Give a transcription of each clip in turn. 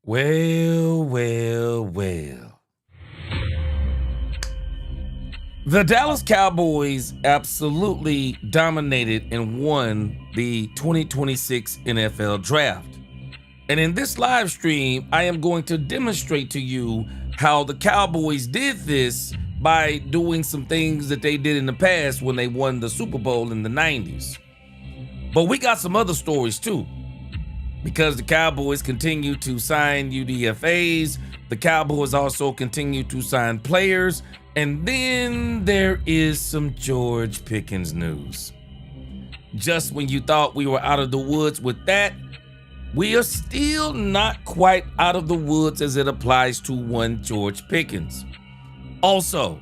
Well, well, well. The Dallas Cowboys absolutely dominated and won the 2026 NFL Draft. And in this live stream, I am going to demonstrate to you how the Cowboys did this by doing some things that they did in the past when they won the Super Bowl in the 90s. But we got some other stories too, because the Cowboys continue to sign UDFAs. The Cowboys also continue to sign players. And then there is some George Pickens news. Just when you thought we were out of the woods with that, we are still not quite out of the woods as it applies to one George Pickens. Also,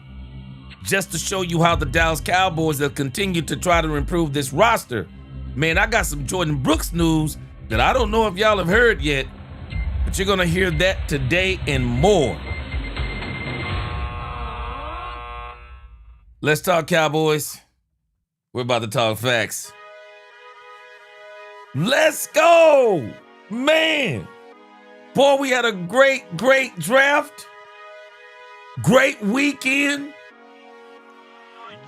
just to show you how the Dallas Cowboys have continued to try to improve this roster, man, I got some Jordan Brooks news that I don't know if y'all have heard yet, but you're gonna hear that today and more. Let's talk Cowboys. We're about to talk facts. Let's go, man. Boy, we had a great draft. Great weekend.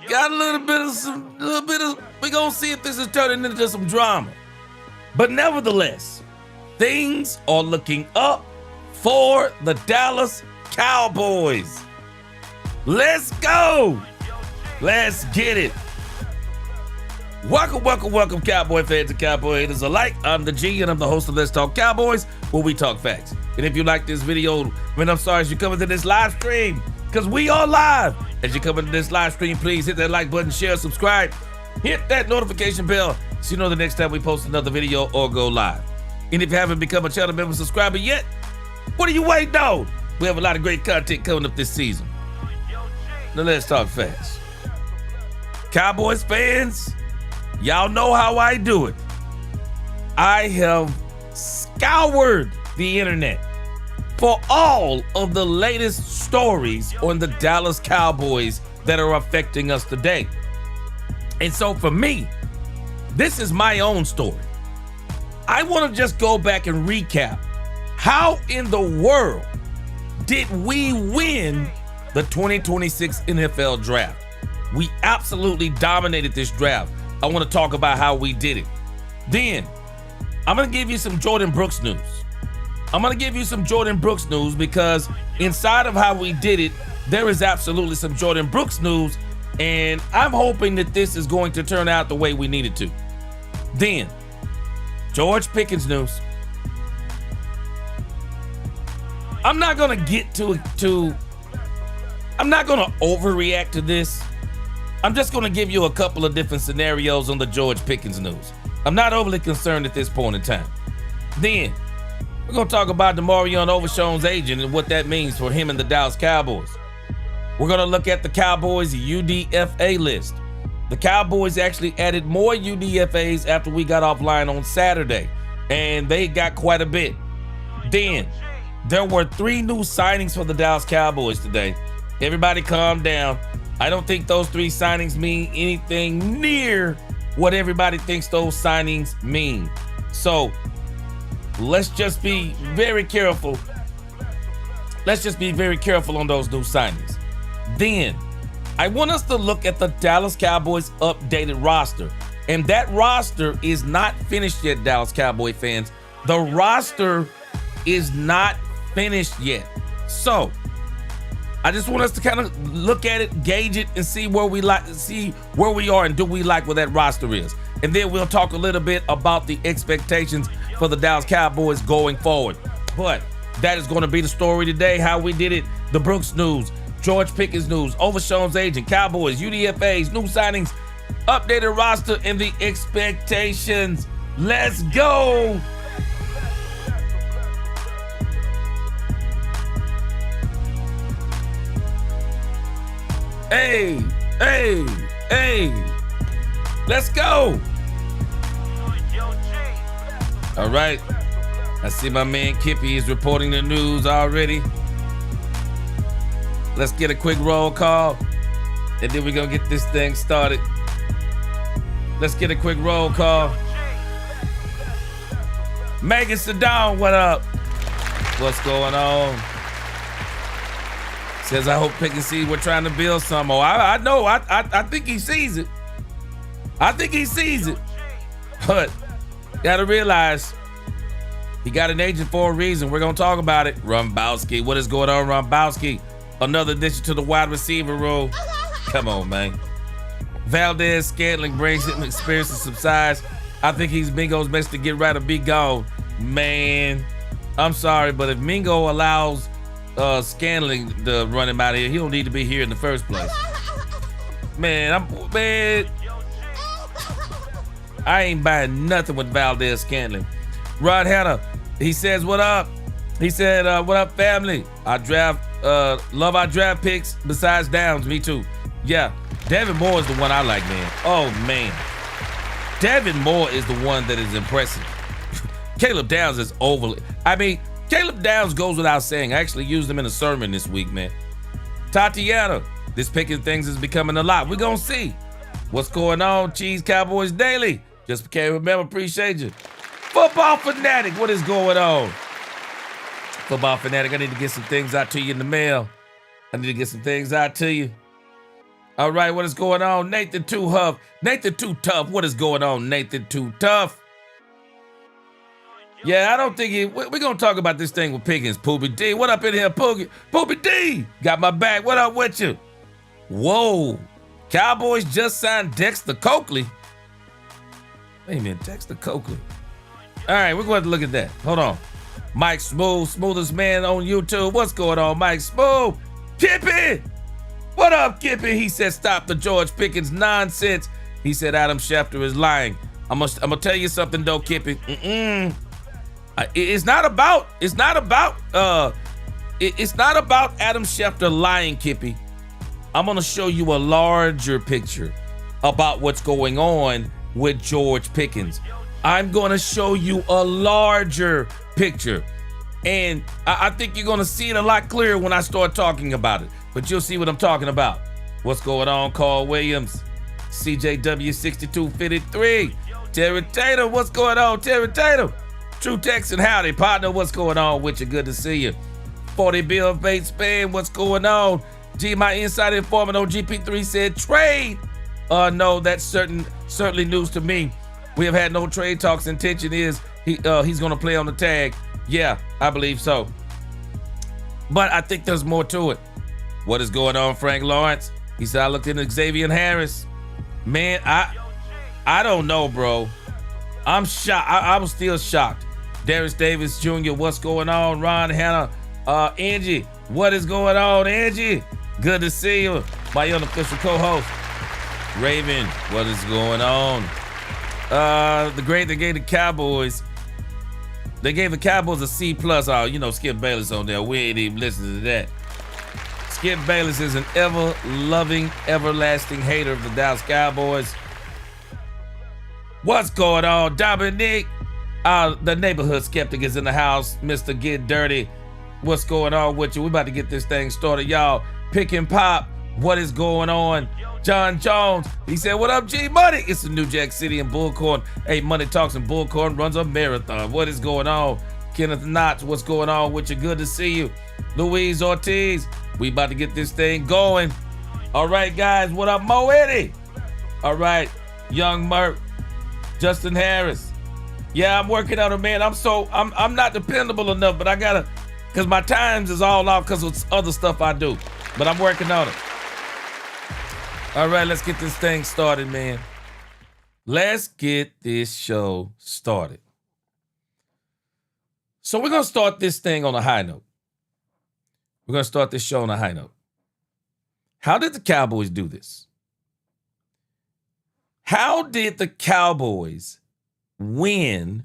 Got a little bit of, we're gonna see if this is turning into some drama. But nevertheless, things are looking up for the Dallas Cowboys. Let's go. Let's get it. Welcome, Cowboy fans and Cowboy haters alike. I'm the G, and I'm the host of Let's Talk Cowboys, where we talk facts. And if you like this video, I'm sorry as you come into this live stream, because we are live. As you come into this live stream, please hit that like button, share, subscribe, hit that notification bell so you know the next time we post another video or go live. And if you haven't become a channel member subscriber yet, what are you waiting on? We have a lot of great content coming up this season. Now let's talk facts. Cowboys fans, y'all know how I do it. I have scoured the internet for all of the latest stories on the Dallas Cowboys that are affecting us today. And so for me, this is my own story. I want to just go back and recap. How in the world did we win the 2026 NFL Draft? We absolutely dominated this draft. I want to talk about how we did it. Then, I'm going to give you some Jordan Brooks news. Because inside of how we did it, there is absolutely some Jordan Brooks news, and I'm hoping that this is going to turn out the way we need it to. Then, George Pickens news. I'm not going to get to I'm not going to overreact to this. I'm just going to give you a couple of different scenarios on the George Pickens news. I'm not overly concerned at this point in time. Then, we're going to talk about Demarion Overshown's agent and what that means for him and the Dallas Cowboys. We're going to look at the Cowboys' UDFA list. The Cowboys actually added more UDFAs after we got offline on Saturday, and they got quite a bit. Then, there were 3 new signings for the Dallas Cowboys today. Everybody calm down. I don't think those 3 signings mean anything near what everybody thinks those signings mean. So let's just be very careful. Let's just be very careful on those new signings. Then I want us to look at the Dallas Cowboys updated roster. And that roster is not finished yet, Dallas Cowboy fans. The roster is not finished yet. So I just want us to kind of look at it, gauge it, and see where we are and do we like where that roster is. And then we'll talk a little bit about the expectations for the Dallas Cowboys going forward. But that is going to be the story today, how we did it. The Brooks news, George Pickens news, Overshown's agent, Cowboys, UDFAs, new signings, updated roster, and the expectations. Let's go. Hey, let's go. All right, I see my man Kippy is reporting the news already. Let's get a quick roll call, and then we're gonna get this thing started. Let's get a quick roll call. Megan Sedone, what up? What's going on? Says, I hope Pickens sees we're trying to build some. Oh, I know. I think he sees it. I think he sees it. But got to realize he got an agent for a reason. We're going to talk about it. Rumbowski. What is going on, Rumbowski? Another addition to the wide receiver role. Come on, man. Valdez Scantling brings him experience and subsides. I think he's Mingo's best to get right or be gone. Man, I'm sorry, but if Mingo allows Scantling to run him out of here, he don't need to be here in the first place. Man, I ain't buying nothing with Valdez Scantling. Rod Hanna, he says, what up? He said, what up, family? Love our draft picks besides Downs. Me too. Yeah, Devin Moore is the one I like, man. Oh, man. Devin Moore is the one that is impressive. Caleb Downs is overly. Caleb Downs goes without saying. I actually used him in a sermon this week, man. Tatiana, this picking things is becoming a lot. We're going to see. What's going on, Cheese Cowboys Daily? Just can't remember. Appreciate you. Football Fanatic, what is going on? Football Fanatic, I need to get some things out to you in the mail. I need to get some things out to you. All right, what is going on? Nathan Too Huff. Nathan Too Tough. What is going on, Nathan Too Tough? Yeah, I don't think we're going to talk about this thing with Pickens. Poopy D, what up in here, Poopy? Poopy D, got my back. What up with you? Whoa. Cowboys just signed Dexter Coakley. Wait a minute, Dexter Coakley. All right, we're going to look at that. Hold on. Mike Smooth, smoothest man on YouTube. What's going on, Mike Smooth? Kippy! What up, Kippy? He said, stop the George Pickens nonsense. He said, Adam Schefter is lying. I'm gonna tell you something, though, Kippy. It's not about Adam Schefter lying, Kippy. I'm gonna show you a larger picture about what's going on with George Pickens. I'm gonna show you a larger picture, and I think you're gonna see it a lot clearer when I start talking about it. But you'll see what I'm talking about. What's going on, Carl Williams? CJW6253. Terry Tatum, what's going on, Terry Tatum? True Texan, howdy, partner. What's going on with you? Good to see you. 40 Bill Bates Spain, what's going on? G, my inside informant on GP3 said trade. No, that's certainly news to me. We have had no trade talks. Intention is he's going to play on the tag. Yeah, I believe so. But I think there's more to it. What is going on, Frank Lawrence? He said, I looked into Xavier Harris. Man, I don't know, bro. I'm shocked. I was still shocked. Darius Davis Jr., what's going on? Ron Hanna, Angie, what is going on, Angie? Good to see you. My unofficial co-host. Raven, what is going on? The grade they gave the Cowboys. They gave the Cowboys a C+. Oh, Skip Bayless on there. We ain't even listening to that. Skip Bayless is an ever-loving, everlasting hater of the Dallas Cowboys. What's going on, Dominique? The neighborhood skeptic is in the house. Mr. Get Dirty. What's going on with you? We about to get this thing started, y'all. Pick and pop. What is going on? John Jones. He said, what up, G Money? It's the New Jack City and Bullcorn. Hey, Money Talks and Bullcorn runs a marathon. What is going on? Kenneth Knotts, what's going on with you? Good to see you. Louise Ortiz. We about to get this thing going. All right, guys. What up, Mo Eddie? All right. Young Merc. Justin Harris. Yeah, I'm working on it, man. I'm not dependable enough, but I gotta, because my times is all off because of other stuff I do. But I'm working on it. All right, let's get this thing started, man. Let's get this show started. So we're gonna start this thing on a high note. We're gonna start this show on a high note. How did the Cowboys do this? How did the Cowboys win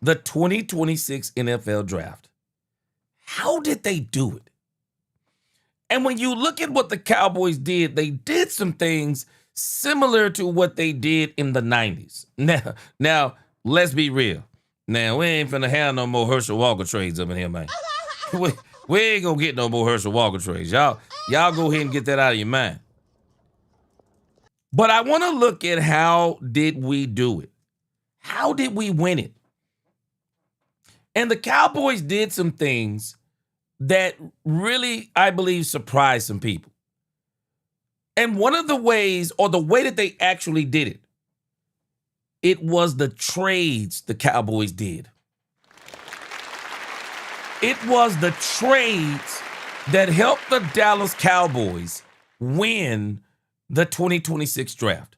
the 2026 NFL draft? How did they do it? And when you look at what the Cowboys did, they did some things similar to what they did in the 90s. Now let's be real. Now, we ain't finna have no more Herschel Walker trades up in here, man. We ain't gonna get no more Herschel Walker trades. Y'all go ahead and get that out of your mind. But I want to look at how did we do it? How did we win it? And the Cowboys did some things that really, I believe, surprised some people. And one of the ways, or the way that they actually did it, it was the trades the Cowboys did. It was the trades that helped the Dallas Cowboys win the 2026 draft.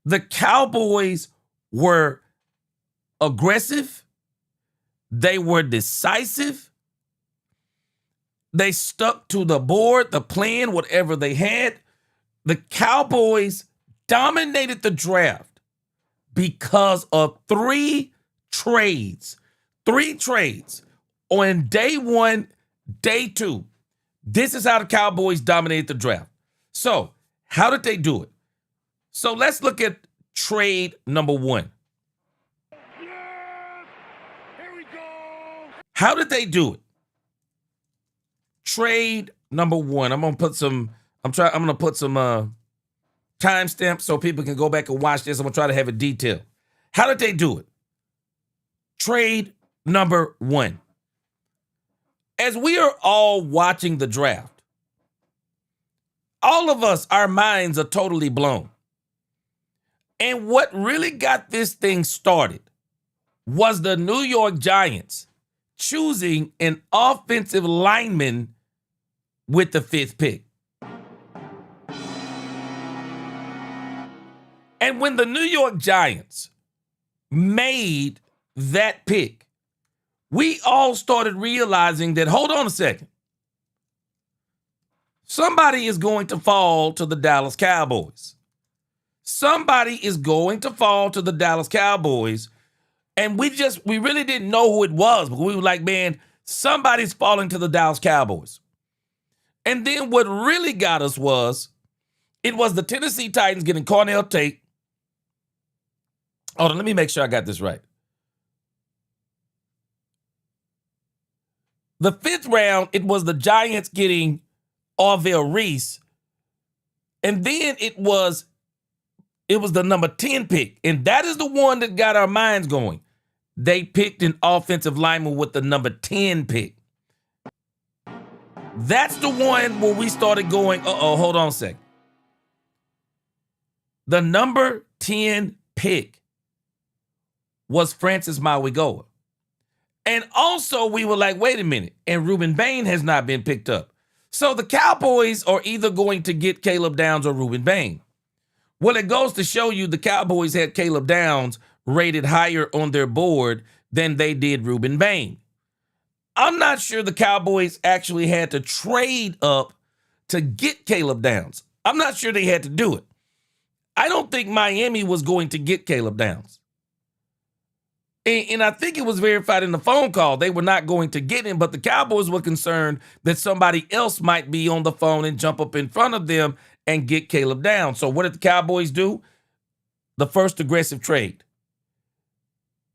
The Cowboys were aggressive. They were decisive. They stuck to the board, the plan, whatever they had. The Cowboys dominated the draft because of three trades. On day one, day two. This is how the Cowboys dominated the draft. So, how did they do it? So, let's look at trade number one. Here we go. How did they do it? Trade number one. I'm gonna put some timestamps so people can go back and watch this. I'm gonna try to have it detailed. How did they do it? Trade number one. As we are all watching the draft, all of us, our minds are totally blown. And what really got this thing started was the New York Giants choosing an offensive lineman with the 5th pick. And when the New York Giants made that pick, we all started realizing that, hold on a second, somebody is going to fall to the Dallas Cowboys. Somebody is going to fall to the Dallas Cowboys. And we really didn't know who it was, but we were like, man, somebody's falling to the Dallas Cowboys. And then what really got us was, it was the Tennessee Titans getting Cornell Tate. Hold on, let me make sure I got this right. The 5th round, it was the Giants getting Orville Reese. And then it was the number 10 pick. And that is the one that got our minds going. They picked an offensive lineman with the number 10 pick. That's the one where we started going, hold on a second. The number 10 pick was Francis Mauigoa. And also we were like, wait a minute. And Ruben Bain has not been picked up. So the Cowboys are either going to get Caleb Downs or Ruben Bain. Well, it goes to show you the Cowboys had Caleb Downs rated higher on their board than they did Ruben Bain. I'm not sure the Cowboys actually had to trade up to get Caleb Downs. I'm not sure they had to do it. I don't think Miami was going to get Caleb Downs. And I think it was verified in the phone call. They were not going to get him, but the Cowboys were concerned that somebody else might be on the phone and jump up in front of them and get Caleb Downs. So what did the Cowboys do? The first aggressive trade.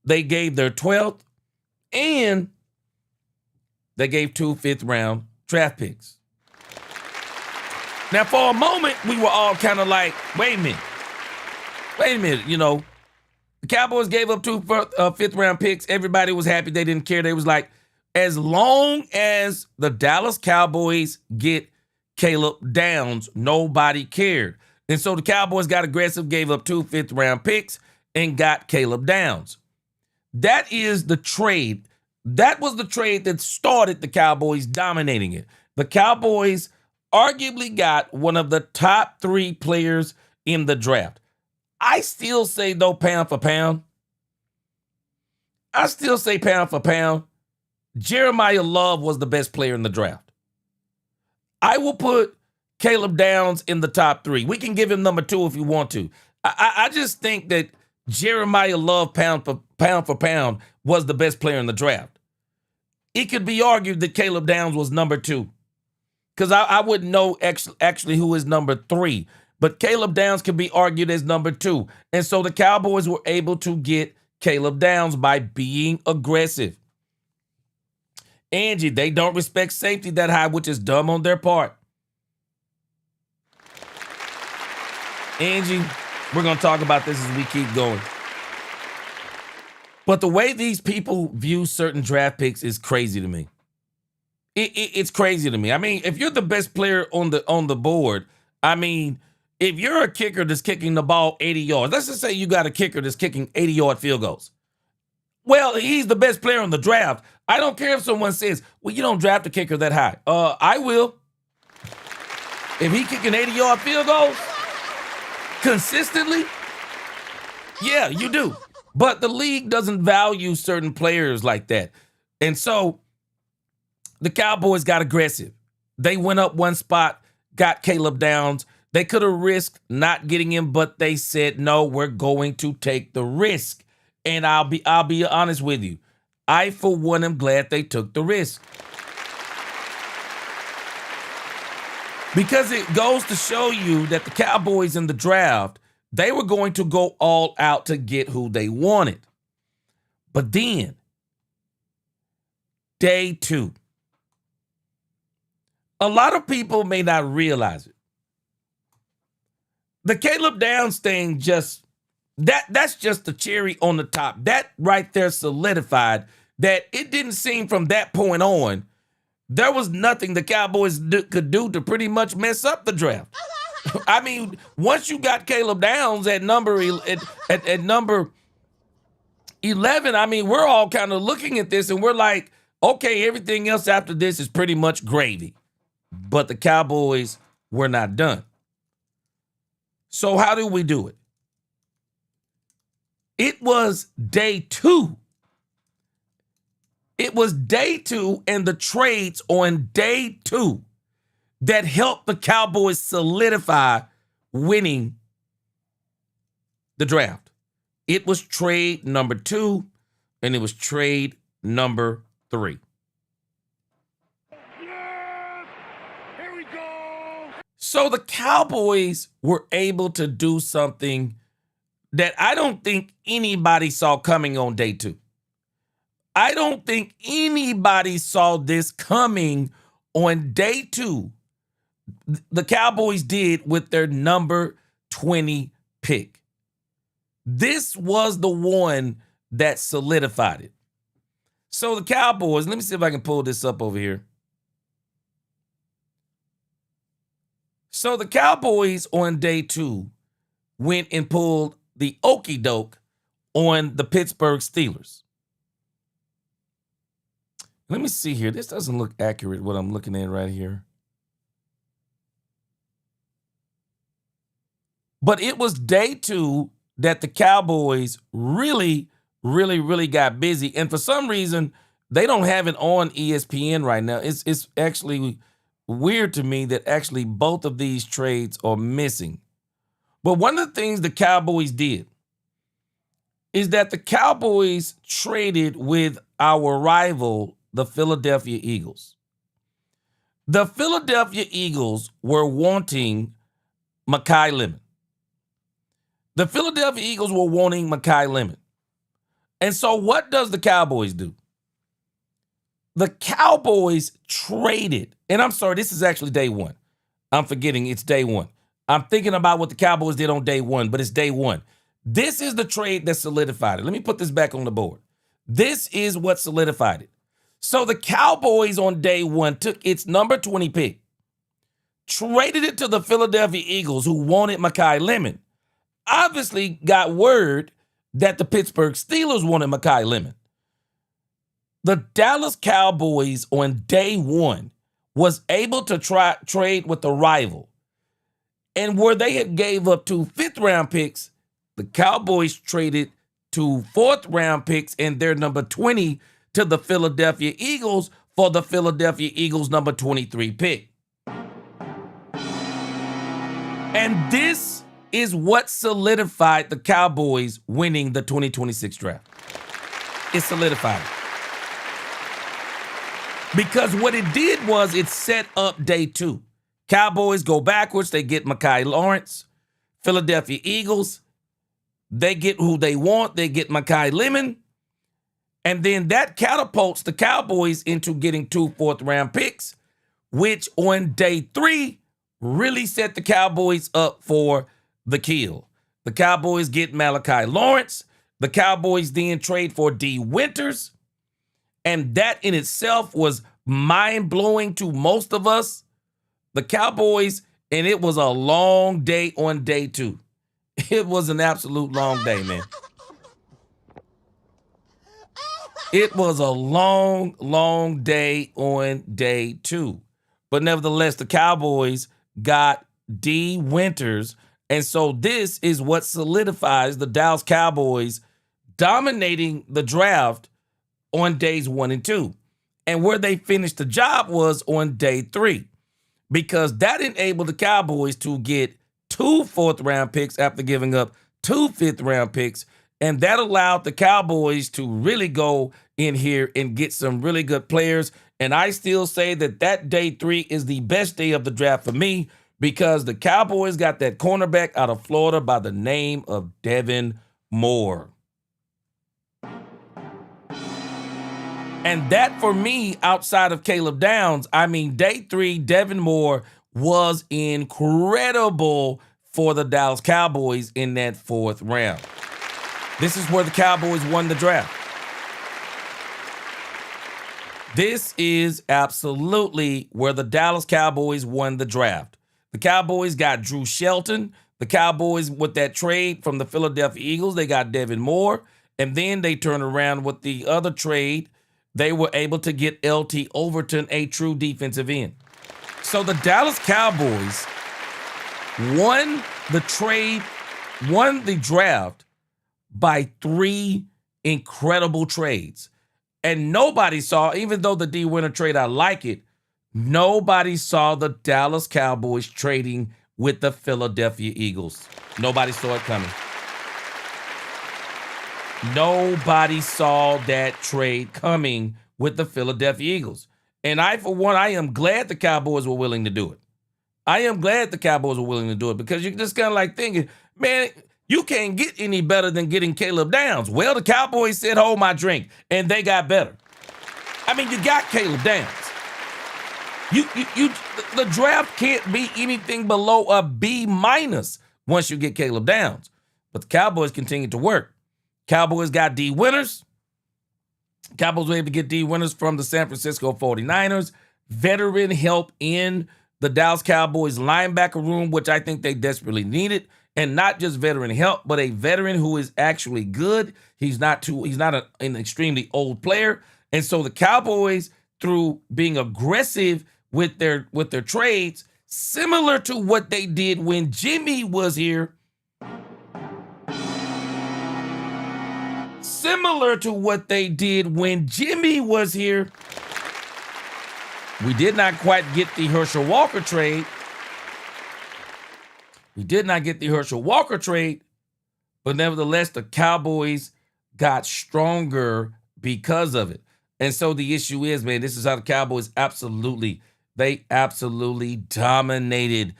They gave their 12th and they gave 2 5th-round draft picks. Now, for a moment, we were all kind of like, wait a minute, you know. The Cowboys gave up 2 5th-round picks. Everybody was happy. They didn't care. They was like, as long as the Dallas Cowboys get Caleb Downs, nobody cared. And so the Cowboys got aggressive, gave up 2 5th-round picks, and got Caleb Downs. That is the trade. That was the trade that started the Cowboys dominating it. The Cowboys arguably got one of the top 3 players in the draft. I still say, though, pound for pound, Jeremiah Love was the best player in the draft. I will put Caleb Downs in the top 3. We can give him number 2 if you want to. I just think that Jeremiah Love, pound for pound, was the best player in the draft. It could be argued that Caleb Downs was number 2, because I wouldn't know actually who is number 3. But Caleb Downs could be argued as number 2. And so the Cowboys were able to get Caleb Downs by being aggressive. Angie, they don't respect safety that high, which is dumb on their part. Angie, we're going to talk about this as we keep going. But the way these people view certain draft picks is crazy to me. It's crazy to me. I mean, if you're the best player on the board, I mean, if you're a kicker that's kicking the ball 80 yards, let's just say you got a kicker that's kicking 80-yard field goals. Well, he's the best player on the draft. I don't care if someone says, well, you don't draft a kicker that high. I will. If he kicking 80-yard field goals consistently, yeah, you do. But the league doesn't value certain players like that. And so the Cowboys got aggressive. They went up one spot, got Caleb Downs. They could have risked not getting him, but they said, no, we're going to take the risk. And I'll be honest with you. I, for one, am glad they took the risk. Because it goes to show you that the Cowboys in the draft, they were going to go all out to get who they wanted. But then, day 2. A lot of people may not realize it. The Caleb Downs thing that's just the cherry on the top. That right there solidified that it didn't seem from that point on, there was nothing the Cowboys could do to pretty much mess up the draft. I mean, once you got Caleb Downs at number 11, I mean, we're all kind of looking at this and we're like, okay, everything else after this is pretty much gravy. But the Cowboys were not done. So how do we do it? It was day 2. It was day 2 and the trades on day 2 that helped the Cowboys solidify winning the draft. It was trade number 2 and it was trade number 3. Yes! Here we go! So the Cowboys were able to do something that I don't think anybody saw coming on day 2. I don't think anybody saw this coming on day 2. The Cowboys did with their number 20 pick. This was the one that solidified it. So the Cowboys, let me see if I can pull this up over here. So the Cowboys on day 2 went and pulled the okie doke on the Pittsburgh Steelers. Let me see here. This doesn't look accurate, what I'm looking at right here. But it was day 2 that the Cowboys really got busy. And for some reason, they don't have it on ESPN right now. It's actually weird to me that actually both of these trades are missing. But one of the things the Cowboys did is that the Cowboys traded with our rival, the Philadelphia Eagles. The Philadelphia Eagles were wanting Mekhi Lemon. The Philadelphia Eagles were wanting Mekhi Lemon. And so what does the Cowboys do? The Cowboys traded, and I'm sorry, this is actually day 1. I'm forgetting it's day 1. I'm thinking about what the Cowboys did on day 1, but it's day 1. This is the trade that solidified it. Let me put this back on the board. This is what solidified it. So the Cowboys on day 1 took its number 20 pick, traded it to the Philadelphia Eagles, who wanted Mekhi Lemon. Obviously got word that the Pittsburgh Steelers wanted Mekhi Lemon. The Dallas Cowboys on day 1 was able to trade with the rival. And where they had gave up 2 fifth-round picks, the Cowboys traded 2 fourth-round picks and their number 20 to the Philadelphia Eagles for the Philadelphia Eagles number 23 pick. And this is what solidified the Cowboys winning the 2026 draft. It solidified it. Because what it did was it set up day 2. Cowboys go backwards. They get Mekhi Lawrence. Philadelphia Eagles, they get who they want. They get Mekhi Lemon. And then that catapults the Cowboys into getting 2 fourth-round picks, which on day 3 really set the Cowboys up for the kill. The Cowboys get Malachi Lawrence. The Cowboys then trade for D. Winters, and that in itself was mind-blowing to most of us. The Cowboys, and it was a long day on day 2. It was an absolute long day, man. It was a long, long day on day 2. But nevertheless, the Cowboys got D. Winters. And so this is what solidifies the Dallas Cowboys dominating the draft on days 1 and 2. And where they finished the job was on day 3. Because that enabled the Cowboys to get 2 fourth-round picks after giving up 2 fifth-round picks. And that allowed the Cowboys to really go in here and get some really good players. And I still say that day 3 is the best day of the draft for me because the Cowboys got that cornerback out of Florida by the name of Devin Moore. And that for me, outside of Caleb Downs, I mean, day 3, Devin Moore was incredible for the Dallas Cowboys in that 4th round. This is where the Cowboys won the draft. This is absolutely where the Dallas Cowboys won the draft. The Cowboys got Drew Shelton. The Cowboys, with that trade from the Philadelphia Eagles, they got Devin Moore. And then they turned around with the other trade. They were able to get LT Overton, a true defensive end. So the Dallas Cowboys won the draft by 3 incredible trades. And nobody saw, even though the D. Winter trade, I like it, nobody saw the Dallas Cowboys trading with the Philadelphia Eagles. Nobody saw it coming. Nobody saw that trade coming with the Philadelphia Eagles. And I am glad the Cowboys were willing to do it. I am glad the Cowboys were willing to do it because you're just kind of like thinking, man, you can't get any better than getting Caleb Downs. Well, the Cowboys said, hold my drink, and they got better. I mean, you got Caleb Downs. The draft can't be anything below a B- once you get Caleb Downs. But the Cowboys continued to work. Cowboys got D. Winters. Cowboys were able to get D. Winters from the San Francisco 49ers. Veteran help in the Dallas Cowboys linebacker room, which I think they desperately needed. And not just veteran help, but a veteran who is actually good. He's not an extremely old player. And so the Cowboys, through being aggressive with their trades, similar to what they did when Jimmy was here, we did not quite get the Herschel Walker trade. But nevertheless, the Cowboys got stronger because of it. And so the issue is, man, this is how the Cowboys absolutely dominated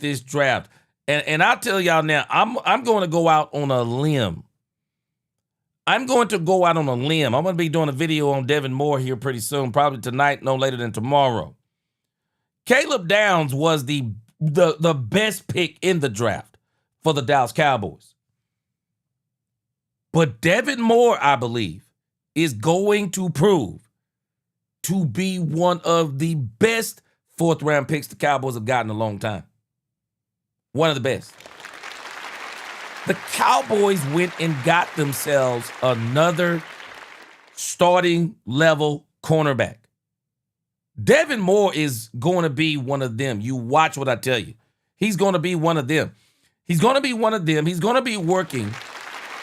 this draft. And I'll tell y'all now, I'm going to go out on a limb. I'm going to be doing a video on Devin Moore here pretty soon, probably tonight, no later than tomorrow. Caleb Downs was the best pick in the draft for the Dallas Cowboys. But Devin Moore, I believe, is going to prove to be one of the best 4th-round picks the Cowboys have gotten in a long time. One of the best. The Cowboys went and got themselves another starting level cornerback. Devin Moore is going to be one of them. You watch what I tell you. He's going to be one of them. He's going to be working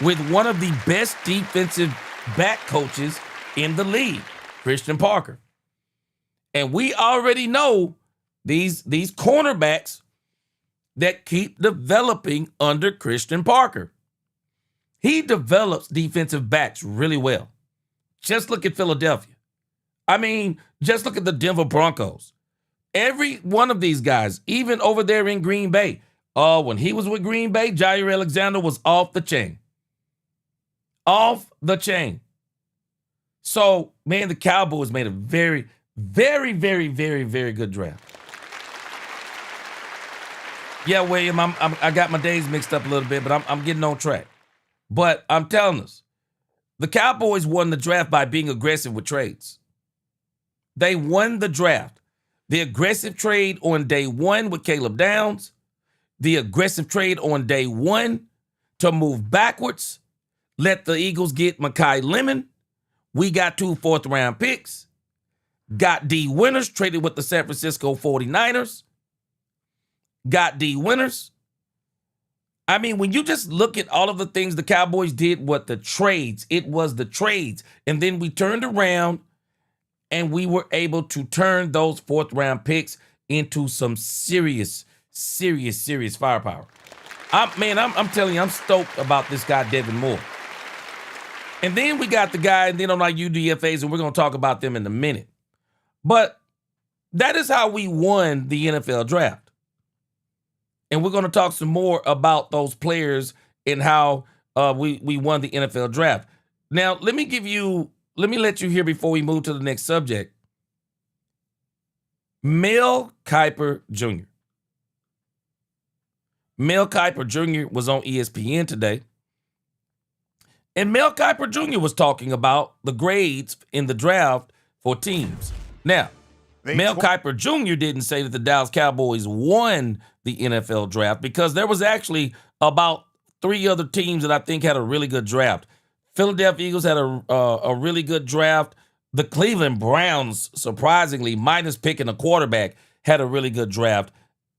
with one of the best defensive back coaches in the league, Christian Parker. And we already know these cornerbacks that keep developing under Christian Parker. He develops defensive backs really well. Just look at Philadelphia. I mean, just look at the Denver Broncos. Every one of these guys, even over there in Green Bay, when he was with Green Bay, Jair Alexander was off the chain. Off the chain. So, man, the Cowboys made a very, very, very, very, very good draft. Yeah, William, I got my days mixed up a little bit, but I'm getting on track. But I'm telling us, the Cowboys won the draft by being aggressive with trades. They won the draft. The aggressive trade on day one with Caleb Downs, the aggressive trade on day one to move backwards, let the Eagles get Mekhi Lemon. We got 2 fourth-round picks, got D. Winters, traded with the San Francisco 49ers, got D. Winters. I mean, when you just look at all of the things the Cowboys did with the trades, it was the trades. And then we turned around and we were able to turn those fourth-round picks into some serious firepower. I'm telling you, I'm stoked about this guy, Devin Moore. And then we got the guy, and then on our UDFAs, and we're going to talk about them in a minute. But that is how we won the NFL draft. And we're going to talk some more about those players and how we won the NFL draft. Now, let me let you hear before we move to the next subject. Mel Kiper Jr. Mel Kiper Jr. was on ESPN today. And Mel Kiper Jr. was talking about the grades in the draft for teams. Now, Mel Kiper Jr. didn't say that the Dallas Cowboys won the NFL draft because there was actually about 3 other teams that I think had a really good draft. Philadelphia Eagles had a really good draft. The Cleveland Browns, surprisingly, minus picking a quarterback, had a really good draft.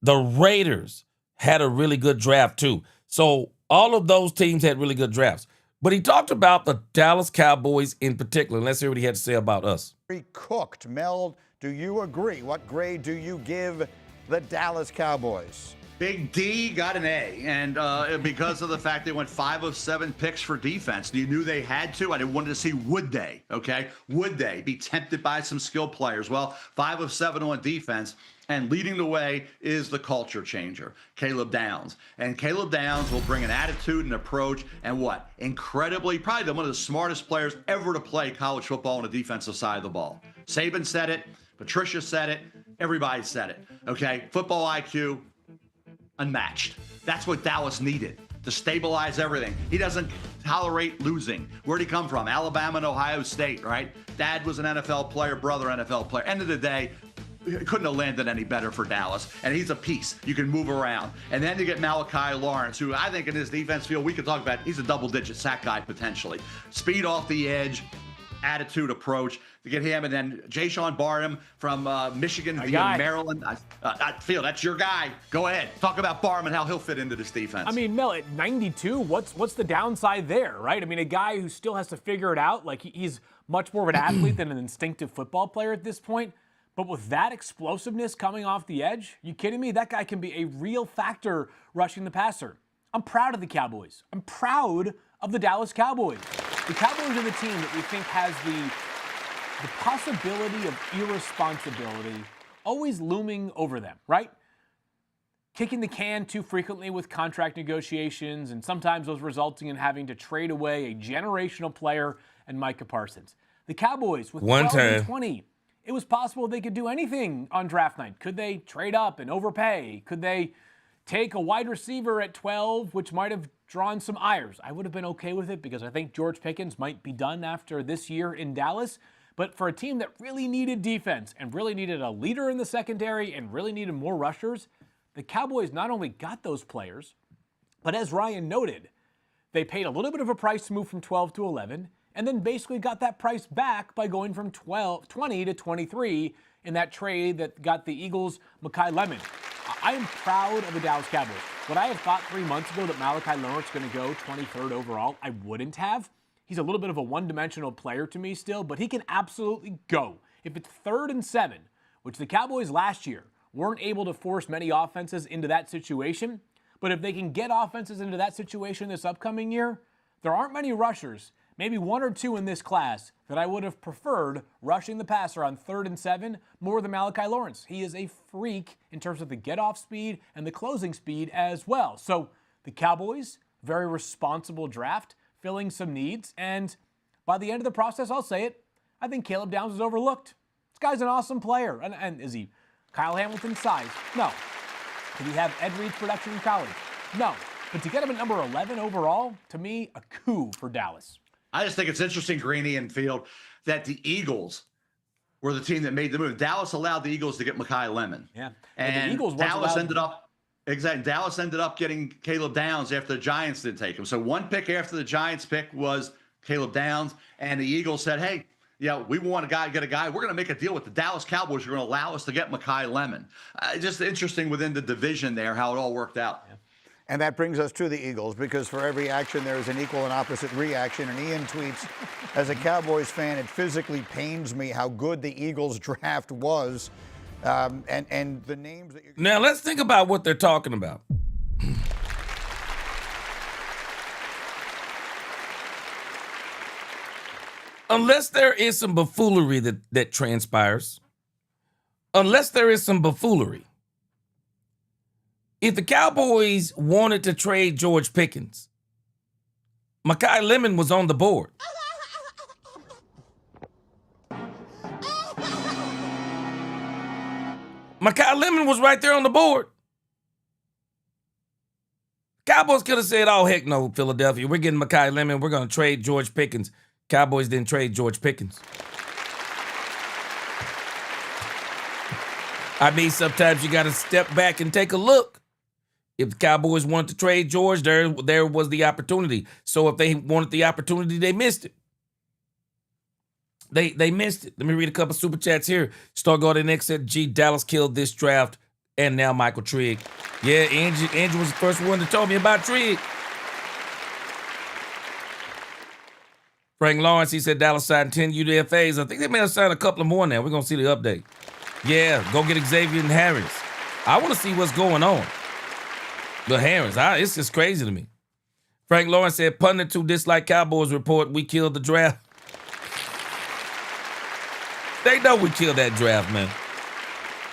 The Raiders had a really good draft too. So all of those teams had really good drafts. But he talked about the Dallas Cowboys in particular. Let's hear what he had to say about us. Cooked. Mel, do you agree? What grade do you give the Dallas Cowboys? Big D got an A, and because of the fact they went 5 of 7 picks for defense, you knew they had to. I wanted to see would they, okay? Would they be tempted by some skill players? Well, 5 of 7 on defense, and leading the way is the culture changer, Caleb Downs. And Caleb Downs will bring an attitude and approach and what? Incredibly, probably one of the smartest players ever to play college football on the defensive side of the ball. Saban said it, Patricia said it, everybody said it, okay? Football IQ, unmatched. That's what Dallas needed to stabilize everything. He doesn't tolerate losing. Where'd he come from? Alabama and Ohio State, right? Dad was an NFL player, brother NFL player. End of the day, couldn't have landed any better for Dallas. And he's a piece. You can move around. And then you get Malachi Lawrence, who I think in his defense field, we could talk about, he's a double-digit sack guy potentially. Speed off the edge, attitude, approach. To get him, and then Jayshon Barham from Michigan via Maryland. I feel that's your guy. Go ahead. Talk about Barham and how he'll fit into this defense. I mean, Mel, at 92, what's the downside there, right? I mean, a guy who still has to figure it out. Like, he's much more of an athlete than an instinctive football player at this point. But with that explosiveness coming off the edge, you kidding me? That guy can be a real factor rushing the passer. I'm proud of the Cowboys. I'm proud of the Dallas Cowboys. The Cowboys are the team that we think has the possibility of irresponsibility always looming over them, right? Kicking the can too frequently with contract negotiations, and sometimes those resulting in having to trade away a generational player and Micah Parsons. The Cowboys, with 12 and 20, it was possible they could do anything on draft night. Could they trade up and overpay? Could they take a wide receiver at 12, which might have drawn some ires? I would have been okay with it because I think George Pickens might be done after this year in Dallas. But for a team that really needed defense and really needed a leader in the secondary and really needed more rushers, the Cowboys not only got those players, but as Ryan noted, they paid a little bit of a price to move from 12 to 11 and then basically got that price back by going from 20 to 23 in that trade that got the Eagles Mekhi Lemon. I am proud of the Dallas Cowboys. Would I have thought 3 months ago that Malachi Lawrence was going to go 23rd overall? I wouldn't have. He's a little bit of a one-dimensional player to me still, but he can absolutely go. If it's 3rd and 7, which the Cowboys last year weren't able to force many offenses into that situation, but if they can get offenses into that situation this upcoming year, there aren't many rushers, maybe 1 or 2 in this class, that I would have preferred rushing the passer on 3rd and 7 more than Malachi Lawrence. He is a freak in terms of the get-off speed and the closing speed as well. So the Cowboys, very responsible draft, filling some needs, and by the end of the process, I'll say it, I think Caleb Downs is overlooked. This guy's an awesome player. And is he Kyle Hamilton's size? No. Did he have Ed Reed's production in college? No. But to get him at number 11 overall, to me, a coup for Dallas. I just think it's interesting, Greeny and Field, that the Eagles were the team that made the move. Dallas allowed the Eagles to get Mekhi Lemon. Yeah. And the Eagles Dallas ended up getting Caleb Downs after the Giants didn't take him. So one pick after the Giants pick was Caleb Downs, and the Eagles said, hey, we want to get a guy. We're going to make a deal with the Dallas Cowboys. You're going to allow us to get Mekhi Lemon. Just interesting within the division there how it all worked out. Yeah. And that brings us to the Eagles, because for every action there is an equal and opposite reaction. And Ian tweets, as a Cowboys fan, it physically pains me how good the Eagles draft was. And the names that Now let's think about what they're talking about. Unless there is some buffoonery that transpires, unless there is some buffoonery, if the Cowboys wanted to trade George Pickens, Mekhi Lemon was on the board. Mekhi Lemon was right there on the board. Cowboys could have said, oh, heck no, Philadelphia. We're getting Mekhi Lemon. We're going to trade George Pickens. Cowboys didn't trade George Pickens. I mean, sometimes you got to step back and take a look. If the Cowboys wanted to trade George, there was the opportunity. So if they wanted the opportunity, they missed it. They missed it. Let me read a couple super chats here. Star Garden X said, gee, Dallas killed this draft, and now Michael Trigg. Yeah, Angie was the first one that told me about Trigg. Frank Lawrence, he said Dallas signed 10 UDFAs. I think they may have signed a couple of more now. We're going to see the update. Yeah, go get Xavier and Harris. I want to see what's going on. The Harris, it's just crazy to me. Frank Lawrence said, pundits who dislike Cowboys report we killed the draft. They know we killed that draft, man.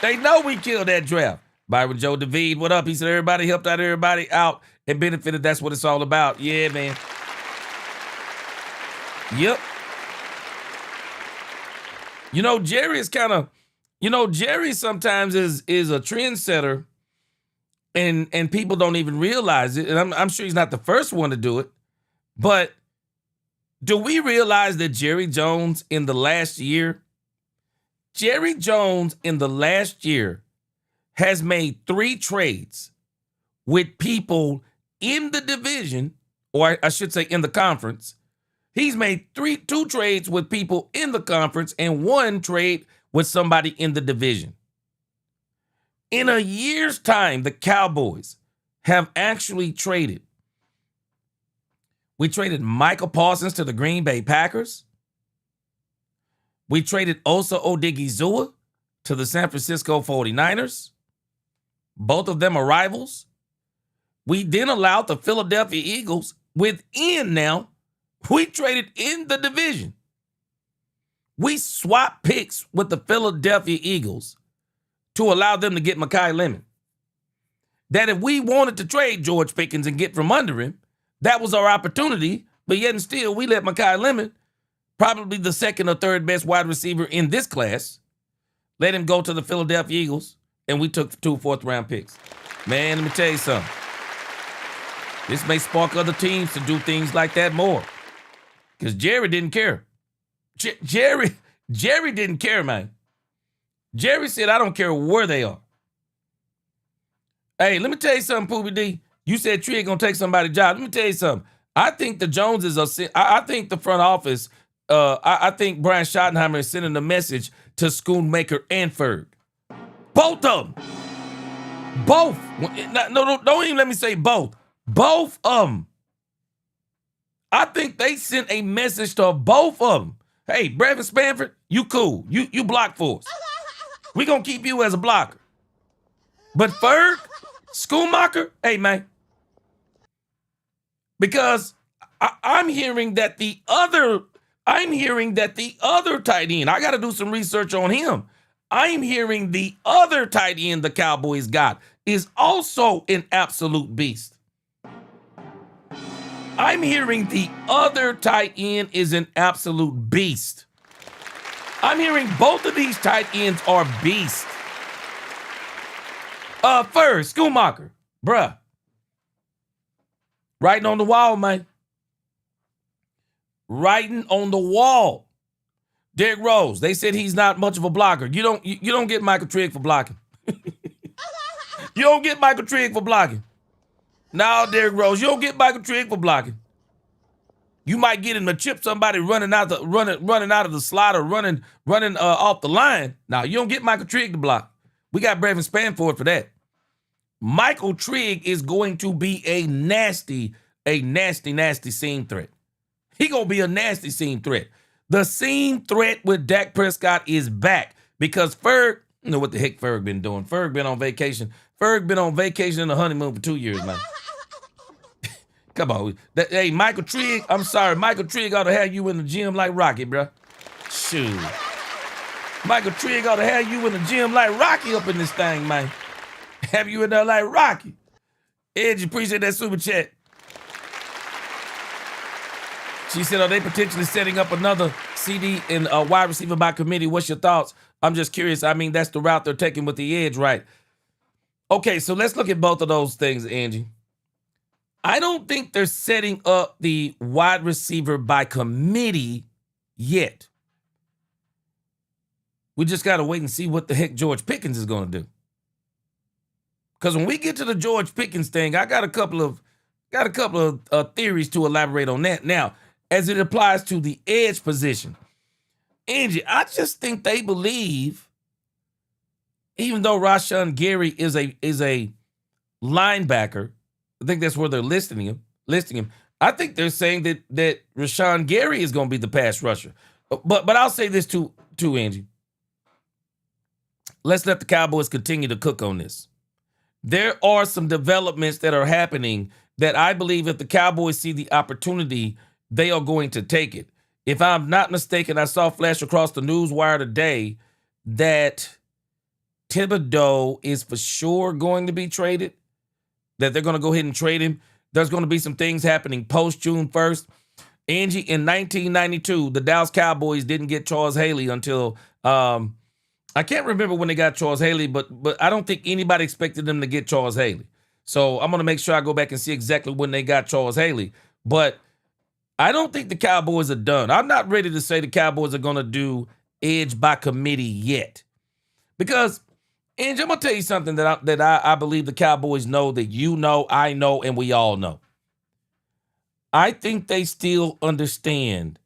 They know we killed that draft. Byron Joe David, what up? He said everybody helped out everybody out and benefited. That's what it's all about. Yeah, man. Yep. Jerry is kind of, Jerry sometimes is a trendsetter. And people don't even realize it. And I'm sure he's not the first one to do it. But do we realize that Jerry Jones in the last year has made 3 trades with people in the division, or I should say in the conference. He's made 2 trades with people in the conference and 1 trade with somebody in the division. In a year's time, the Cowboys have actually traded. We traded Michael Parsons to the Green Bay Packers. We traded Osa Odigizua to the San Francisco 49ers. Both of them are rivals. We then allowed the Philadelphia Eagles within now. We traded in the division. We swapped picks with the Philadelphia Eagles to allow them to get Mekhi Lemon. That if we wanted to trade George Pickens and get from under him, that was our opportunity, but yet and still, we let Mekhi Lemon, probably the second or third best wide receiver in this class, let him go to the Philadelphia Eagles, and we took 2 fourth-round picks. Man, let me tell you something. This may spark other teams to do things like that more, because Jerry didn't care. Jerry didn't care, man. Jerry said, I don't care where they are. Hey, let me tell you something, Poobie D. You said Tree gonna take somebody's job. Let me tell you something. I think the Joneses are. I think the front office. I think Brian Schottenheimer is sending a message to Schoonmaker and Ferg. Both of them. Both. No, don't even let me say both. Both of them. I think they sent a message to both of them. Hey, Brevin Spanford, you cool. You block for us. We gonna keep you as a blocker. But Ferg, Schoonmaker, hey man. Because I'm hearing that the other tight end, I got to do some research on him. I'm hearing the other tight end the Cowboys got is also an absolute beast. I'm hearing the other tight end is an absolute beast. I'm hearing both of these tight ends are beasts. First, Schoonmaker, bruh. Writing on the wall, man. Writing on the wall. Derrick Rose, they said he's not much of a blocker. You don't get Michael Trigg for blocking. You don't get Michael Trigg for blocking. No, Derrick Rose, you don't get Michael Trigg for blocking. You might get him to chip somebody running out of the slot or running off the line. Now, you don't get Michael Trigg to block. We got Brevin Spanford for that. Michael Trigg is going to be a nasty seam threat. He gonna be a nasty seam threat. The seam threat with Dak Prescott is back because Ferg, you know what the heck Ferg been doing. Ferg been on vacation. Ferg been on vacation in the honeymoon for 2 years, man. Come on. Hey, Michael Trigg, I'm sorry. Michael Trigg ought to have you in the gym like Rocky, bro. Shoot. Michael Trigg ought to have you in the gym like Rocky up in this thing, man. Have you in there like Rocky. Edge, appreciate that super chat. She said, are they potentially setting up another CD and a wide receiver by committee? What's your thoughts? I'm just curious. I mean, that's the route they're taking with the edge, right? Okay, so let's look at both of those things, Angie. I don't think they're setting up the wide receiver by committee yet. We just got to wait and see what the heck George Pickens is going to do. Because when we get to the George Pickens thing, I got a couple of theories to elaborate on that. Now, as it applies to the edge position, Angie, I just think they believe, even though Rashawn Gary is a linebacker, I think that's where they're listing him. I think they're saying that Rashawn Gary is going to be the pass rusher. But I'll say this too, Angie. Let's let the Cowboys continue to cook on this. There are some developments that are happening that I believe if the Cowboys see the opportunity, they are going to take it. If I'm not mistaken, I saw flash across the news wire today that Thibodeau is for sure going to be traded, that they're going to go ahead and trade him. There's going to be some things happening post June 1st. Angie, in 1992, the Dallas Cowboys didn't get Charles Haley until I can't remember when they got Charles Haley, but I don't think anybody expected them to get Charles Haley. So I'm going to make sure I go back and see exactly when they got Charles Haley. But I don't think the Cowboys are done. I'm not ready to say the Cowboys are going to do edge by committee yet. Because, Angie, I'm going to tell you something that I believe the Cowboys know, that you know, I know, and we all know. I think they still understand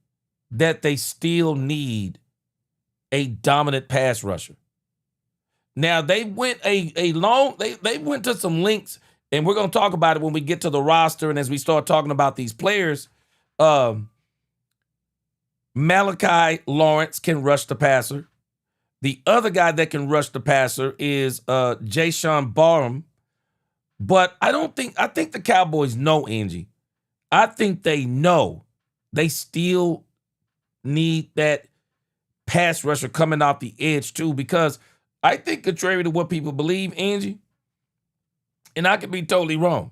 that they still need a dominant pass rusher. Now, they went they went to some links, and we're going to talk about it when we get to the roster and as we start talking about these players. Malachi Lawrence can rush the passer. The other guy that can rush the passer is Jayshawn Barham. But I think the Cowboys know, Angie. I think they know they still need that pass rusher coming off the edge too, because I think, contrary to what people believe, Angie, and I could be totally wrong,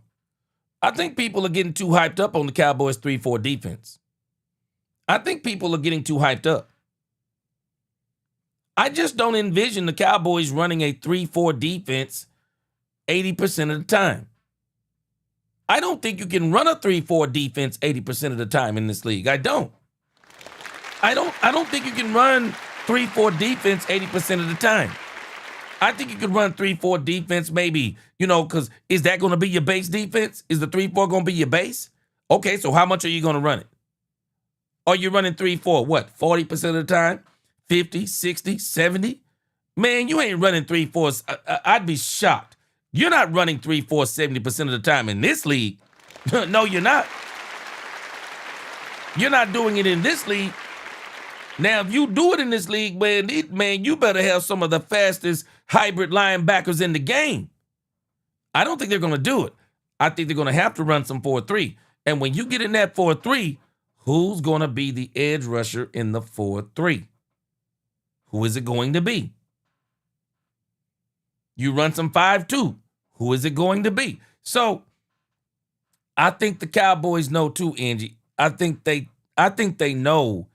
I think people are getting too hyped up on the Cowboys 3-4 defense. I think people are getting too hyped up. I just don't envision the Cowboys running a 3-4 defense 80% of the time. I don't think you can run a 3-4 defense 80% of the time in this league. I don't think you can run 3-4 defense 80% of the time. I think you could run 3-4 defense maybe, because is that going to be your base defense? Is the 3-4 going to be your base? Okay, so how much are you going to run it? Are you running 3-4, what, 40% of the time? 50, 60, 70? Man, you ain't running 3-4. I'd be shocked. You're not running 3-4 70% of the time in this league. No, you're not. You're not doing it in this league. Now, if you do it in this league, man, you better have some of the fastest hybrid linebackers in the game. I don't think they're going to do it. I think they're going to have to run some 4-3. And when you get in that 4-3, who's going to be the edge rusher in the 4-3? Who is it going to be? You run some 5-2. Who is it going to be? So I think the Cowboys know too, Angie. I think they know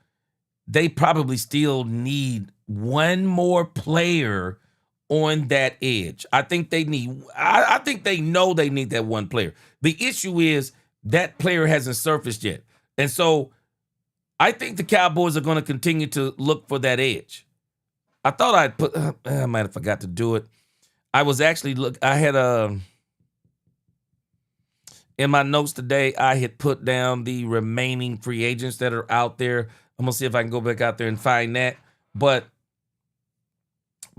they probably still need one more player on that edge. I think they know they need that one player. The issue is that player hasn't surfaced yet. And so I think the Cowboys are going to continue to look for that edge. I thought I'd put, I might have forgot to do it. I was actually, I had in my notes today, I had put down the remaining free agents that are out there. I'm going to see if I can go back out there and find that. But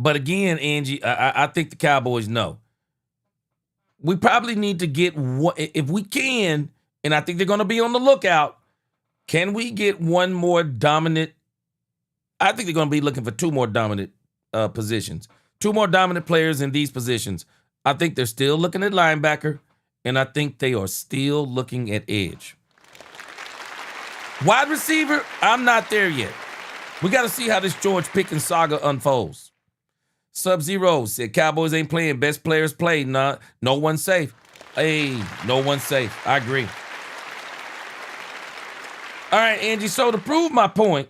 again, Angie, I think the Cowboys know. We probably need to get one, if we can, and I think they're going to be on the lookout, can we get one more dominant? I think they're going to be looking for two more dominant positions. Two more dominant players in these positions. I think they're still looking at linebacker, and I think they are still looking at edge. Wide receiver, I'm not there yet. We got to see how this George Pickens saga unfolds. Sub-Zero said Cowboys ain't playing. Best players play. No one's safe. Hey, no one's safe. I agree. All right, Angie, so to prove my point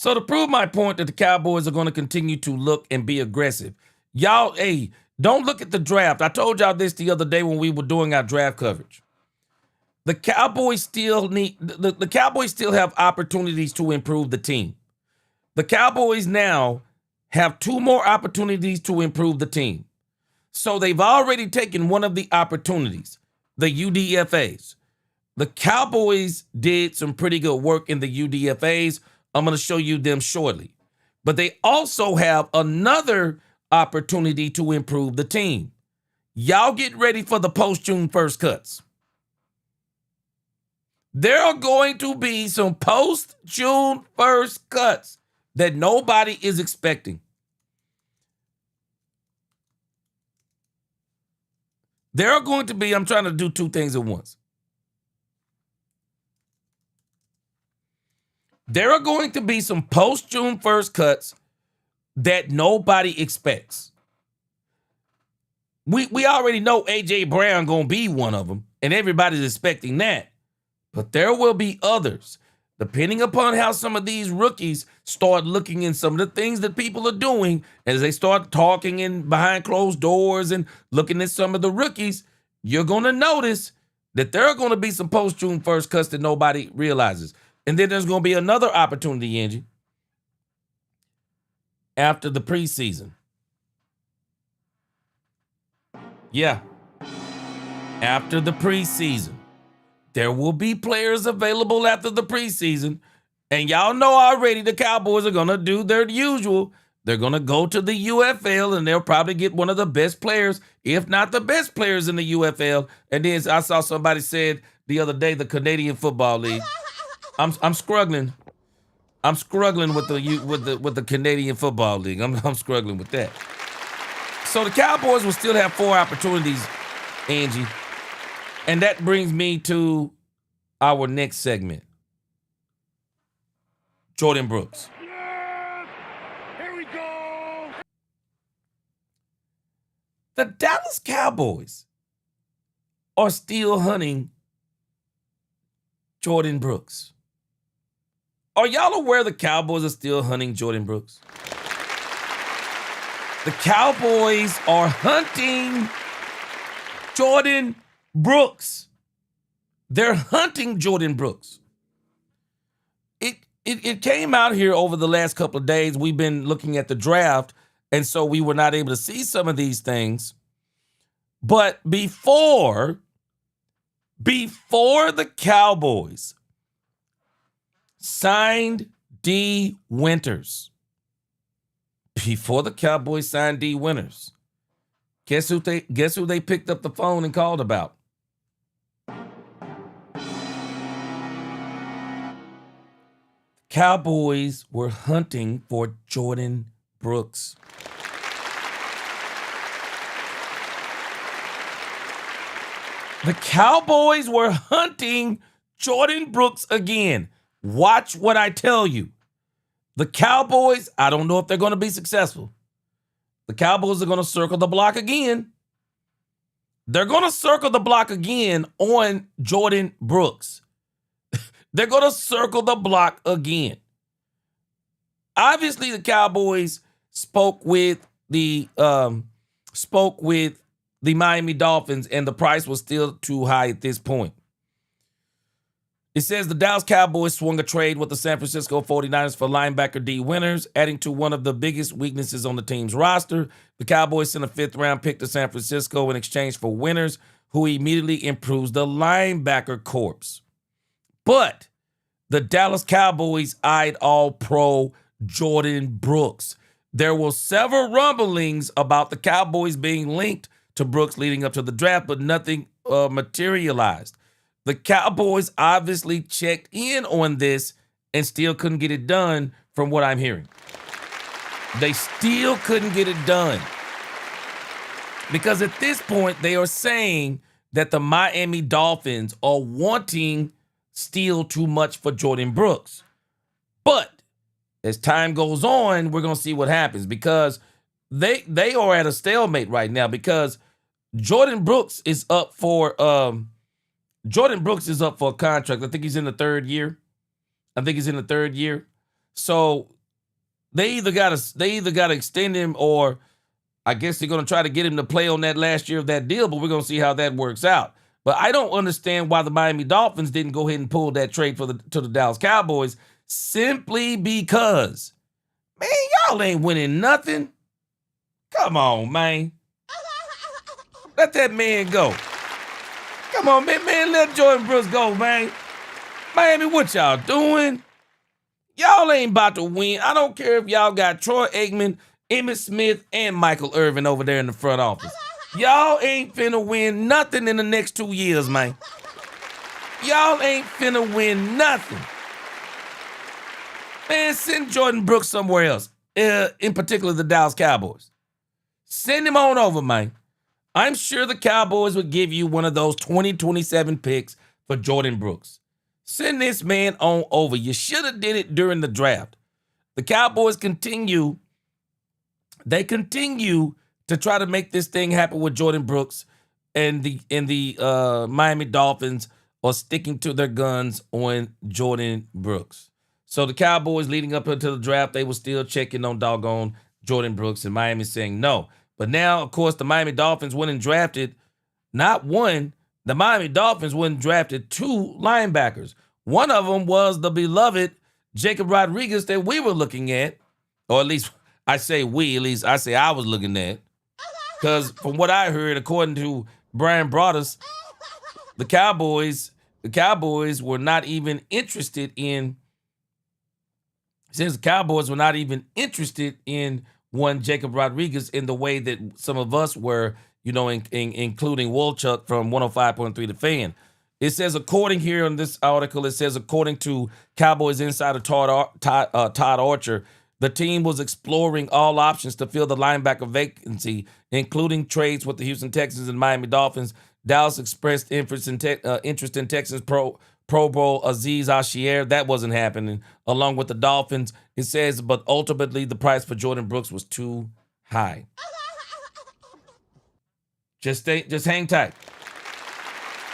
that the Cowboys are going to continue to look and be aggressive. Y'all, hey, don't look at the draft. I told y'all this the other day when we were doing our draft coverage. The Cowboys still the Cowboys still have opportunities to improve the team. The Cowboys now have two more opportunities to improve the team. So they've already taken one of the opportunities, the UDFAs. The Cowboys did some pretty good work in the UDFAs. I'm going to show you them shortly. But they also have another opportunity to improve the team. Y'all get ready for the post-June 1st cuts. There are going to be some post-June 1st cuts that nobody is expecting. There are going to be, I'm trying to do two things at once. There are going to be some post-June 1st cuts that nobody expects. We already know A.J. Brown going to be one of them, and everybody's expecting that. But there will be others, depending upon how some of these rookies start looking in some of the things that people are doing, as they start talking in behind closed doors and looking at some of the rookies, you're going to notice that there are going to be some post-June 1st cuts that nobody realizes. And then there's going to be another opportunity, Angie, after the preseason. Yeah. After the preseason. There will be players available after the preseason. And y'all know already the Cowboys are going to do their usual. They're going to go to the UFL and they'll probably get one of the best players, if not the best players in the UFL. And then I saw somebody said the other day, the Canadian Football League. I'm struggling. I'm struggling with the Canadian Football League. I'm struggling with that. So the Cowboys will still have 4 opportunities, Angie. And that brings me to our next segment. Jordan Brooks. Yes! Here we go! The Dallas Cowboys are still hunting Jordan Brooks. Are y'all aware the Cowboys are still hunting Jordan Brooks? The Cowboys are hunting Jordan Brooks. They're hunting Jordan Brooks. It came out here over the last couple of days. We've been looking at the draft, and so we were not able to see some of these things. But before the Cowboys signed D. Winters, guess who they picked up the phone and called about? Cowboys were hunting for Jordan Brooks. The Cowboys were hunting Jordan Brooks again. Watch what I tell you. The Cowboys, I don't know if they're going to be successful. The Cowboys are going to circle the block again. They're going to circle the block again on Jordan Brooks. They're going to circle the block again. Obviously, the Cowboys spoke with the Miami Dolphins, and the price was still too high at this point. It says the Dallas Cowboys swung a trade with the San Francisco 49ers for linebacker D. Winters, adding to one of the biggest weaknesses on the team's roster. The Cowboys sent a 5th-round pick to San Francisco in exchange for Winters, who immediately improves the linebacker corps. But the Dallas Cowboys eyed All-Pro Jordan Brooks. There were several rumblings about the Cowboys being linked to Brooks leading up to the draft, but nothing materialized. The Cowboys obviously checked in on this and still couldn't get it done from what I'm hearing. They still couldn't get it done. Because at this point, they are saying that the Miami Dolphins are wanting still too much for Jordan Brooks. But as time goes on, we're going to see what happens because they are at a stalemate right now because Jordan Brooks is up for a contract. I think he's in the 3rd year. So they either got to extend him, or I guess they're going to try to get him to play on that last year of that deal, but we're going to see how that works out. But I don't understand why the Miami Dolphins didn't go ahead and pull that trade to the Dallas Cowboys, simply because, man, y'all ain't winning nothing. Come on, man. Let that man go. Come on, man, let Jordan Brooks go, man. Miami, what y'all doing? Y'all ain't about to win. I don't care if y'all got Troy Aikman, Emmitt Smith, and Michael Irvin over there in the front office. Y'all ain't finna win nothing in the next 2 years, man. Y'all ain't finna win nothing. Man, send Jordan Brooks somewhere else, in particular the Dallas Cowboys. Send him on over, man. I'm sure the Cowboys would give you one of those 2027 picks for Jordan Brooks. Send this man on over. You should have did it during the draft. The Cowboys continue to try to make this thing happen with Jordan Brooks, and the Miami Dolphins are sticking to their guns on Jordan Brooks. So the Cowboys leading up until the draft, they were still checking on doggone Jordan Brooks, and Miami saying no. But now, of course, the Miami Dolphins went and drafted not one. The Miami Dolphins went and drafted 2 linebackers. One of them was the beloved Jacob Rodriguez that we were looking at, or at least I say I was looking at. Because from what I heard, according to Brian Broaddus, the Cowboys were not even interested in, since the Cowboys were not even interested in one Jacob Rodriguez in the way that some of us were, including Wolchuk from 105.3 The Fan. It says, according here in this article, according to Cowboys insider Todd Archer, the team was exploring all options to fill the linebacker vacancy, including trades with the Houston Texans and Miami Dolphins. Dallas expressed interest in Texans Pro Bowl Azeez Al-Shaair. That wasn't happening, along with the Dolphins. It says, but ultimately the price for Jordan Brooks was too high. Just hang tight.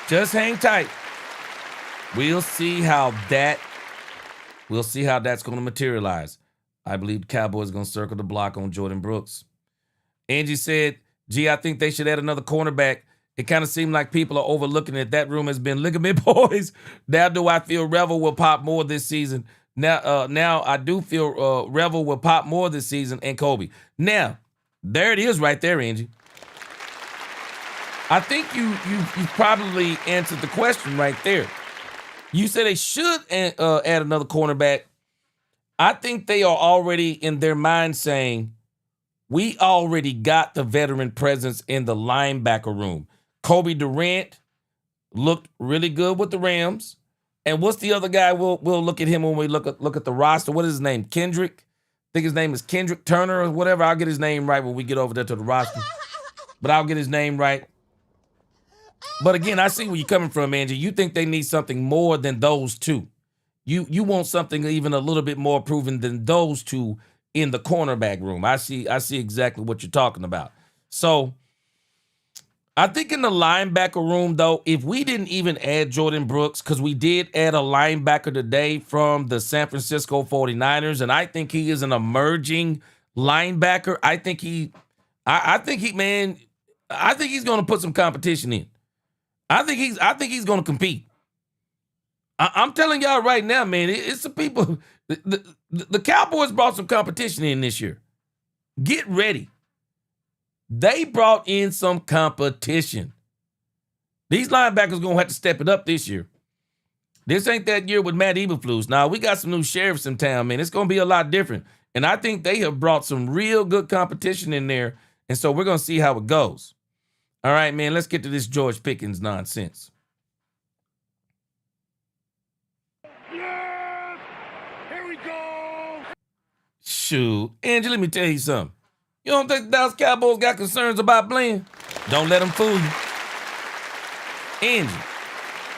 Just hang tight. We'll see how that's going to materialize. I believe the Cowboys are going to circle the block on Jordan Brooks. Angie said, gee, I think they should add another cornerback. It kind of seemed like people are overlooking it. That room has been ligament boys. Now do I feel Revel will pop more this season? Now I do feel Revel will pop more this season, and Kobe. Now, there it is right there, Angie. I think you probably answered the question right there. You said they should add another cornerback. I think they are already in their mind saying, we already got the veteran presence in the linebacker room. Kobe Durant looked really good with the Rams. And what's the other guy? We'll look at him when we look at the roster. What is his name? Kendrick? I think his name is Kendrick Turner or whatever. I'll get his name right when we get over there to the roster. But I'll get his name right. But again, I see where you're coming from, Angie. You think they need something more than those two. You want something even a little bit more proven than those two in the cornerback room. I see exactly what you're talking about. So I think in the linebacker room, though, if we didn't even add Jordan Brooks, because we did add a linebacker today from the San Francisco 49ers, and I think he is an emerging linebacker. I think he, man, I think he's going to put some competition in. I think he's going to compete. I'm telling y'all right now, man. It's the people. The Cowboys brought some competition in this year. Get ready. They brought in some competition. These linebackers going to have to step it up this year. This ain't that year with Matt Eberflus. Now, we got some new sheriffs in town, man. It's going to be a lot different. And I think they have brought some real good competition in there. And so we're going to see how it goes. All right, man, let's get to this George Pickens nonsense. Yes! Here we go! Shoot. Angie, let me tell you something. You don't think the Dallas Cowboys got concerns about playing? Don't let them fool you. Angie,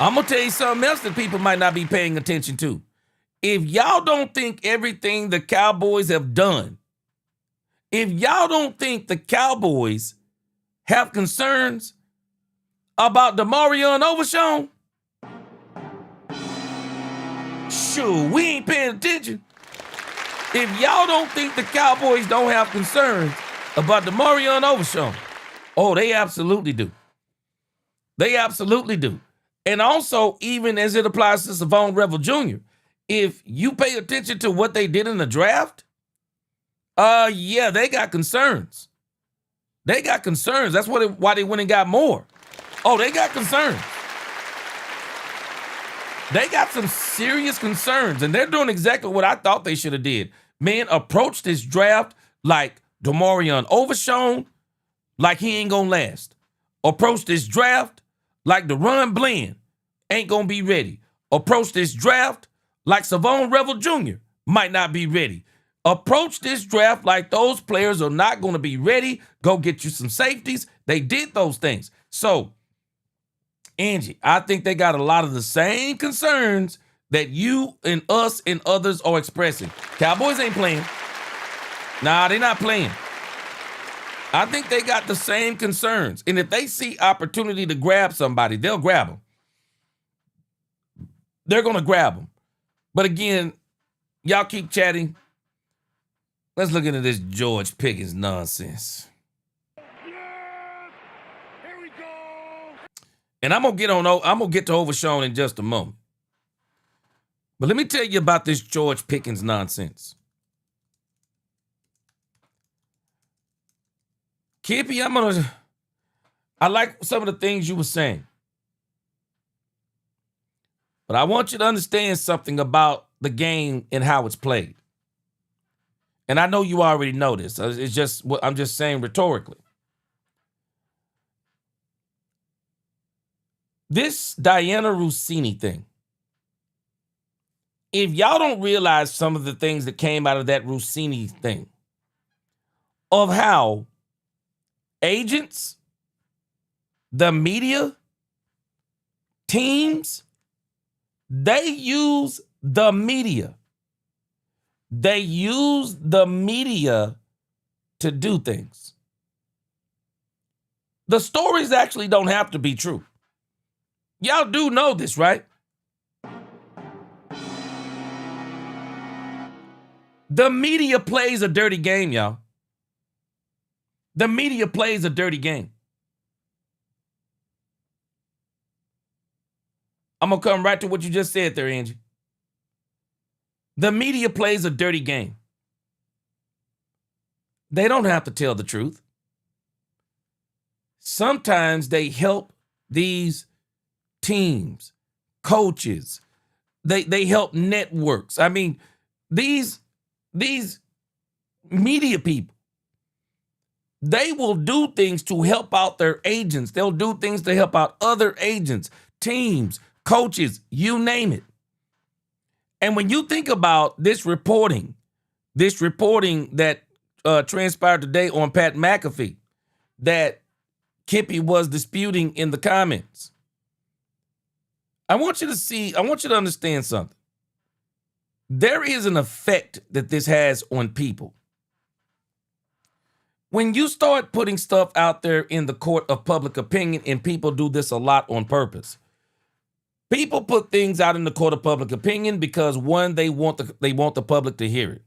I'm going to tell you something else that people might not be paying attention to. If y'all don't think everything the Cowboys have done, if y'all don't think the Cowboys have concerns about DeMarion Overshown, shoot, we ain't paying attention. If y'all don't think the Cowboys don't have concerns about DeMarion Overshown, oh, they absolutely do. They absolutely do. And also, even as it applies to Savon Revel Jr., if you pay attention to what they did in the draft, yeah, they got concerns. They got concerns. That's why they went and got more. Oh, they got concerns. They got some serious concerns, and they're doing exactly what I thought they should have did. Man, approach this draft like DeMarion Overshown, like he ain't gonna last. Approach this draft like DeRon Bland ain't gonna be ready. Approach this draft like Savon Revel Jr. might not be ready. Approach this draft like those players are not going to be ready. Go get you some safeties. They did those things. So, Angie, I think they got a lot of the same concerns that you and us and others are expressing. Cowboys ain't playing. Nah, they're not playing. I think they got the same concerns. And if they see opportunity to grab somebody, they'll grab them. They're going to grab them. But again, y'all keep chatting. Let's look into this George Pickens nonsense. Yes! Here we go! And I'm gonna get to Overshown in just a moment. But let me tell you about this George Pickens nonsense. Kippy, I like some of the things you were saying. But I want you to understand something about the game and how it's played. And I know you already know this. It's just what I'm just saying rhetorically. This Diana Rossini thing. If y'all don't realize some of the things that came out of that Rossini thing, of how agents, the media, teams, they use the media. They use the media to do things. The stories actually don't have to be true. Y'all do know this, right? The media plays a dirty game, y'all. The media plays a dirty game. I'm going to come right to what you just said there, Angie. The media plays a dirty game. They don't have to tell the truth. Sometimes they help these teams, coaches. They help networks. I mean, these media people, they will do things to help out their agents. They'll do things to help out other agents, teams, coaches, you name it. And when you think about this reporting that transpired today on Pat McAfee, that Kippy was disputing in the comments, I want you to understand something. There is an effect that this has on people. When you start putting stuff out there in the court of public opinion, and people do this a lot on purpose, people put things out in the court of public opinion because, one, they want the public to hear it.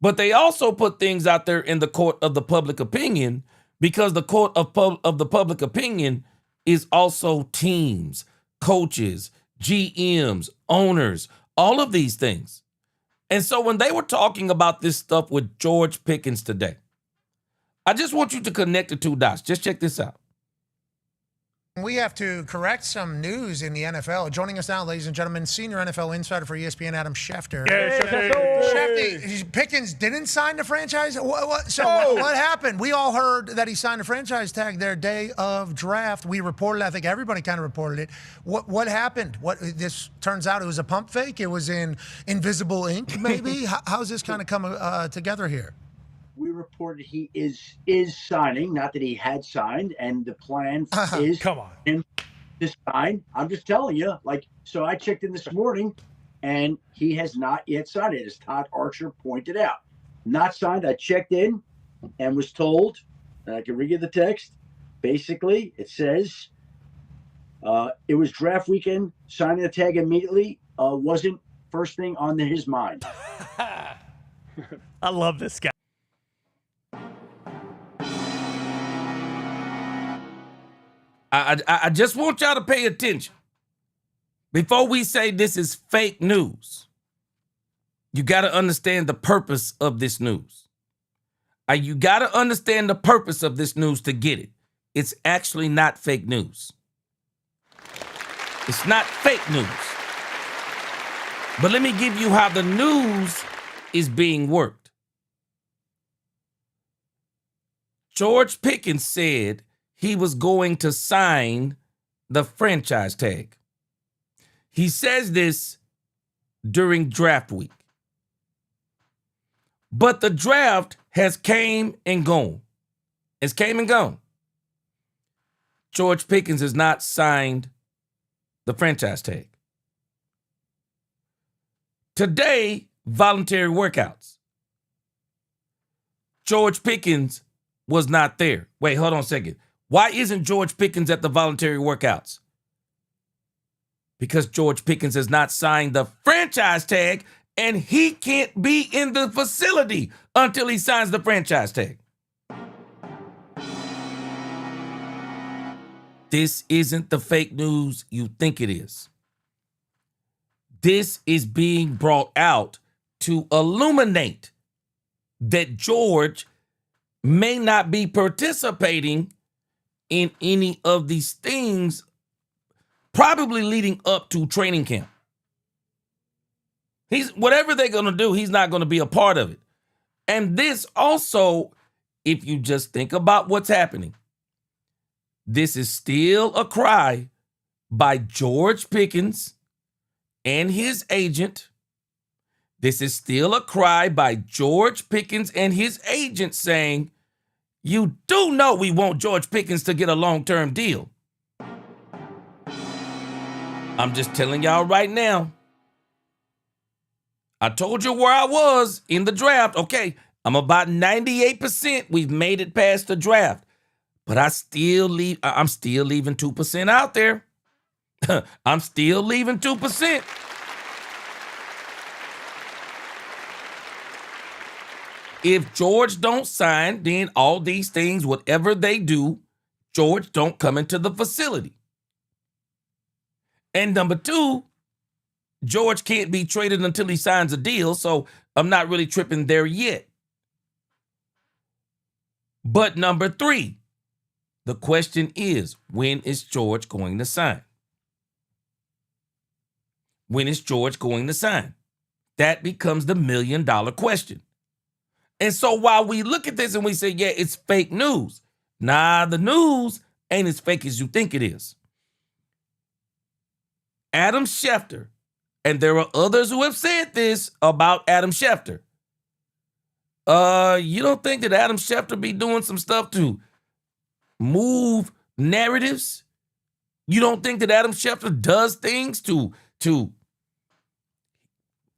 But they also put things out there in the court of the public opinion because the court of the public opinion is also teams, coaches, GMs, owners, all of these things. And so when they were talking about this stuff with George Pickens today, I just want you to connect the two dots. Just check this out. We have to correct some news in the NFL. Joining us now, ladies and gentlemen, senior NFL insider for ESPN, Adam Schefter. Schefter, Pickens didn't sign the franchise? What happened? We all heard that he signed a franchise tag their day of draft. We reported, I think everybody kind of reported it. What happened? This turns out it was a pump fake. It was in invisible ink, maybe? How's this kind of come together here? We reported he is signing, not that he had signed, and the plan is him to sign. I'm just telling you, so I checked in this morning, and he has not yet signed it, as Todd Archer pointed out. Not signed. I checked in and was told, and I can read you the text. Basically, it says it was draft weekend. Signing the tag immediately wasn't first thing on his mind. I love this guy. I just want y'all to pay attention. Before we say this is fake news, you got to understand the purpose of this news. You got to understand the purpose of this news to get it. It's actually not fake news. It's not fake news. But let me give you how the news is being worked. George Pickens said he was going to sign the franchise tag. He says this during draft week. But the draft has came and gone. It's came and gone. George Pickens has not signed the franchise tag. Today, voluntary workouts. George Pickens was not there. Wait, hold on a second. Why isn't George Pickens at the voluntary workouts? Because George Pickens has not signed the franchise tag, and he can't be in the facility until he signs the franchise tag. This isn't the fake news you think it is. This is being brought out to illuminate that George may not be participating in any of these things, probably leading up to training camp. Whatever they're going to do, he's not going to be a part of it. And this also, if you just think about what's happening, this is still a cry by George Pickens and his agent. This is still a cry by George Pickens and his agent saying, you do know we want George Pickens to get a long-term deal. I'm just telling y'all right now. I told you where I was in the draft. Okay, I'm about 98%. We've made it past the draft. But I'm still leaving 2% out there. I'm still leaving 2%. If George don't sign, then all these things, whatever they do, George don't come into the facility. And number two, George can't be traded until he signs a deal, so I'm not really tripping there yet. But number three, the question is, when is George going to sign? When is George going to sign? That becomes the $1 million question. And so while we look at this and we say, yeah, it's fake news. Nah, the news ain't as fake as you think it is. Adam Schefter, and there are others who have said this about Adam Schefter. You don't think that Adam Schefter be doing some stuff to move narratives? You don't think that Adam Schefter does things to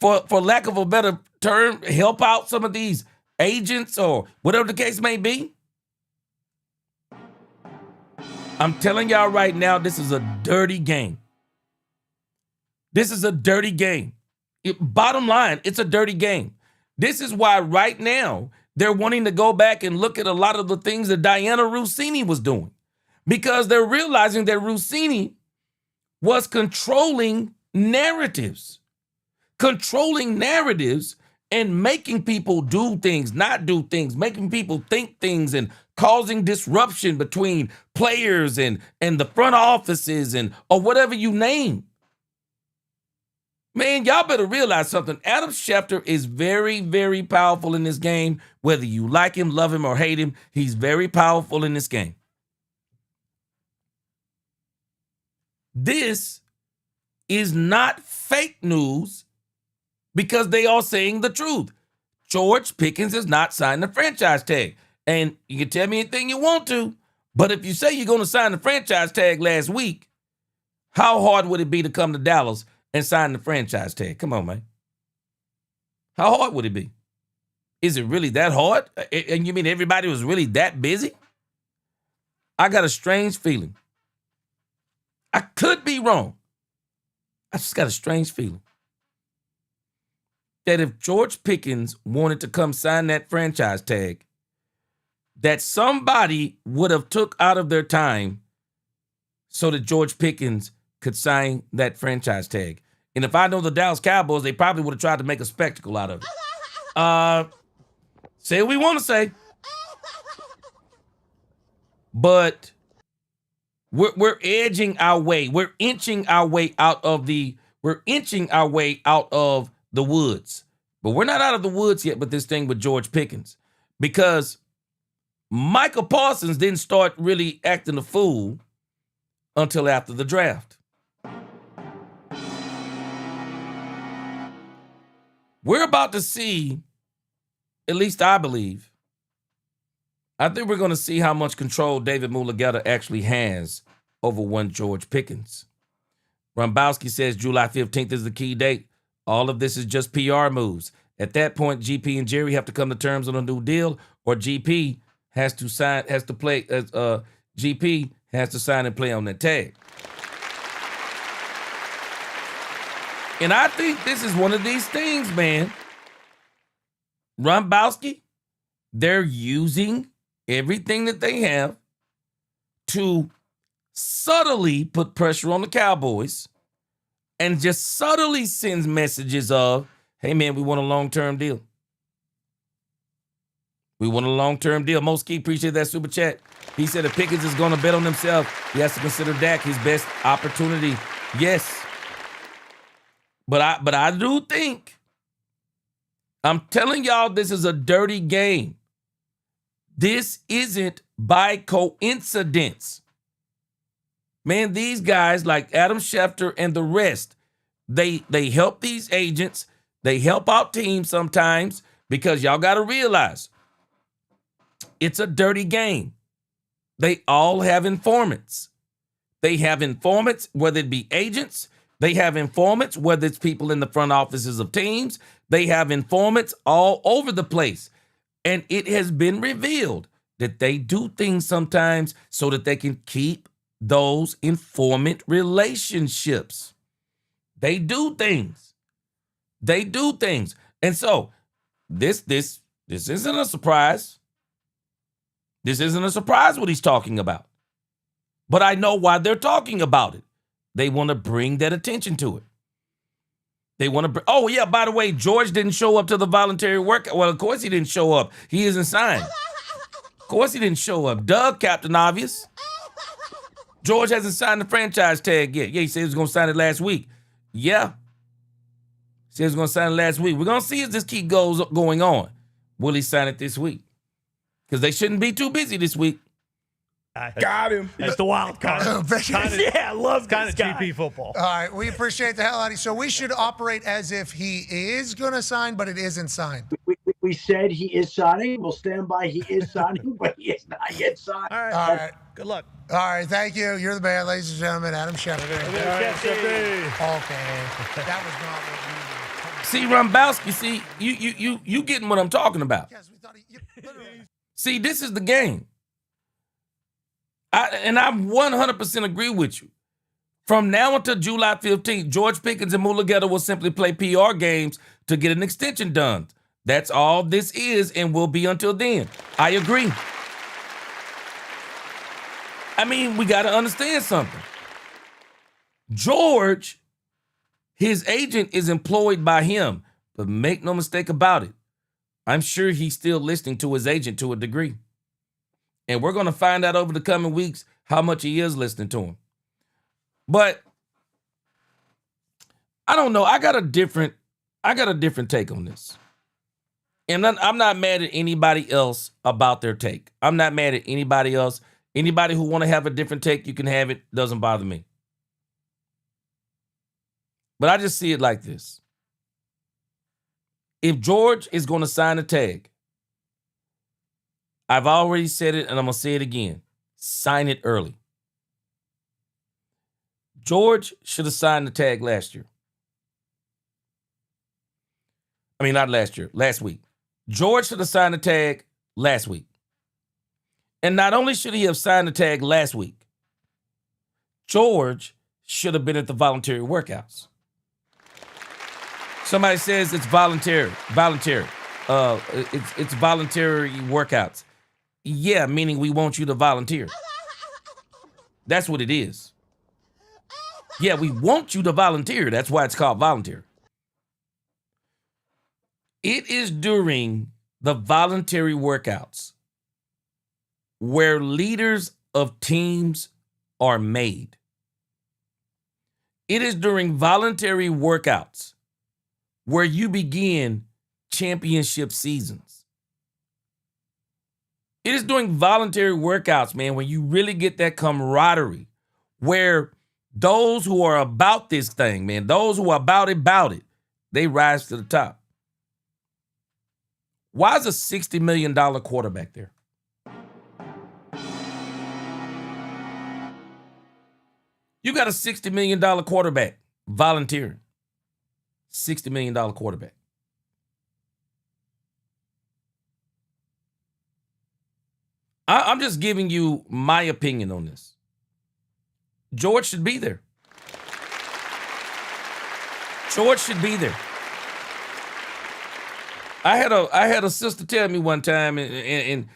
for lack of a better term, help out some of these agents or whatever the case may be? I'm telling y'all right now, this is a dirty game. This is a dirty game. Bottom line, it's a dirty game. This is why right now they're wanting to go back and look at a lot of the things that Diana Rossini was doing because they're realizing that Rossini was controlling narratives and making people do things, not do things, making people think things and causing disruption between players and the front offices or whatever you name. Man, y'all better realize something. Adam Schefter is very, very powerful in this game. Whether you like him, love him, or hate him, he's very powerful in this game. This is not fake news because they are saying the truth. George Pickens has not signed the franchise tag. And you can tell me anything you want to, but if you say you're going to sign the franchise tag last week, how hard would it be to come to Dallas and sign the franchise tag? Come on, man. How hard would it be? Is it really that hard? And you mean everybody was really that busy? I got a strange feeling. I could be wrong. I just got a strange feeling that if George Pickens wanted to come sign that franchise tag, that somebody would have took out of their time so that George Pickens could sign that franchise tag. And if I know the Dallas Cowboys, they probably would have tried to make a spectacle out of it. Say what we want to say. But we're edging our way. We're inching our way out of the woods. But we're not out of the woods yet with this thing with George Pickens. Because Michael Parsons didn't start really acting a fool until after the draft. We're about to see, at least I believe, I think we're going to see how much control David Mulugeta actually has over one George Pickens. Rombowski says July 15th is the key date. All of this is just PR moves. At that point, GP and Jerry have to come to terms on a new deal, or GP has to sign and play on that tag. And I think this is one of these things, man. Rombowski, they're using everything that they have to subtly put pressure on the Cowboys and just subtly sends messages of, hey, man, we want a long-term deal. We want a long-term deal. Moski, appreciate that super chat. He said if Pickens is going to bet on himself, he has to consider Dak his best opportunity. Yes. But I do think, I'm telling y'all, this is a dirty game. This isn't by coincidence. Man, these guys like Adam Schefter and the rest, they help these agents. They help out teams sometimes because y'all got to realize it's a dirty game. They all have informants. They have informants, whether it be agents. They have informants, whether it's people in the front offices of teams. They have informants all over the place. And it has been revealed that they do things sometimes so that they can keep those informant relationships. They do things. They do things. And so this isn't a surprise. This isn't a surprise what he's talking about. But I know why they're talking about it. They want to bring that attention to it. They want to oh, yeah, by the way, George didn't show up to the voluntary workout. Well, of course he didn't show up. He isn't signed. Of course he didn't show up. Doug, Captain Obvious. George hasn't signed the franchise tag yet. Yeah, he said he was going to sign it last week. Yeah. He said he was going to sign it last week. We're going to see as this keep going on. Will he sign it this week? Because they shouldn't be too busy this week. Got him. It's the wild card. I love kind of GP football. All right, we appreciate the hell out of you. So we should operate as if he is going to sign, but it isn't signed. We said he is signing. We'll stand by he is signing, but he is not yet signed. All right. All right. Good luck. All right, thank you. You're the man, ladies and gentlemen. Adam Schefter. Okay. That was not what we See, Rombowski, see, you getting what I'm talking about. Yes, we thought See, this is the game. I 100% agree with you. From now until July 15th, George Pickens and Mulugeta will simply play PR games to get an extension done. That's all this is and will be until then. I agree. I mean, we got to understand something. George, his agent is employed by him, but make no mistake about it. I'm sure he's still listening to his agent to a degree. And we're going to find out over the coming weeks how much he is listening to him. But I don't know. I got a different take on this. And I'm not mad at anybody else about their take. I'm not mad at anybody else. Anybody who want to have a different take, you can have it. Doesn't bother me. But I just see it like this. If George is going to sign a tag, I've already said it and I'm going to say it again. Sign it early. George should have signed the tag last year. I mean, not last year, last week. George should have signed the tag last week. And not only should he have signed the tag last week, George should have been at the voluntary workouts. Somebody says it's voluntary. It's voluntary workouts. Yeah, meaning we want you to volunteer. That's what it is. Yeah, we want you to volunteer. That's why it's called volunteer. It is during the voluntary workouts where leaders of teams are made. It is during voluntary workouts where you begin championship seasons. It is during voluntary workouts, man, when you really get that camaraderie, where those who are about this thing, man, those who are about it, they rise to the top. Why is a $60 million quarterback there? You got a $60 million quarterback volunteering. $60 million quarterback. I'm just giving you my opinion on this. George should be there. George should be there. I had a sister tell me one time, and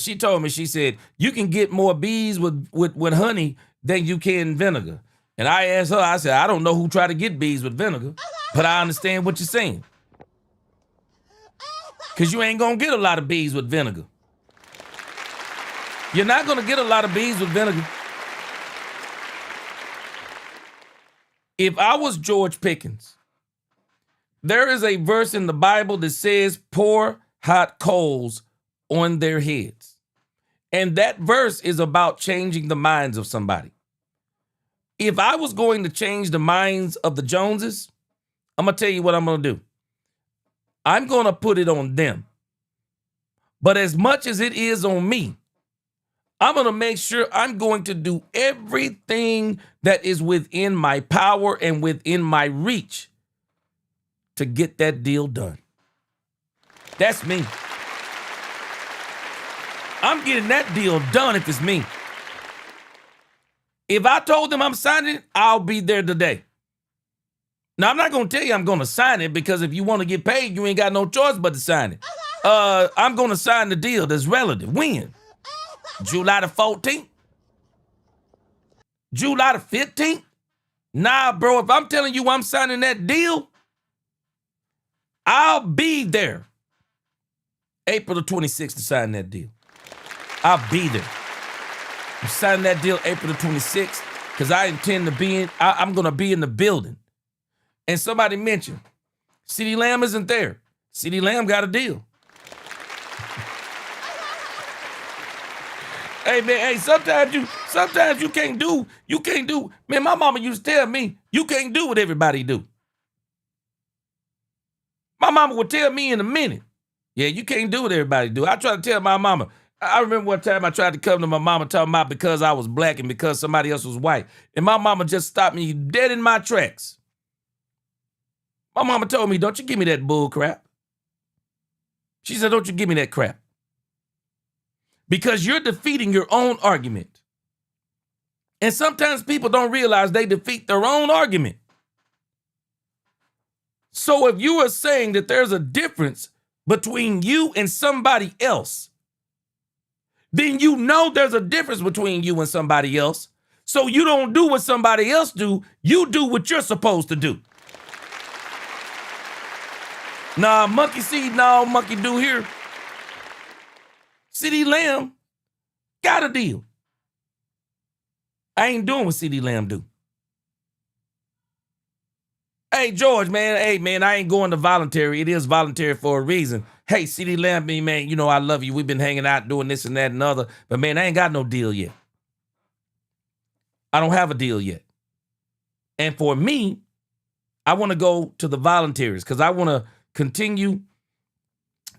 she told me, she said, you can get more bees with honey than you can vinegar. And I asked her, I said, I don't know who tried to get bees with vinegar, but I understand what you're saying. Because you ain't going to get a lot of bees with vinegar. You're not going to get a lot of bees with vinegar. If I was George Pickens, there is a verse in the Bible that says, pour hot coals on their heads. And that verse is about changing the minds of somebody. If I was going to change the minds of the Joneses, I'm going to tell you what I'm going to do. I'm going to put it on them. But as much as it is on me, I'm going to make sure I'm going to do everything that is within my power and within my reach to get that deal done. That's me. I'm getting that deal done if it's me. If I told them I'm signing it, I'll be there today. Now, I'm not going to tell you I'm going to sign it, because if you want to get paid, you ain't got no choice but to sign it. I'm going to sign the deal that's relative. When? July the 14th? July the 15th? Nah, bro, if I'm telling you I'm signing that deal, I'll be there April the 26th to sign that deal. I'll be there. I'm signing that deal April the 26th because I intend to be in, I'm going to be in the building. And somebody mentioned, CeeDee Lamb isn't there. CeeDee Lamb got a deal. Hey, man, hey, sometimes you can't do, man, my mama used to tell me, you can't do what everybody do. My mama would tell me in a minute, yeah, you can't do what everybody do. I tried to tell my mama. I remember one time I tried to come to my mama talking about because I was black and because somebody else was white. And my mama just stopped me dead in my tracks. My mama told me, don't you give me that bull crap. She said, don't you give me that crap. Because you're defeating your own argument. And sometimes people don't realize they defeat their own argument. So if you are saying that there's a difference between you and somebody else, then you know there's a difference between you and somebody else. So you don't do what somebody else do. You do what you're supposed to do. Nah, monkey see, no monkey do here. CeeDee Lamb got a deal. I ain't doing what CeeDee Lamb do. Hey, George, man. Hey, man, I ain't going to voluntary. It is voluntary for a reason. Hey, CeeDee Lamb, man, you know I love you. We've been hanging out doing this and that and other. But, man, I ain't got no deal yet. I don't have a deal yet. And for me, I want to go to the volunteers because I want to continue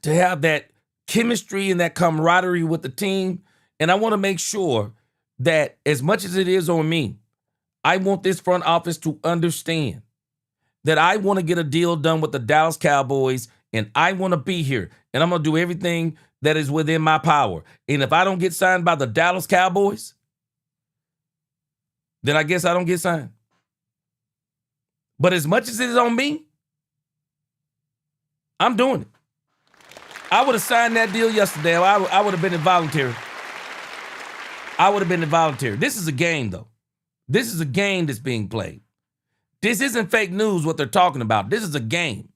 to have that chemistry and that camaraderie with the team. And I want to make sure that as much as it is on me, I want this front office to understand that I want to get a deal done with the Dallas Cowboys and I want to be here. And I'm going to do everything that is within my power. And if I don't get signed by the Dallas Cowboys, then I guess I don't get signed. But as much as it is on me, I'm doing it. I would have signed that deal yesterday. I would have been involuntary. I would have been involuntary. This is a game, though. This is a game that's being played. This isn't fake news, what they're talking about. This is a game.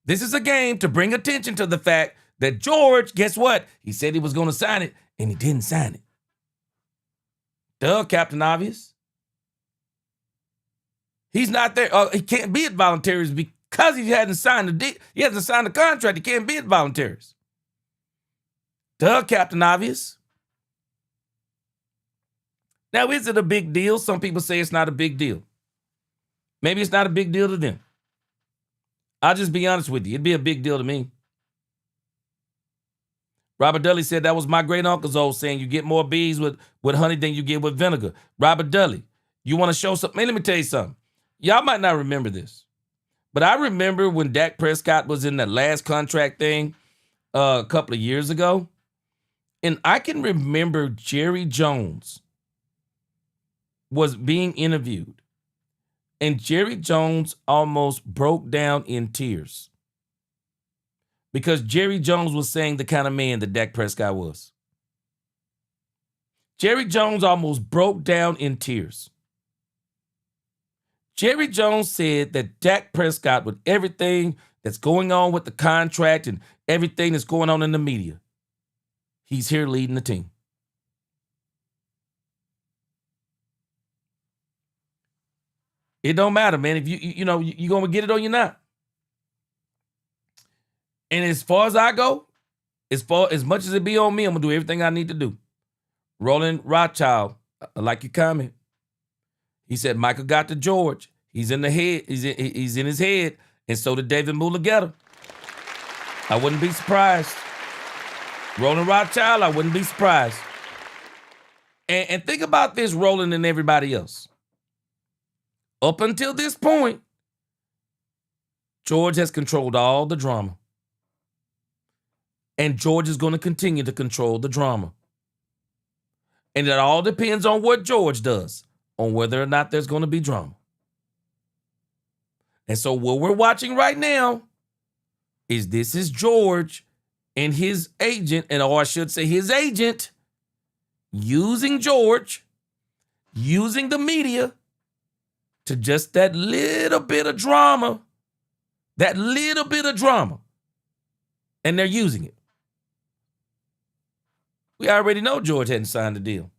This is a game to bring attention to the fact that George, guess what? He said he was going to sign it, and he didn't sign it. Duh, Captain Obvious. He's not there. He can't be at voluntaries because he hasn't signed the deal. He hasn't signed the contract. He can't be at voluntaries. Duh, Captain Obvious. Now, is it a big deal? Some people say it's not a big deal. Maybe it's not a big deal to them. I'll just be honest with you. It'd be a big deal to me. Robert Dudley said that was my great uncle's old saying, you get more bees with honey than you get with vinegar. Robert Dudley, you want to show something? Man, let me tell you something. Y'all might not remember this, but I remember when Dak Prescott was in that last contract thing a couple of years ago, and I can remember Jerry Jones was being interviewed, and Jerry Jones almost broke down in tears because Jerry Jones was saying the kind of man that Dak Prescott was. Jerry Jones almost broke down in tears. Jerry Jones said that Dak Prescott, with everything that's going on with the contract and everything that's going on in the media, he's here leading the team. It don't matter, man. If you're going to get it or you're not. And as far as I go, as much as it be on me, I'm going to do everything I need to do. Roland Rothschild, I like your comment. He said Michael got to George. He's in the head. He's in his head. And so did David Mulugeta. I wouldn't be surprised. Roland Rothschild, I wouldn't be surprised. And think about this, Roland and everybody else. Up until this point, George has controlled all the drama. And George is going to continue to control the drama. And it all depends on what George does, on whether or not there's going to be drama. And so what we're watching right now is this is George and his agent, or I should say his agent, using George, using the media to just that little bit of drama, and they're using it. We already know George hadn't signed the deal,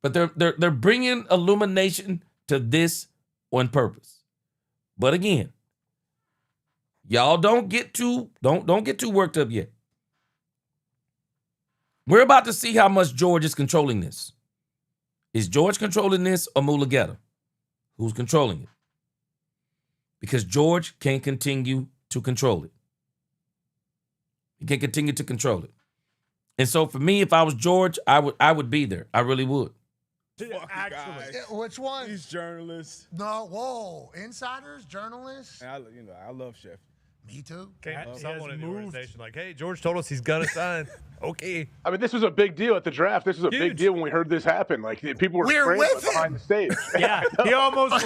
but they're bringing illumination to this on purpose. But again, y'all don't get too worked up yet. We're about to see how much George is controlling this. Is George controlling this or Mulugeta? Who's controlling it? Because George can't continue to control it. He can't continue to control it. And so for me, if I was George, I would be there. I really would. Actually, which one? These journalists. No, whoa, insiders, journalists. I love Chef. Me too. Someone in the organization like, hey, George told us he's gonna sign. Okay. I mean, this was a big deal at the draft. This was a big deal when we heard this happen. Like, people were scrambling behind the stage. Yeah, he almost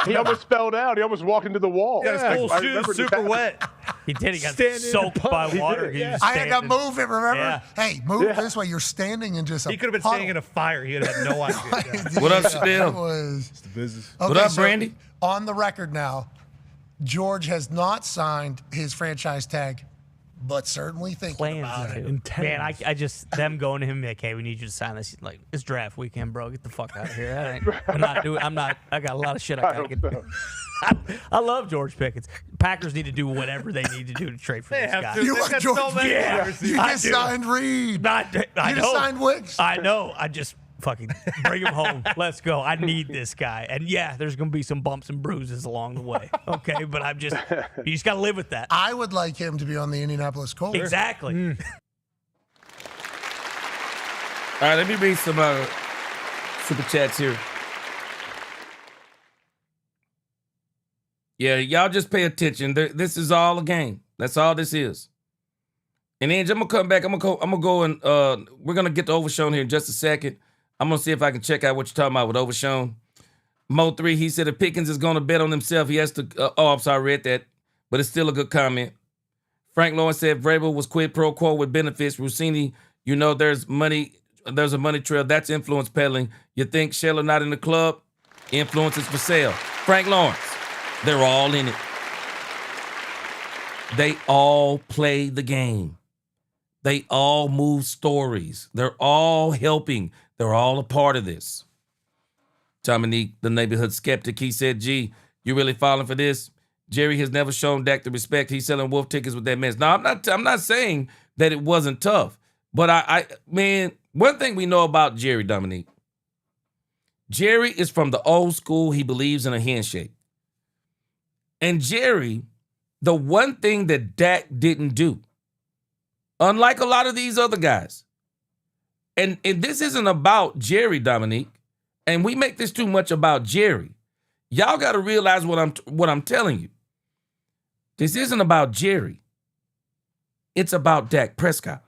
he almost fell down. He almost walked into the wall. Got his full shoes super wet. He did. He got soaked by water. I had to move it, remember? Yeah. Hey, move this way. You're standing in just a He could have been standing in a fire. He would have had no idea. What up, Chanel? It's the business. Okay, What up, so Brandy? On the record now, George has not signed his franchise tag, but certainly thinking about it. Man, I just them going to him like, hey, we need you to sign this. Like, it's draft weekend, bro. Get the fuck out of here. I'm not doing. I got a lot of shit I gotta get. I love George Pickens. Packers need to do whatever they need to do to trade for this guy. You want George? You just signed Reed. I You just signed Wicks. I know. I just fucking bring him home. Let's go. I need this guy. And yeah, there's gonna be some bumps and bruises along the way. Okay, but you just gotta live with that. I would like him to be on the Indianapolis Colts. Exactly. All right, let me read some super chats here. Yeah, y'all just pay attention. This is all a game. That's all this is. And Ange, I'm gonna come back. I'm gonna go and we're gonna get to Overshown here in just a second. I'm gonna see if I can check out what you're talking about with Overshown. Mo3, he said if Pickens is gonna bet on himself, he has to. I'm sorry, I read that, but it's still a good comment. Frank Lawrence said Vrabel was quid pro quo with benefits. Rossini, you know there's money. There's a money trail. That's influence peddling. You think Sheller not in the club? Influence is for sale. Frank Lawrence. They're all in it. They all play the game. They all move stories. They're all helping. They're all a part of this. Dominique, the neighborhood skeptic, he said, gee, you really falling for this? Jerry has never shown Dak the respect. He's selling wolf tickets with that mess. No, I'm not saying that it wasn't tough. But man, one thing we know about Jerry, Dominique, Jerry is from the old school. He believes in a handshake. And Jerry, the one thing that Dak didn't do, unlike a lot of these other guys, and this isn't about Jerry, Dominique, and we make this too much about Jerry. Y'all got to realize what I'm telling you. This isn't about Jerry. It's about Dak Prescott.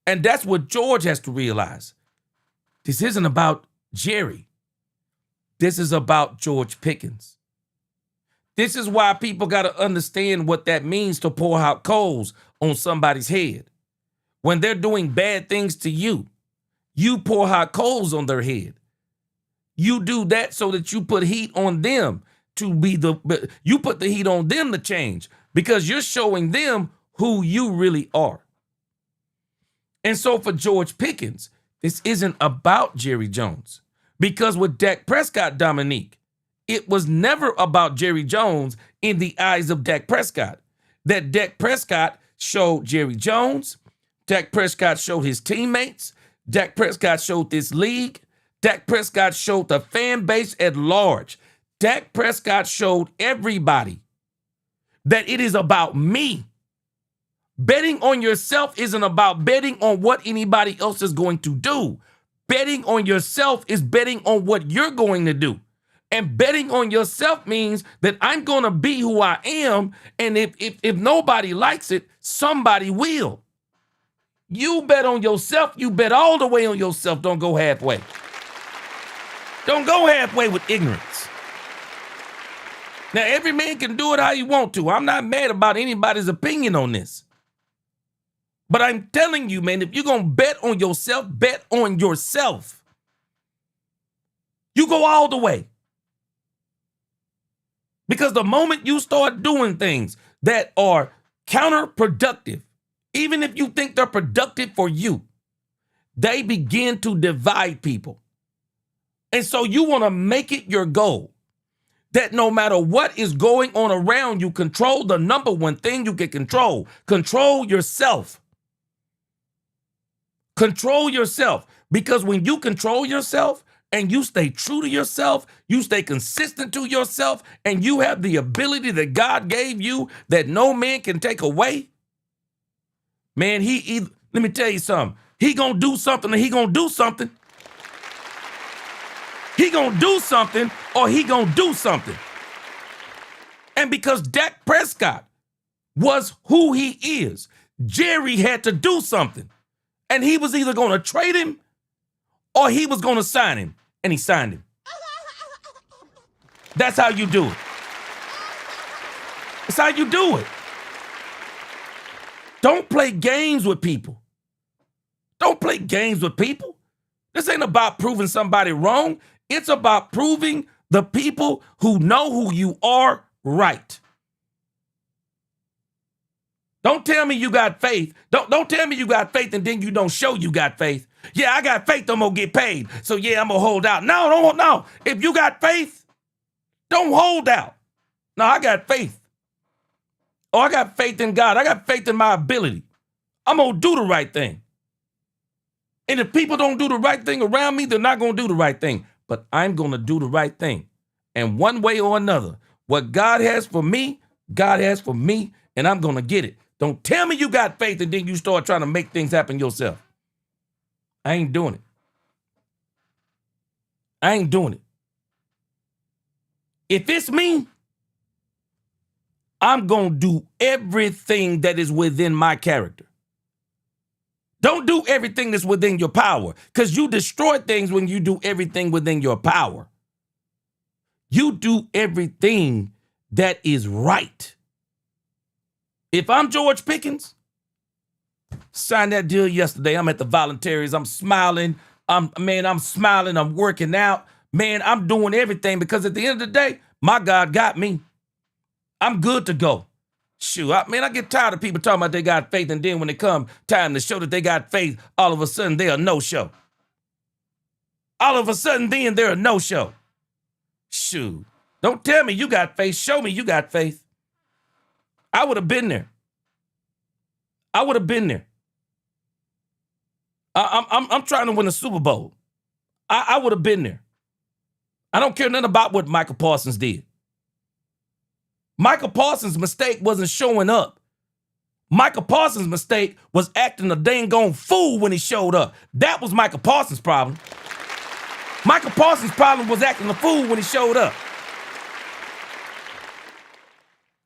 And that's what George has to realize. This isn't about Jerry. This is about George Pickens. This is why people got to understand what that means to pour hot coals on somebody's head. When they're doing bad things to you, you pour hot coals on their head. You do that so that you put heat on them you put the heat on them to change because you're showing them who you really are. And so for George Pickens, this isn't about Jerry Jones because with Dak Prescott, Dominique, it was never about Jerry Jones in the eyes of Dak Prescott. That Dak Prescott showed Jerry Jones. Dak Prescott showed his teammates. Dak Prescott showed this league. Dak Prescott showed the fan base at large. Dak Prescott showed everybody that it is about me. Betting on yourself isn't about betting on what anybody else is going to do. Betting on yourself is betting on what you're going to do. And betting on yourself means that I'm going to be who I am. And if nobody likes it, somebody will. You bet on yourself. You bet all the way on yourself. Don't go halfway. Don't go halfway with ignorance. Now, every man can do it how you want to. I'm not mad about anybody's opinion on this. But I'm telling you, man, if you're going to bet on yourself, bet on yourself. You go all the way. Because the moment you start doing things that are counterproductive, even if you think they're productive for you, they begin to divide people. And so you want to make it your goal that no matter what is going on around you, control the number one thing you can control. Control yourself. Control yourself. Because when you control yourself, and you stay true to yourself, you stay consistent to yourself, and you have the ability that God gave you that no man can take away, man, let me tell you something. He gonna do something or he gonna do something. He gonna do something or he gonna do something. And because Dak Prescott was who he is, Jerry had to do something. And he was either gonna trade him or he was gonna sign him. And he signed him. That's how you do it. That's how you do it. Don't play games with people. Don't play games with people. This ain't about proving somebody wrong. It's about proving the people who know who you are right. Don't tell me you got faith. Don't tell me you got faith and then you don't show you got faith. Yeah, I got faith, I'm going to get paid. So yeah, I'm going to hold out. No. If you got faith, don't hold out. No, I got faith. Oh, I got faith in God. I got faith in my ability. I'm going to do the right thing. And if people don't do the right thing around me, they're not going to do the right thing. But I'm going to do the right thing. And one way or another, what God has for me, God has for me, and I'm going to get it. Don't tell me you got faith and then you start trying to make things happen yourself. I ain't doing it. I ain't doing it. If it's me, I'm going to do everything that is within my character. Don't do everything that's within your power, because you destroy things when you do everything within your power. You do everything that is right. If I'm George Pickens, signed that deal yesterday. I'm at the voluntaries. I'm smiling. I'm smiling. I'm working out. Man, I'm doing everything because at the end of the day, my God got me. I'm good to go. Shoot, I get tired of people talking about they got faith, and then when it come time to show that they got faith, all of a sudden they're a no-show. All of a sudden then they're a no-show. Shoot, don't tell me you got faith. Show me you got faith. I would have been there. I would have been there. I'm trying to win a Super Bowl. I would have been there. I don't care nothing about what Michael Parsons did. Michael Parsons' mistake wasn't showing up. Michael Parsons' mistake was acting a dang gone fool when he showed up. That was Michael Parsons' problem. Michael Parsons' problem was acting a fool when he showed up.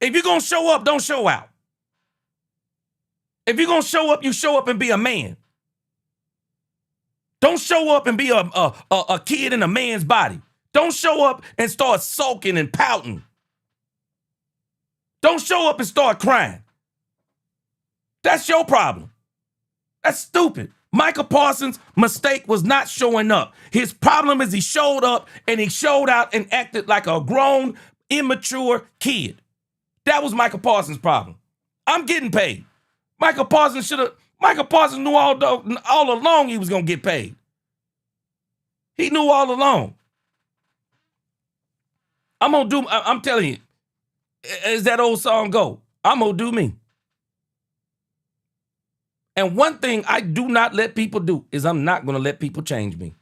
If you're going to show up, don't show out. If you're going to show up, you show up and be a man. Don't show up and be a kid in a man's body. Don't show up and start sulking and pouting. Don't show up and start crying. That's your problem. That's stupid. Michael Parsons' mistake was not showing up. His problem is he showed up and he showed out and acted like a grown, immature kid. That was Michael Parsons' problem. I'm getting paid. Michael Parsons knew all along he was going to get paid. He knew all along. I'm telling you, as that old song go, I'm going to do me. And one thing I do not let people do is I'm not going to let people change me.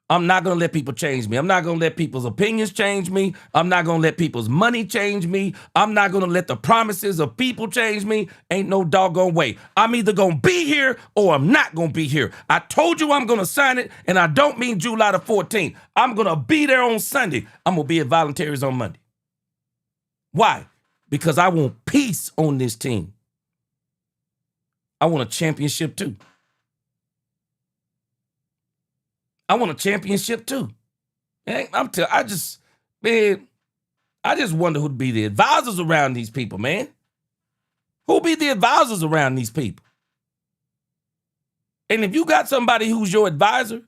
I'm not going to let people change me. I'm not going to let people's opinions change me. I'm not going to let people's money change me. I'm not going to let the promises of people change me. Ain't no doggone way. I'm either going to be here or I'm not going to be here. I told you I'm going to sign it, and I don't mean July the 14th. I'm going to be there on Sunday. I'm going to be at Volunteers on Monday. Why? Because I want peace on this team. I want a championship too. I want a championship too. I just wonder who'd be the advisors around these people, man. Who'll be the advisors around these people? And if you got somebody who's your advisor,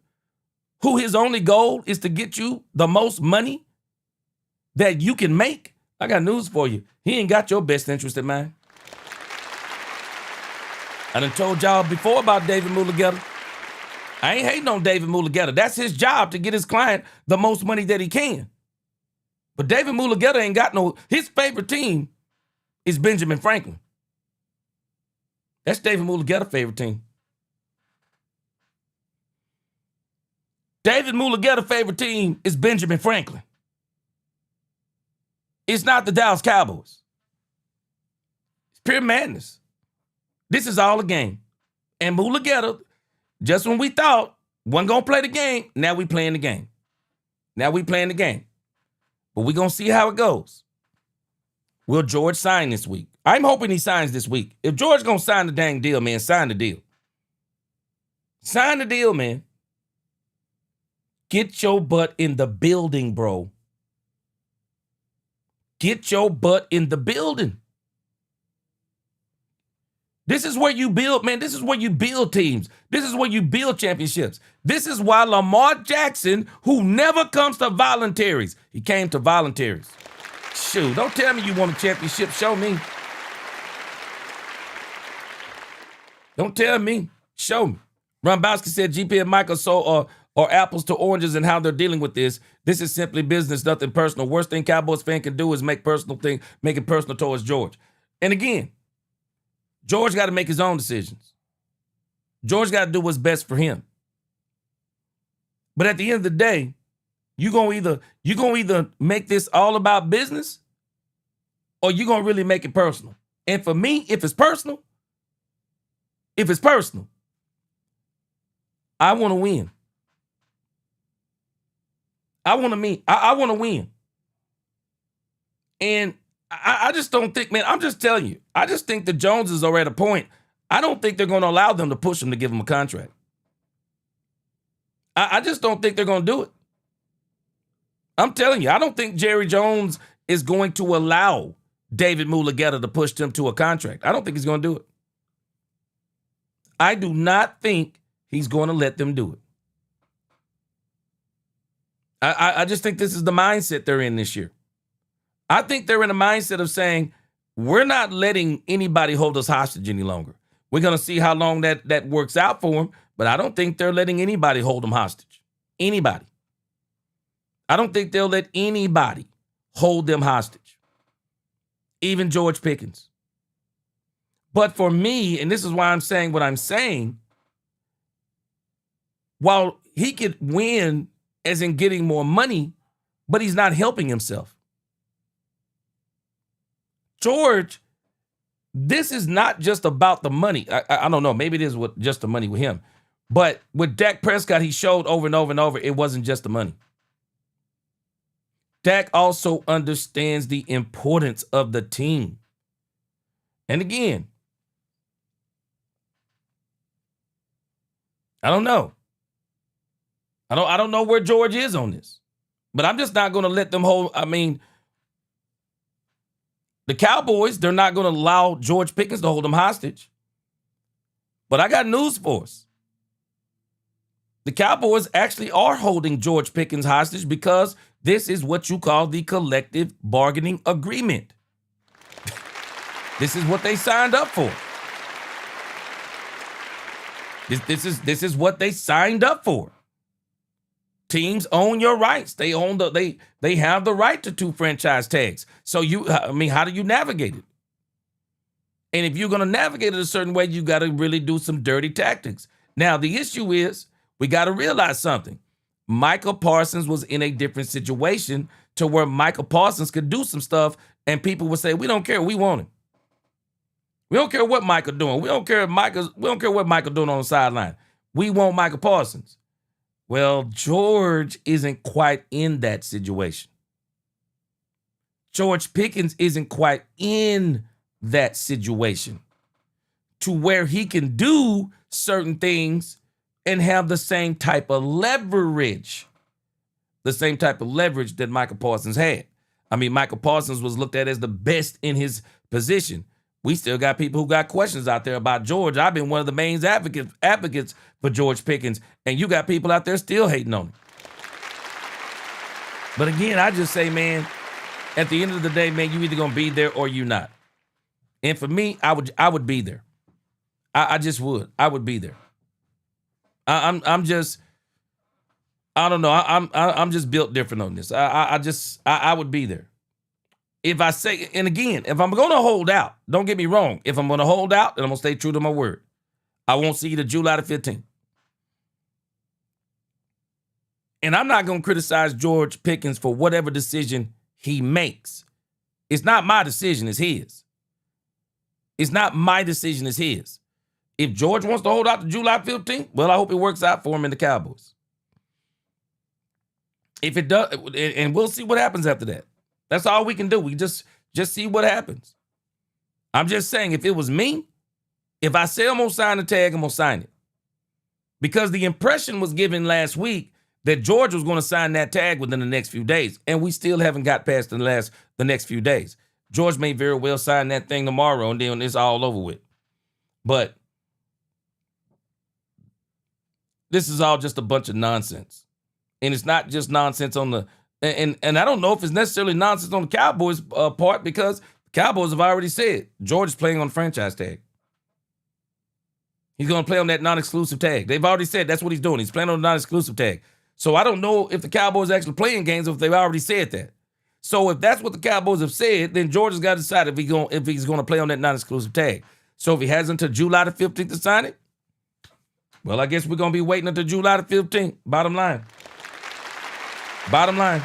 who his only goal is to get you the most money that you can make, I got news for you. He ain't got your best interest in mind. I done told y'all before about David Mulugeta. I ain't hating on David Mulugeta. That's his job, to get his client the most money that he can. But David Mulugeta ain't got his favorite team is Benjamin Franklin. That's David Mulugeta's favorite team. David Mulugeta's favorite team is Benjamin Franklin. It's not the Dallas Cowboys. It's pure madness. This is all a game. And Mulugeta, just when we thought wasn't going to play the game, now we playing the game. Now we playing the game. But we're going to see how it goes. Will George sign this week? I'm hoping he signs this week. If George going to sign the dang deal, man, sign the deal. Sign the deal, man. Get your butt in the building, bro. Get your butt in the building. This is where you build, man. This is where you build teams. This is where you build championships. This is why Lamar Jackson, who never comes to voluntaries, he came to voluntaries. Shoot, don't tell me you won a championship. Show me. Don't tell me. Show me. Rombowski said GP and Michael are apples to oranges and how they're dealing with this. This is simply business, nothing personal. Worst thing Cowboys fan can do is make it personal towards George. And again, George got to make his own decisions. George got to do what's best for him. But at the end of the day, you're going to either make this all about business or you're going to really make it personal. And for me, if it's personal, I want to win. I want to win. And I just don't think, man, I'm just telling you, I just think the Joneses are at a point. I don't think they're going to allow them to push him to give him a contract. I just don't think they're going to do it. I'm telling you, I don't think Jerry Jones is going to allow David Mulugheta to push him to a contract. I don't think he's going to do it. I do not think he's going to let them do it. I just think this is the mindset they're in this year. I think they're in a mindset of saying, we're not letting anybody hold us hostage any longer. We're going to see how long that works out for them, but I don't think they're letting anybody hold them hostage. Anybody. I don't think they'll let anybody hold them hostage. Even George Pickens. But for me, and this is why I'm saying what I'm saying, while he could win as in getting more money, but he's not helping himself. George, this is not just about the money. I don't know. Maybe it is just the money with him. But with Dak Prescott, he showed over and over and over, it wasn't just the money. Dak also understands the importance of the team. And again, I don't know. I don't know where George is on this. But I'm just not going to let them hold. I mean, the Cowboys, they're not going to allow George Pickens to hold them hostage. But I got news for us. The Cowboys actually are holding George Pickens hostage because this is what you call the collective bargaining agreement. This is what they signed up for. This is what they signed up for. Teams own your rights. They have the right to 2 franchise tags. So how do you navigate it? And if you're going to navigate it a certain way, you got to really do some dirty tactics. Now, the issue is we got to realize something. Michael Parsons was in a different situation to where Michael Parsons could do some stuff and people would say, we don't care. We want him. We don't care what Michael doing. We don't care what Michael doing on the sideline. We want Michael Parsons. Well, George isn't quite in that situation. George Pickens isn't quite in that situation to where he can do certain things and have the same type of leverage. The same type of leverage that Michael Parsons had. I mean, Michael Parsons was looked at as the best in his position. We still got people who got questions out there about George. I've been one of the main advocates for George Pickens, and you got people out there still hating on him. But again, I just say, man, at the end of the day, man, you either gonna be there or you not. And for me, I would be there. I just would. I would be there. I'm just, I don't know. I'm just built different on this. I would be there. If I say, and again, if I'm going to hold out, don't get me wrong. If I'm going to hold out, then I'm going to stay true to my word. I won't see you to July the 15th. And I'm not going to criticize George Pickens for whatever decision he makes. It's not my decision, it's his. It's not my decision, it's his. If George wants to hold out to July 15th, well, I hope it works out for him in the Cowboys. If it does, and we'll see what happens after that. That's all we can do. We just see what happens. I'm just saying, if it was me, if I say I'm going to sign the tag, I'm going to sign it. Because the impression was given last week that George was going to sign that tag within the next few days, and we still haven't got past the next few days. George may very well sign that thing tomorrow, and then it's all over with. But this is all just a bunch of nonsense. And it's not just nonsense on the and I don't know if it's necessarily nonsense on the Cowboys part, because Cowboys have already said George is playing on the franchise tag. He's going to play on that non-exclusive tag. They've already said that's what he's doing. He's playing on the non-exclusive tag. So I don't know if the Cowboys are actually playing games or if they've already said that. So if that's what the Cowboys have said, then George has got to decide if he's going to play on that non-exclusive tag. So if he has until July the 15th to sign it, well, I guess we're going to be waiting until July the 15th. Bottom line. Bottom line.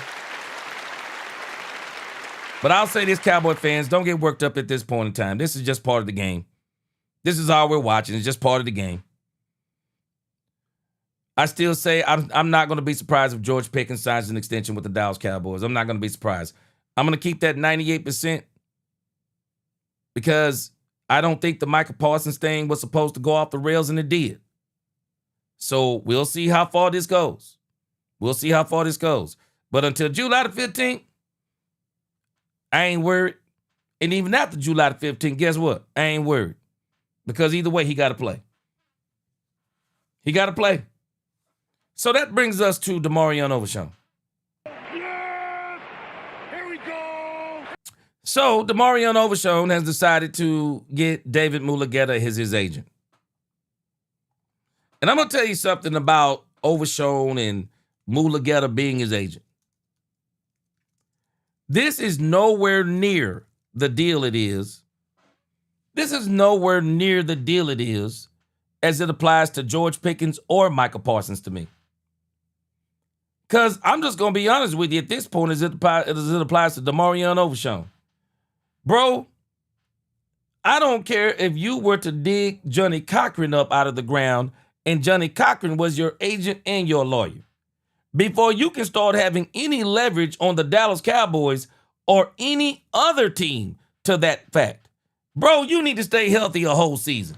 But I'll say this, Cowboy fans, don't get worked up at this point in time. This is just part of the game. This is all we're watching. It's just part of the game. I still say I'm not going to be surprised if George Pickens signs an extension with the Dallas Cowboys. I'm not going to be surprised. I'm going to keep that 98% because I don't think the Micah Parsons thing was supposed to go off the rails, and it did. So we'll see how far this goes. We'll see how far this goes. But until July the 15th, I ain't worried. And even after July the 15th, guess what? I ain't worried. Because either way, he got to play. He got to play. So that brings us to DeMarion Overshown. Yes! Here we go! So DeMarion Overshown has decided to get David Mulugeta as his agent. And I'm going to tell you something about Overshown and Mulugeta being his agent. This is nowhere near the deal it is. This is nowhere near the deal it is as it applies to George Pickens or Micah Parsons to me. Because I'm just going to be honest with you at this point as it applies to DeMarion Overshown. Bro, I don't care if you were to dig Johnny Cochran up out of the ground and Johnny Cochran was your agent and your lawyer. Before you can start having any leverage on the Dallas Cowboys or any other team to that fact, bro, you need to stay healthy a whole season.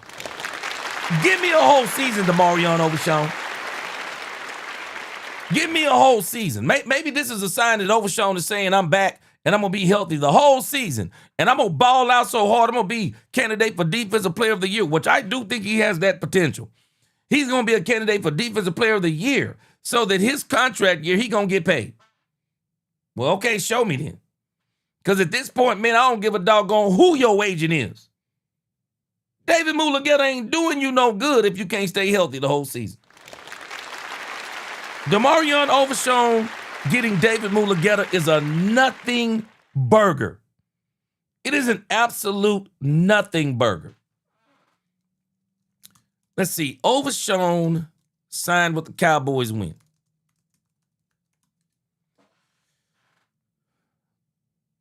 Give me a whole season, DeMarion Overshown. Give me a whole season. Maybe this is a sign that Overshown is saying I'm back and I'm going to be healthy the whole season. And I'm going to ball out so hard, I'm going to be candidate for Defensive Player of the Year, which I do think he has that potential. He's going to be a candidate for Defensive Player of the Year so that his contract year, he going to get paid. Well, okay, show me then. Because at this point, man, I don't give a doggone who your agent is. David Mulugeta ain't doing you no good if you can't stay healthy the whole season. DeMarion Overshown getting David Mulugeta is a nothing burger. It is an absolute nothing burger. Let's see. Overshown signed with the Cowboys when?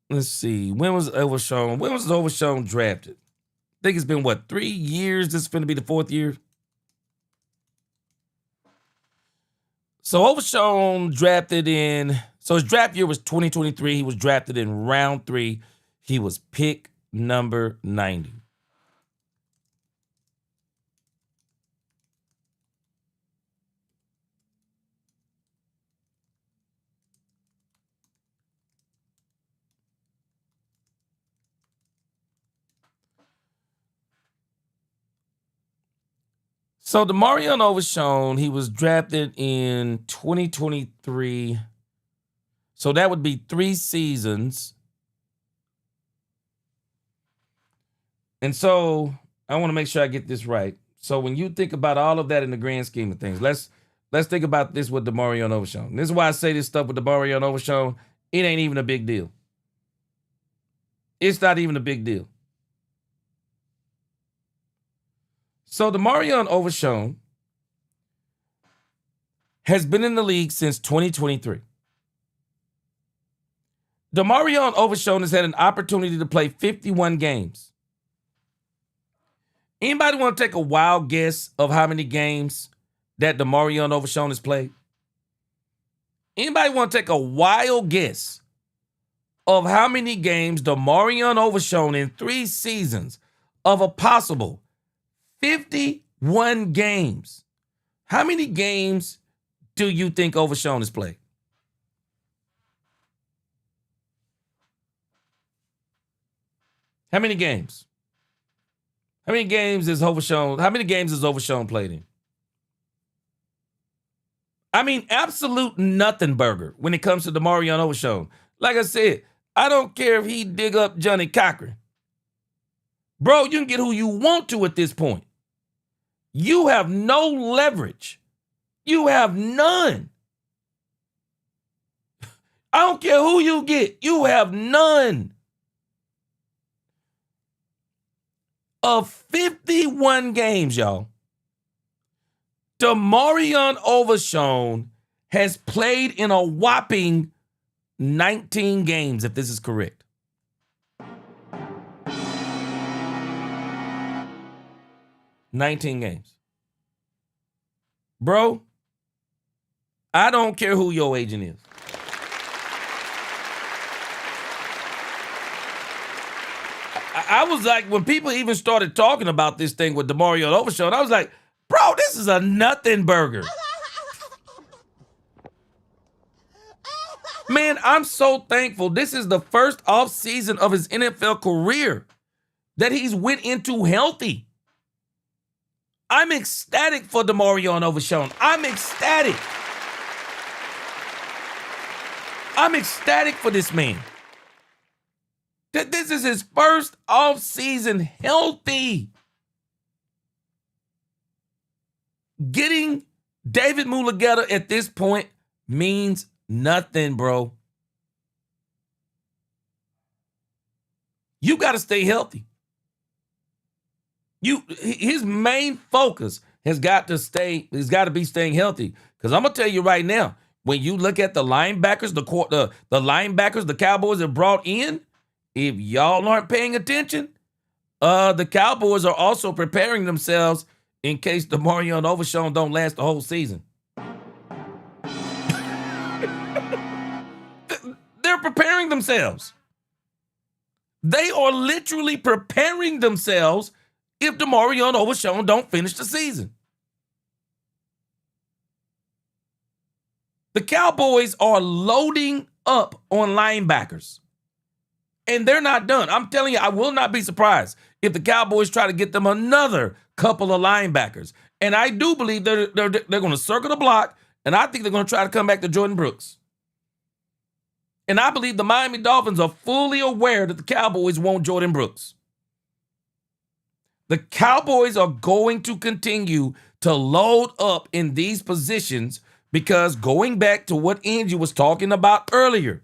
Let's see. When was Overshown drafted? I think it's been, 3 years? This is going to be the 4th year. So Overshown drafted in, so his draft year was 2023. He was drafted in round 3. He was pick number 90. So DeMarion Overshown, he was drafted in 2023. So that would be 3 seasons. And so I want to make sure I get this right. So when you think about all of that in the grand scheme of things, let's think about this with DeMarion Overshown. This is why I say this stuff with DeMarion Overshown. It ain't even a big deal. It's not even a big deal. So DeMarion Overshown has been in the league since 2023. DeMarion Overshown has had an opportunity to play 51 games. Anybody want to take a wild guess of how many games that DeMarion Overshown has played? Anybody want to take a wild guess of how many games DeMarion Overshown in 3 seasons of a possible 51 games? How many games do you think Overshown has played? How many games? How many games is Overshown played in? I mean, absolute nothing burger when it comes to Demarion Overshown. Like I said, I don't care if he dig up Johnny Cochran. Bro, you can get who you want to at this point. You have no leverage. You have none. I don't care who you get. You have none. Of 51 games, y'all, Demarion Overshown has played in a whopping 19 games, if this is correct. $19 games. Bro, I don't care who your agent is. I was like, when people even started talking about this thing with Demarion Overshown, I was like, bro, this is a nothing burger. Man, I'm so thankful. This is the first offseason of his NFL career that he's went into healthy. I'm ecstatic for Demarion Overshown. I'm ecstatic. I'm ecstatic for this man. This is his first offseason healthy. Getting David Mulugeta at this point means nothing, bro. You got to stay healthy. His main focus has got to be staying healthy. Because I'm gonna tell you right now, when you look at the linebackers, the linebackers the Cowboys have brought in, if y'all aren't paying attention, the Cowboys are also preparing themselves in case Demarion Overshown don't last the whole season. They're preparing themselves. They are literally preparing themselves if Demarion Overshown don't finish the season. The Cowboys are loading up on linebackers. And they're not done. I'm telling you, I will not be surprised if the Cowboys try to get them another couple of linebackers. And I do believe they're going to circle the block, and I think they're going to try to come back to Jordan Brooks. And I believe the Miami Dolphins are fully aware that the Cowboys want Jordan Brooks. The Cowboys are going to continue to load up in these positions because going back to what Angie was talking about earlier,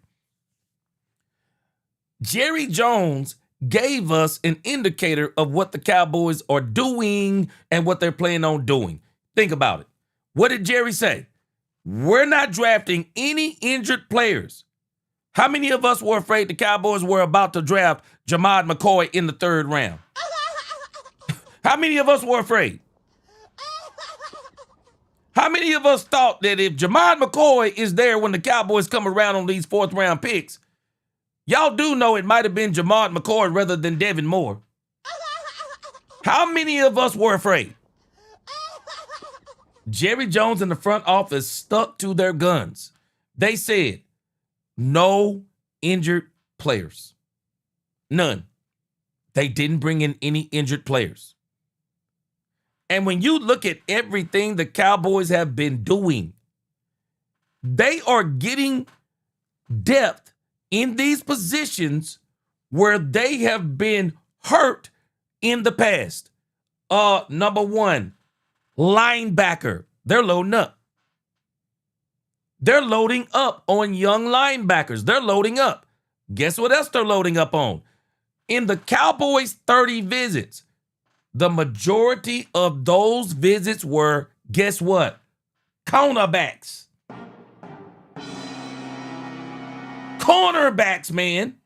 Jerry Jones gave us an indicator of what the Cowboys are doing and what they're planning on doing. Think about it. What did Jerry say? We're not drafting any injured players. How many of us were afraid the Cowboys were about to draft Jamad McCoy in the 3rd round? How many of us were afraid? How many of us thought that if Jamad McCoy is there when the Cowboys come around on these 4th round picks, y'all do know it might have been Jamad McCoy rather than Devin Moore? How many of us were afraid? Jerry Jones and the front office stuck to their guns. They said, no injured players. None. They didn't bring in any injured players. And when you look at everything the Cowboys have been doing, they are getting depth in these positions where they have been hurt in the past. Number 1, linebacker. They're loading up. They're loading up on young linebackers. They're loading up. Guess what else they're loading up on? In the Cowboys' 30 visits, the majority of those visits were, guess what? Cornerbacks. Cornerbacks, man.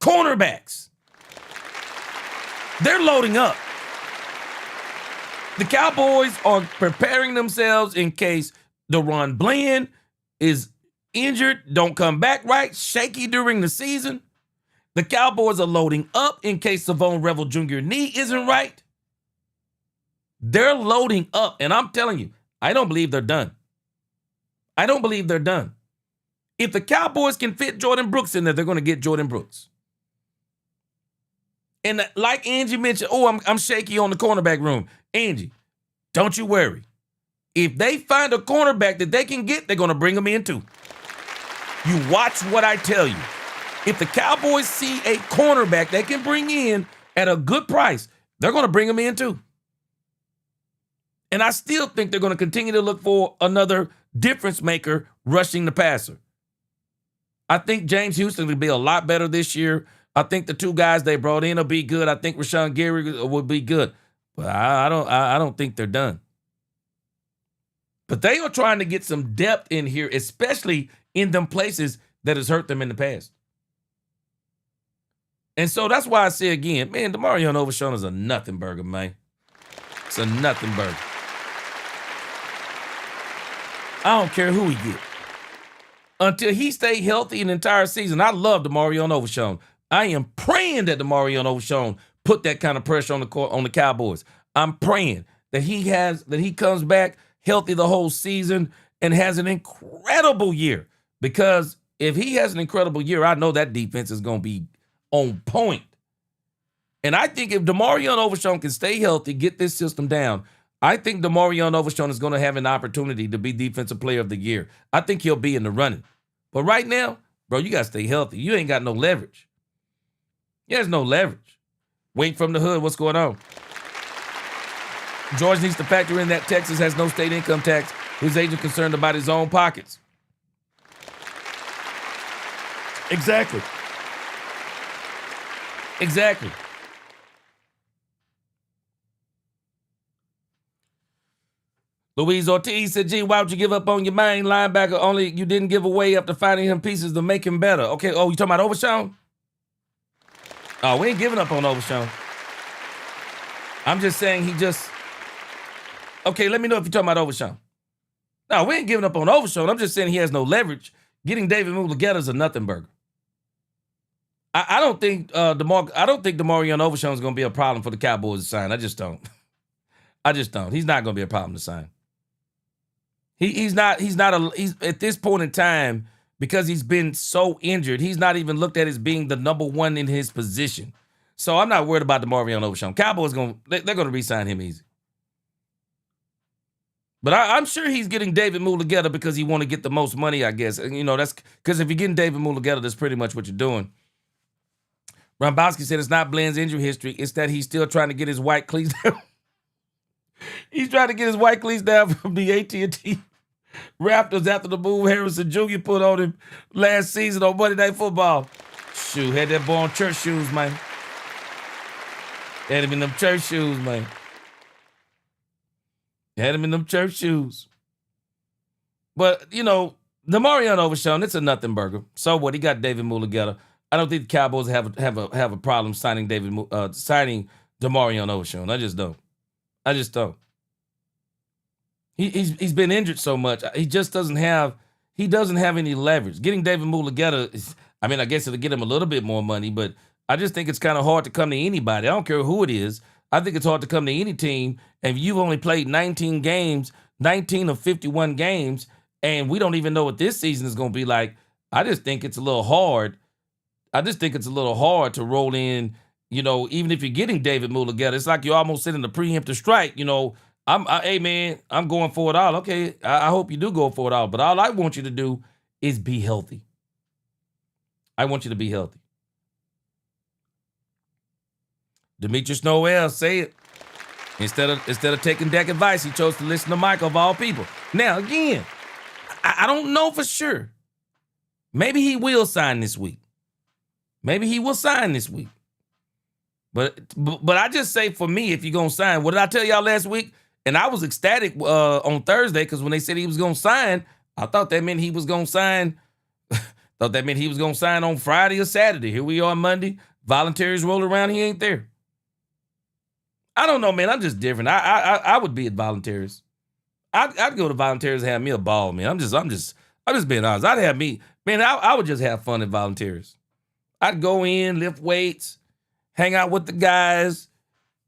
Cornerbacks. They're loading up. The Cowboys are preparing themselves in case DeRon Bland is injured, don't come back right, shaky during the season. The Cowboys are loading up in case Savon Revel Jr. knee isn't right. They're loading up, and I'm telling you, I don't believe they're done. I don't believe they're done. If the Cowboys can fit Jordan Brooks in there, they're going to get Jordan Brooks. And like Angie mentioned, I'm shaky on the cornerback room. Angie, don't you worry. If they find a cornerback that they can get, they're going to bring him in too. You watch what I tell you. If the Cowboys see a cornerback they can bring in at a good price, they're going to bring him in too. And I still think they're going to continue to look for another difference maker rushing the passer. I think James Houston will be a lot better this year. I think the two guys they brought in will be good. I think Rashawn Gary will be good. But I don't think they're done. But they are trying to get some depth in here, especially in them places that has hurt them in the past. And so that's why I say again, man, Demarion Overshown is a nothing burger, man. It's a nothing burger. I don't care who he get. Until he stay healthy an entire season, I love Demarion Overshown. I am praying that Demarion Overshown put that kind of pressure on the Cowboys. I'm praying that he comes back healthy the whole season and has an incredible year. Because if he has an incredible year, I know that defense is going to be on point. And I think if Demarion Overshown can stay healthy, get this system down, I think Demarion Overshown is going to have an opportunity to be Defensive Player of the Year. I think he'll be in the running. But right now, bro, you got to stay healthy. You ain't got no leverage. There's no leverage. Wait from the hood, what's going on? George needs to factor in that Texas has no state income tax. His agent concerned about his own pockets. Exactly. Exactly. Luis Ortiz said, gee, why would you give up on your main linebacker? Only you didn't give away after finding him pieces to make him better. Okay, you talking about Overshown? Oh, we ain't giving up on Overshown. I'm just saying okay, let me know if you're talking about Overshown. No, we ain't giving up on Overshown. I'm just saying he has no leverage. Getting David Mulugeta is a nothing burger. I don't think Demarion Overshown is going to be a problem for the Cowboys to sign. I just don't. He's not going to be a problem to sign. He's at this point in time, because he's been so injured, he's not even looked at as being the number one in his position. So I'm not worried about Demarion Overshown. Cowboys they're going to re-sign him easy. But I'm sure he's getting David Mulugeta because he want to get the most money, I guess. And, that's because if you're getting David Mulugeta, that's pretty much what you're doing. Rombowski said it's not Blenn's injury history. It's that he's still trying to get his white cleats down. He's trying to get his white cleats down from the AT&T Raptors after the move Harrison Jr. put on him last season on Monday Night Football. Shoot, had that boy on church shoes, man. Had him in them church shoes, man. Had him in them church shoes. But, Demarion Overshown, it's a nothing burger. So what? He got David Mulugeta. I don't think the Cowboys have a problem signing Demarion Overshown. I just don't. He's been injured so much. He just doesn't have any leverage. Getting David Mulugeta I guess it'll get him a little bit more money, but I just think it's kind of hard to come to anybody. I don't care who it is. I think it's hard to come to any team, and you've only played 19 of 51 games, and we don't even know what this season is going to be like. I just think it's a little hard. To roll in, even if you're getting David Mulugeta, it's like you're almost sitting a preemptive strike. Hey man, I'm going for it all. Okay, I hope you do go for it all, but all I want you to do is be healthy. I want you to be healthy. Demetrius Noel, say it. Instead of taking Dak advice, he chose to listen to Mike of all people. Now, again, I don't know for sure. Maybe he will sign this week. But I just say for me, if you're going to sign, what did I tell y'all last week? And I was ecstatic on Thursday because when they said he was going to sign, I thought that meant he was going to sign. On Friday or Saturday. Here we are Monday. Volunteers roll around. He ain't there. I don't know, man. I'm just different. I would be at Volunteers. I'd go to Volunteers and have me a ball, man. I'm just being honest. I would just have fun at Volunteers. I'd go in, lift weights, hang out with the guys,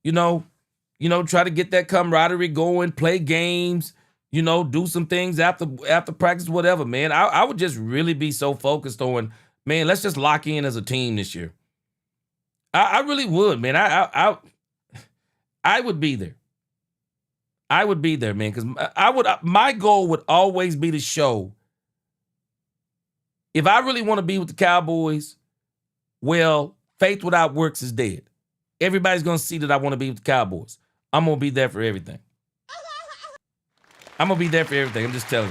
try to get that camaraderie going, play games, do some things after practice, whatever, man. I would just really be so focused on, man, let's just lock in as a team this year. I really would, man. I would be there. I would be there, man, because my goal would always be to show, if I really want to be with the Cowboys, well, faith without works is dead. Everybody's going to see that I want to be with the Cowboys. I'm going to be there for everything. I'm just telling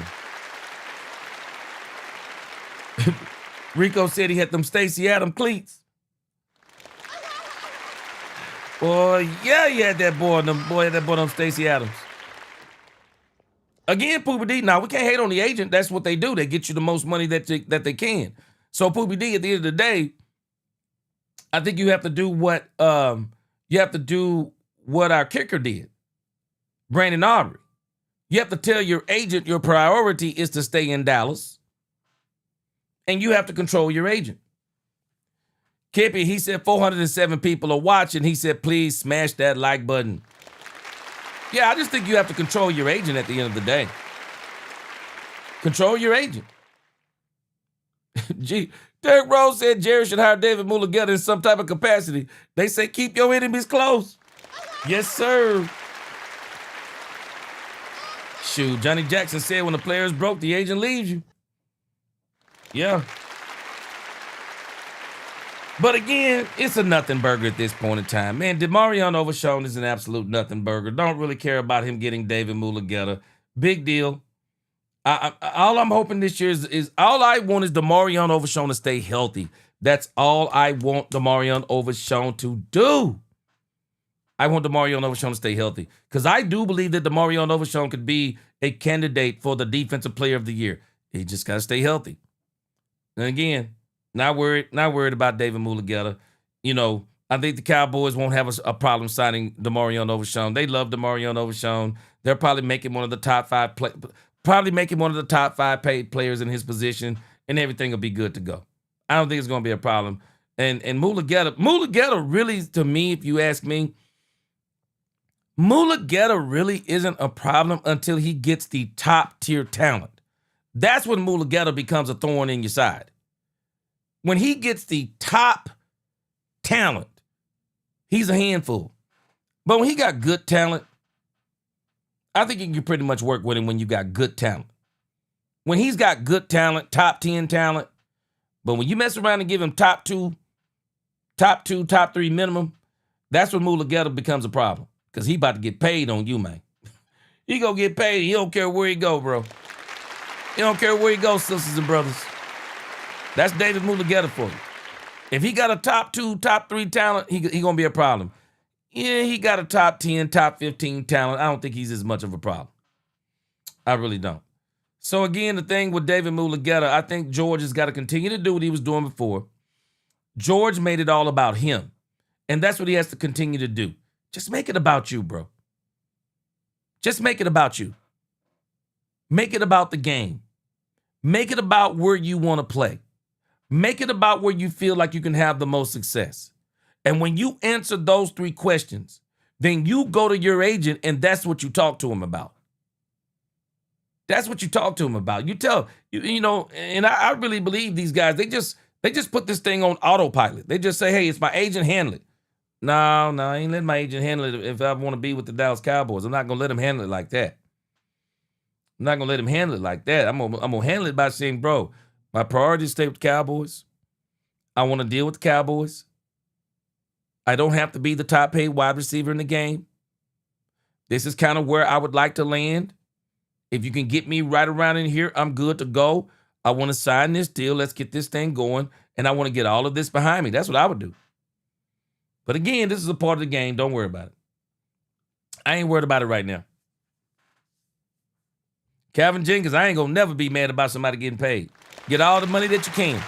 you. Rico said he had them Stacey Adams cleats. Boy, yeah, he had that boy. Them Stacey Adams. Again, Poopy D. Now we can't hate on the agent. That's what they do. They get you the most money that they can. So Poopy D, at the end of the day, I think you have to do what our kicker did, Brandon Aubrey. You have to tell your agent your priority is to stay in Dallas, and you have to control your agent. Kippy, he said 407 people are watching. He said, please smash that like button. Yeah, I just think you have to control your agent at the end of the day. Control your agent. Gee, Derek Rose said Jerry should hire David Mulugeta in some type of capacity. They say keep your enemies close. Yes, sir. Shoot, Johnny Jackson said when the player is broke, the agent leaves you. Yeah. But again, it's a nothing burger at this point in time. Man, DeMarion Overshown is an absolute nothing burger. Don't really care about him getting David Mulugeta. Big deal. All I'm hoping this year is all I want is DeMarion Overshown to stay healthy. That's all I want DeMarion Overshown to do. I want DeMarion Overshown to stay healthy because I do believe that DeMarion Overshown could be a candidate for the Defensive Player of the Year. He just got to stay healthy. And again, not worried about David Mulugeta. I think the Cowboys won't have a problem signing DeMarion Overshown. They love DeMarion Overshown. They'll probably make him one of the top five paid players in his position, and everything will be good to go. I don't think it's going to be a problem. And Mulugeta really, to me, if you ask me, Mulugeta really isn't a problem until he gets the top tier talent. That's when Mulugeta becomes a thorn in your side. When he gets the top talent, he's a handful. But when he got good talent, I think you can pretty much work with him when you got good talent. When he's got good talent, top 10 talent, but when you mess around and give him top two, top 3 minimum, that's when Mulugeta becomes a problem. Because he about to get paid on you, man. He gonna get paid. He don't care where he go, bro. He don't care where he goes, sisters and brothers. That's David Mulugeta for you. If he got a top 2, top 3 talent, he gonna be a problem. Yeah, he got a top 10, top 15 talent. I don't think he's as much of a problem. I really don't. So again, the thing with David Mulugeta, I think George has got to continue to do what he was doing before. George made it all about him. And that's what he has to continue to do. Just make it about you, bro. Just make it about you. Make it about the game. Make it about where you want to play. Make it about where you feel like you can have the most success. And when you answer those 3 questions, then you go to your agent and that's what you talk to him about. That's what you talk to him about. You tell, and I really believe these guys, they just put this thing on autopilot. They just say, hey, it's my agent, handle it. No, I ain't letting my agent handle it if I want to be with the Dallas Cowboys. I'm not going to let him handle it like that. I'm not going to let him handle it like that. I'm gonna handle it by saying, bro, my priority is to stay with the Cowboys. I want to deal with the Cowboys. I don't have to be the top paid wide receiver in the game. This is kind of where I would like to land. If you can get me right around in here, I'm good to go. I want to sign this deal. Let's get this thing going. And I want to get all of this behind me. That's what I would do. But again, this is a part of the game. Don't worry about it. I ain't worried about it right now. Calvin Jenkins, I ain't going to never be mad about somebody getting paid. Get all the money that you can.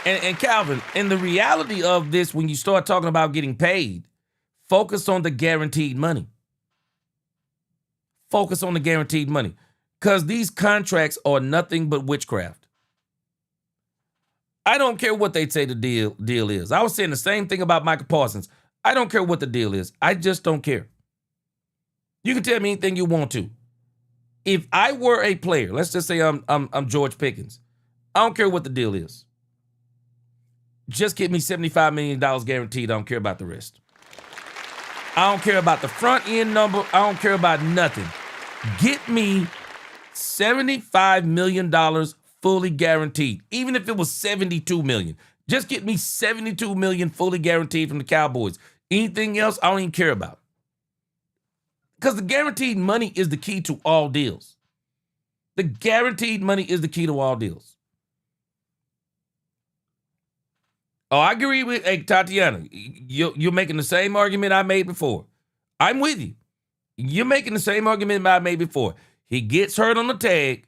And Calvin, in the reality of this, when you start talking about getting paid, focus on the guaranteed money. Focus on the guaranteed money. Because these contracts are nothing but witchcraft. I don't care what they say the deal is. I was saying the same thing about Michael Parsons. I don't care what the deal is. I just don't care. You can tell me anything you want to. If I were a player, let's just say I'm George Pickens. I don't care what the deal is. Just get me $75 million guaranteed. I don't care about the rest. I don't care about the front end number. I don't care about nothing. Get me $75 million fully guaranteed. Even if it was $72 million. Just get me $72 million fully guaranteed from the Cowboys. Anything else, I don't even care about. Because the guaranteed money is the key to all deals. The guaranteed money is the key to all deals. Oh, I agree with Tatiana. You're making the same argument I made before. I'm with you. You're making the same argument I made before. He gets hurt on the tag,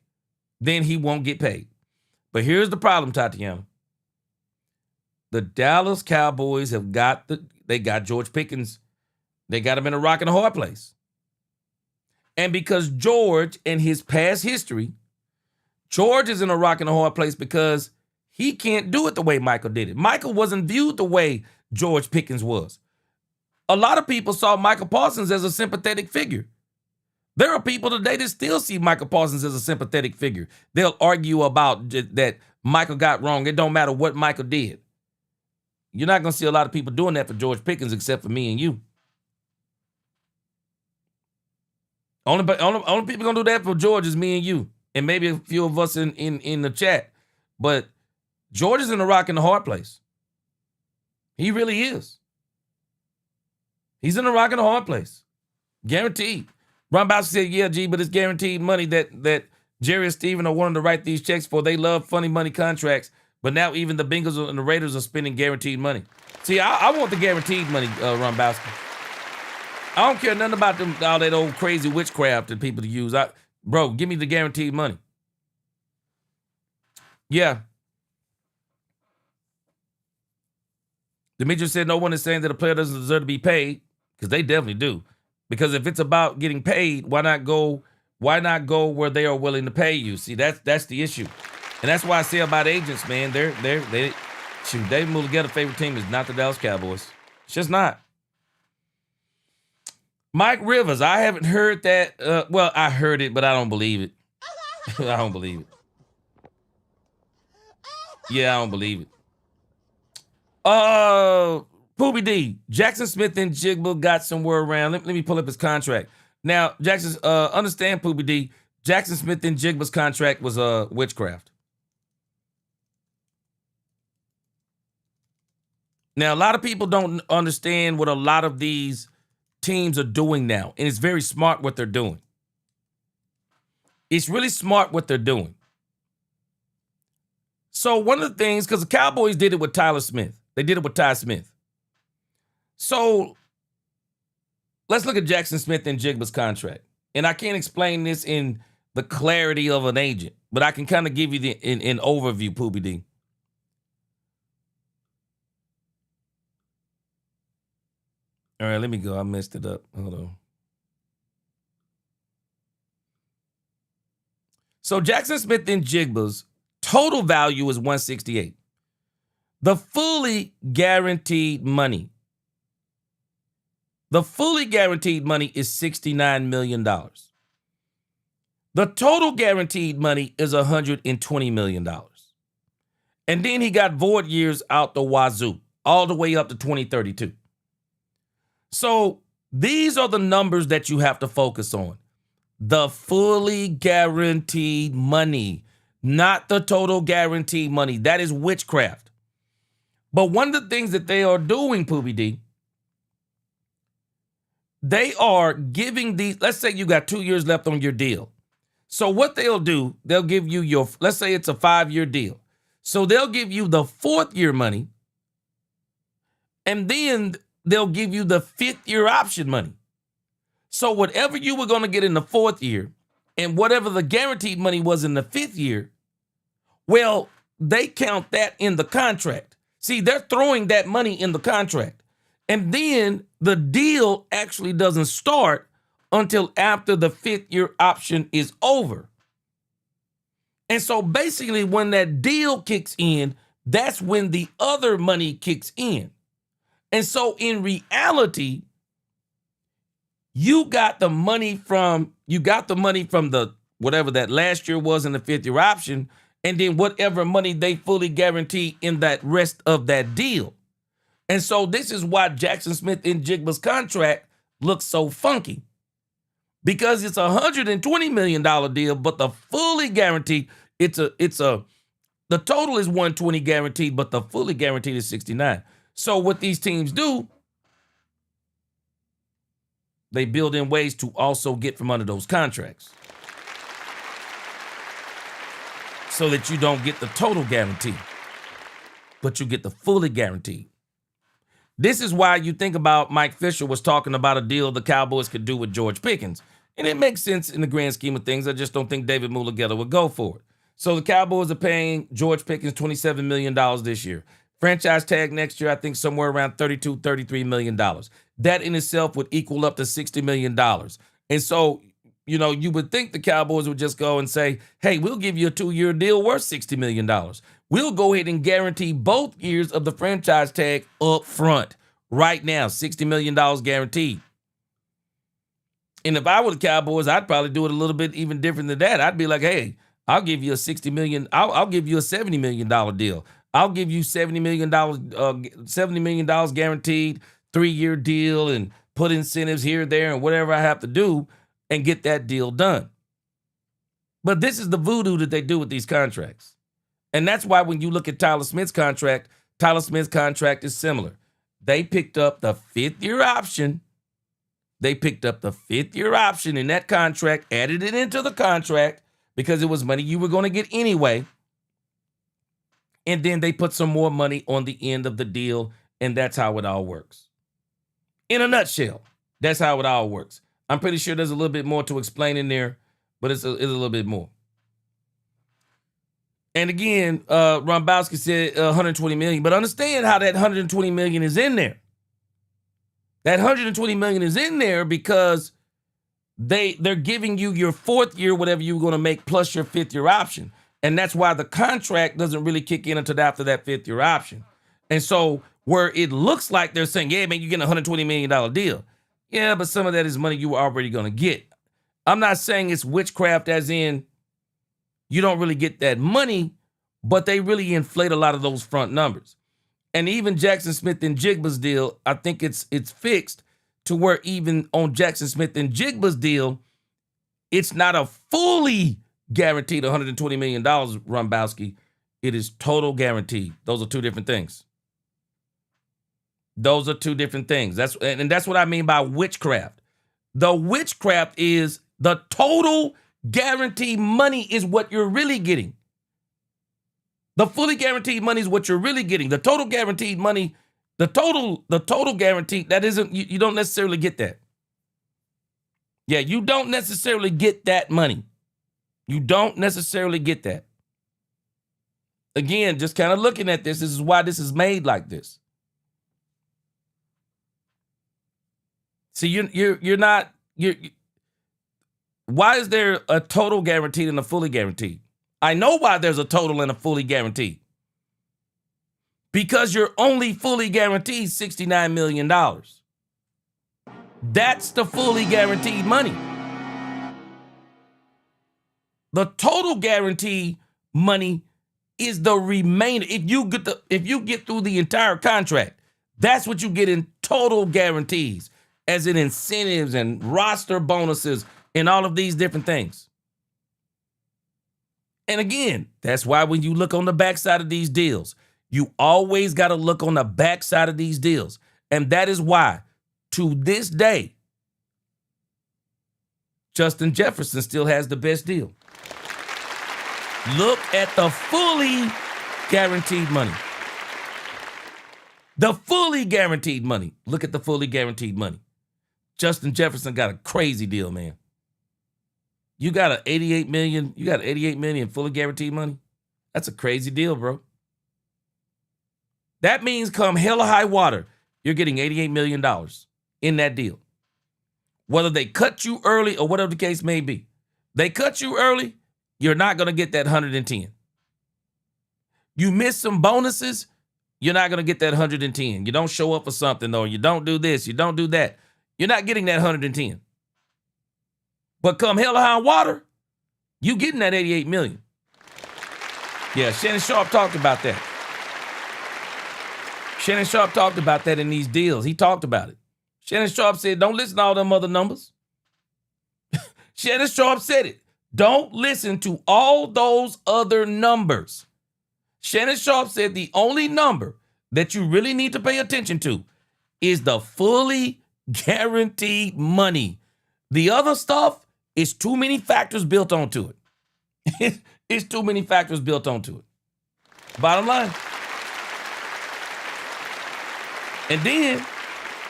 then he won't get paid. But here's the problem, Tatiana. The Dallas Cowboys they got George Pickens. They got him in a rock and a hard place. And because George and his past history, George is in a rock and a hard place because he can't do it the way Michael did it. Michael wasn't viewed the way George Pickens was. A lot of people saw Michael Parsons as a sympathetic figure. There are people today that still see Michael Parsons as a sympathetic figure. They'll argue about that Michael got wrong. It don't matter what Michael did. You're not going to see a lot of people doing that for George Pickens except for me and you. Only people going to do that for George is me and you. And maybe a few of us in the chat. But George is in a rock and a hard place. He really is. He's in a rock and a hard place. Guaranteed. Ron Bowser said, yeah, G, but it's guaranteed money that Jerry and Steven are wanting to write these checks for. They love funny money contracts, but now even the Bengals and the Raiders are spending guaranteed money. See, I want the guaranteed money, Ron Bowser. I don't care nothing about all that old crazy witchcraft that people use. Bro, give me the guaranteed money. Yeah. Demetrius said no one is saying that a player doesn't deserve to be paid, because they definitely do. Because if it's about getting paid, why not go where they are willing to pay you? See, that's the issue. And that's why I say about agents, man, they David Mulligata's favorite team is not the Dallas Cowboys. It's just not. Mike Rivers, I haven't heard that. Well, I heard it, but I don't believe it. I don't believe it. Yeah, I don't believe it. Poobie D, Jackson Smith and Jigba got somewhere around. Let me pull up his contract. Now, understand, Poobie D, Jackson Smith and Jigba's contract was witchcraft. Now, a lot of people don't understand what a lot of these teams are doing now, and it's very smart what they're doing. It's really smart what they're doing. So one of the things, because the Cowboys did it with Tyler Smith. They did it with Ty Smith. So let's look at Jackson Smith and Jigba's contract. And I can't explain this in the clarity of an agent, but I can kind of give you an overview, Poobie D. All right, let me go. I messed it up. Hold on. So Jackson Smith and Jigba's total value is $168. The fully guaranteed money. The fully guaranteed money is $69 million. The total guaranteed money is $120 million. And then he got void years out the wazoo, all the way up to 2032. So these are the numbers that you have to focus on. The fully guaranteed money, not the total guaranteed money. That is witchcraft. But one of the things that they are doing, Poobie D, they are giving these, let's say you got 2 years left on your deal. So what they'll do, they'll give you let's say it's a 5-year deal. So they'll give you the 4th year money, and then they'll give you the 5th year option money. So whatever you were going to get in the 4th year and whatever the guaranteed money was in the 5th year, well, they count that in the contract. See, they're throwing that money in the contract. And then the deal actually doesn't start until after the 5th year option is over. And so basically when that deal kicks in, that's when the other money kicks in. And so in reality, You got the money from the whatever that last year was in the 5th-year option, and then whatever money they fully guarantee in that rest of that deal. And so this is why Jackson Smith-Njigba's contract looks so funky. Because it's a $120 million deal, but the fully guaranteed, the total is 120 guaranteed, but the fully guaranteed is 69. So what these teams do, they build in ways to also get from under those contracts, so that you don't get the total guarantee, but you get the fully guaranteed. This is why you think about Mike Fisher was talking about a deal the Cowboys could do with George Pickens. And it makes sense in the grand scheme of things. I just don't think David Mulugeta would go for it. So the Cowboys are paying George Pickens $27 million this year. Franchise tag next year, I think somewhere around $32, $33 million. That in itself would equal up to $60 million. And so, you would think the Cowboys would just go and say, hey, we'll give you a 2-year deal worth $60 million. We'll go ahead and guarantee both years of the franchise tag up front right now, $60 million guaranteed. And if I were the Cowboys, I'd probably do it a little bit even different than that. I'd be like, hey, I'll give you a $60 million. I'll give you a $70 million deal. I'll give you $70 million guaranteed, 3-year deal, and put incentives here, there, and whatever I have to do and get that deal done. But this is the voodoo that they do with these contracts. And that's why when you look at Tyler Smith's contract is similar. They picked up the 5th-year option. They picked up the 5th-year option in that contract, added it into the contract because it was money you were going to get anyway. And then they put some more money on the end of the deal, and that's how it all works. In a nutshell, that's how it all works. I'm pretty sure there's a little bit more to explain in there, but it's a little bit more. And again, Rombowski said $120 million, but understand how that $120 million is in there. That $120 million is in there because they're giving you your 4th year, whatever you're going to make, plus your 5th-year option. And that's why the contract doesn't really kick in until after that 5th-year option. And so where it looks like they're saying, yeah, man, you're getting a $120 million deal. Yeah, but some of that is money you were already going to get. I'm not saying it's witchcraft as in you don't really get that money, but they really inflate a lot of those front numbers. And even Jackson Smith-Njigba's deal, I think it's fixed to where even on Jackson Smith-Njigba's deal, it's not a fully guaranteed $120 million, Rombowski. It is total guaranteed. Those are two different things. That's what I mean by witchcraft. The witchcraft is the total guaranteed money is what you're really getting. The fully guaranteed money is what you're really getting. The total guaranteed money, the total guaranteed, that isn't, you don't necessarily get that. Yeah, you don't necessarily get that money. You don't necessarily get that. Again, just kind of looking at this is why this is made like this. See, why is there a total guaranteed and a fully guaranteed? I know why there's a total and a fully guaranteed. Because you're only fully guaranteed $69 million. That's the fully guaranteed money. The total guaranteed money is the remainder. If you get through the entire contract, that's what you get in total guarantees, as in incentives and roster bonuses and all of these different things. And again, that's why when you look on the backside of these deals, you always got to look on the backside of these deals. And that is why, to this day, Justin Jefferson still has the best deal. Look at the fully guaranteed money. The fully guaranteed money. Look at the fully guaranteed money. Justin Jefferson got a crazy deal, man. You got $88 million fully guaranteed money? That's a crazy deal, bro. That means come hell or high water, you're getting $88 million in that deal. Whether they cut you early or whatever the case may be. They cut you early, you're not going to get that 110. You miss some bonuses, you're not going to get that 110. You don't show up for something, or you don't do this, you don't do that. You're not getting that 110. But come hell or high water, you getting that $88 million. Yeah, Shannon Sharpe talked about that. Shannon Sharpe talked about that in these deals. He talked about it. Shannon Sharpe said, don't listen to all them other numbers. Shannon Sharpe said it. Don't listen to all those other numbers. Shannon Sharpe said the only number that you really need to pay attention to is the fully guaranteed money. The other stuff is too many factors built onto it. It's too many factors built onto it. Bottom line. And then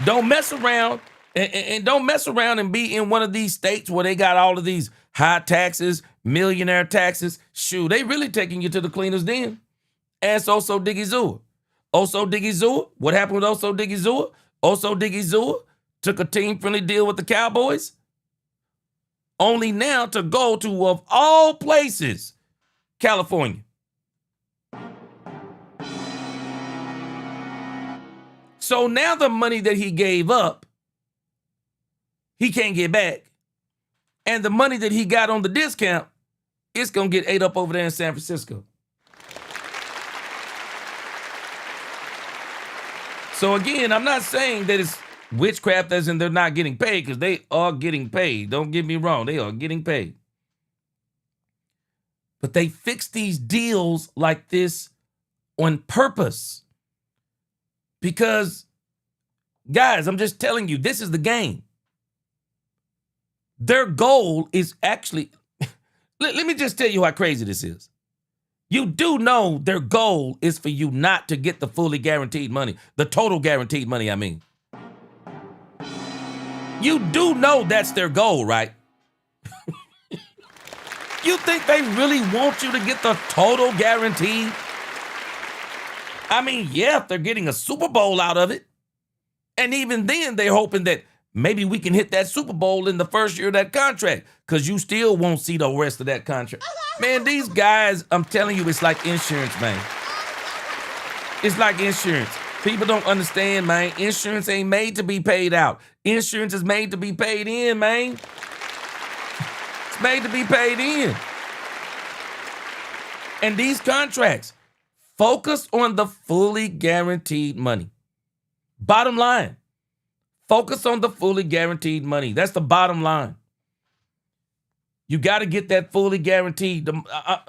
don't mess around and don't mess around and be in one of these states where they got all of these high taxes, millionaire taxes. Shoot, they really taking you to the cleaner's den. Ask Oso Diggy Zua. Oso Diggy Zua, what happened with Oso Diggy Zua? Oso Diggy Zua took a team-friendly deal with the Cowboys, only now to go to, of all places, California. So now the money that he gave up, he can't get back. And the money that he got on the discount, it's going to get ate up over there in San Francisco. So again, I'm not saying that it's witchcraft as in they're not getting paid, because they are getting paid. Don't get me wrong. They are getting paid. But they fix these deals like this on purpose. Because, guys, I'm just telling you, this is the game. Their goal is actually, let me just tell you how crazy this is. You do know their goal is for you not to get the fully guaranteed money, the total guaranteed money, I mean. You do know that's their goal, right? You think they really want you to get the total guaranteed? I mean, yeah, they're getting a Super Bowl out of it. And even then, they're hoping that maybe we can hit that Super Bowl in the first year of that contract, because you still won't see the rest of that contract. Man, these guys, I'm telling you, it's like insurance, man. It's like insurance. People don't understand, man. Insurance ain't made to be paid out. Insurance is made to be paid in, man. It's made to be paid in. And these contracts focus on the fully guaranteed money. Bottom line, focus on the fully guaranteed money. That's the bottom line. You got to get that fully guaranteed.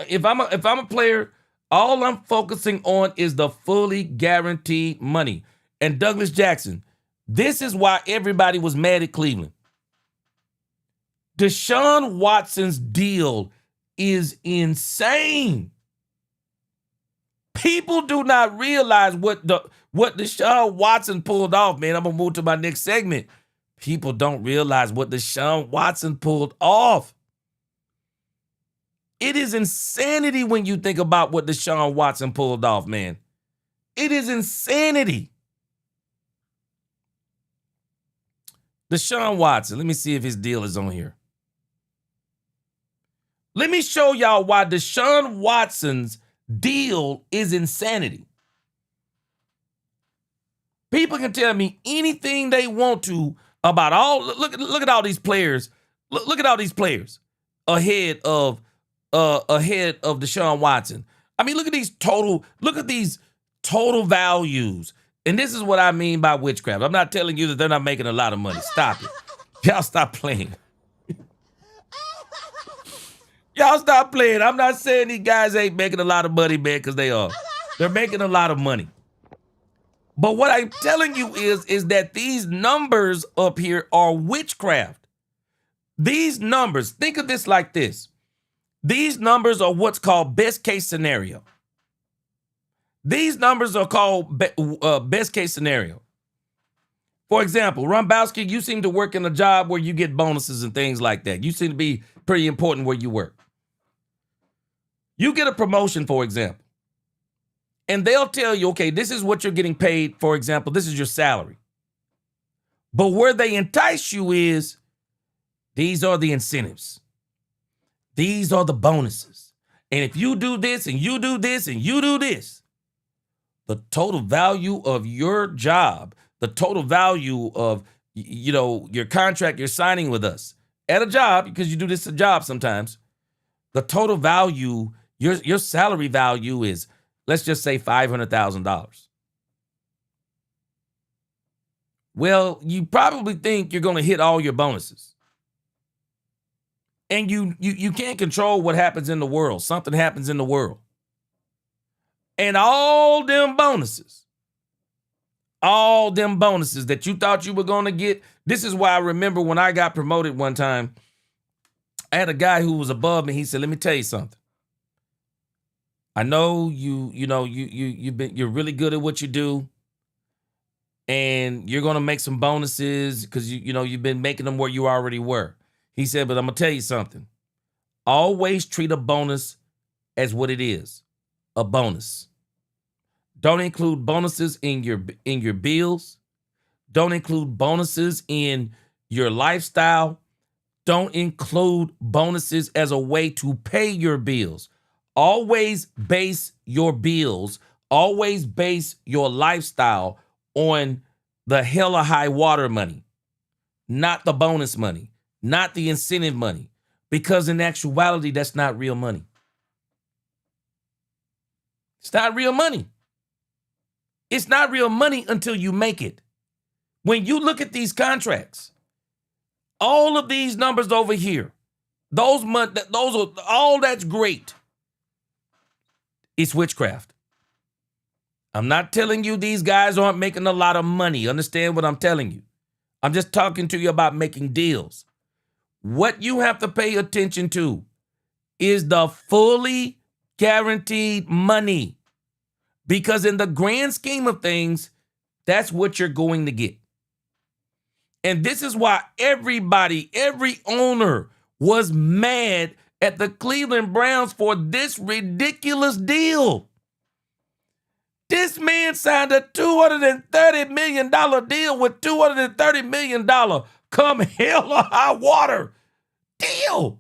If I'm a player, all I'm focusing on is the fully guaranteed money. And Douglas Jackson, this is why everybody was mad at Cleveland. Deshaun Watson's deal is insane. People do not realize what Deshaun Watson pulled off, man. I'm going to move to my next segment. People don't realize what Deshaun Watson pulled off. It is insanity when you think about what Deshaun Watson pulled off, man. It is insanity. Deshaun Watson, let me see if his deal is on here. Let me show y'all why Deshaun Watson's deal is insanity. People can tell me anything they want to about all. Look at all these players. Look at all these players ahead of Deshaun Watson. I mean, look at these total values. And this is what I mean by witchcraft. I'm not telling you that they're not making a lot of money. Stop it. Y'all stop playing. Y'all stop playing. I'm not saying these guys ain't making a lot of money, man, because they are. They're making a lot of money. But what I'm telling you is that these numbers up here are witchcraft. These numbers, think of this like this. These numbers are what's called best case scenario. These numbers are called best case scenario. For example, Rumbowski, you seem to work in a job where you get bonuses and things like that. You seem to be pretty important where you work. You get a promotion, for example, and they'll tell you, okay, this is what you're getting paid. For example, this is your salary. But where they entice you is, these are the incentives. These are the bonuses. And if you do this and you do this and you do this, the total value of your job, the total value of, your contract you're signing with us at a job, because you do this at a job sometimes, the total value, your salary value is, let's just say $500,000. Well, you probably think you're going to hit all your bonuses. And you can't control what happens in the world. Something happens in the world. And all them bonuses that you thought you were going to get. This is why I remember when I got promoted one time, I had a guy who was above me. He said, let me tell you something. I know you're really good at what you do. And you're going to make some bonuses because you've been making them where you already were. He said, but I'm going to tell you something. Always treat a bonus as what it is, a bonus. Don't include bonuses in your bills. Don't include bonuses in your lifestyle. Don't include bonuses as a way to pay your bills. Always base your bills, always base your lifestyle on the hella high water money, not the bonus money, not the incentive money, because in actuality, that's not real money. It's not real money. It's not real money until you make it. When you look at these contracts, all of these numbers over here, those are all that's great. It's witchcraft. I'm not telling you these guys aren't making a lot of money. Understand what I'm telling you. I'm just talking to you about making deals. What you have to pay attention to is the fully guaranteed money. Because in the grand scheme of things, that's what you're going to get. And this is why every owner was mad at the Cleveland Browns for this ridiculous deal. This man signed a $230 million deal with $230 million come hell or high water deal.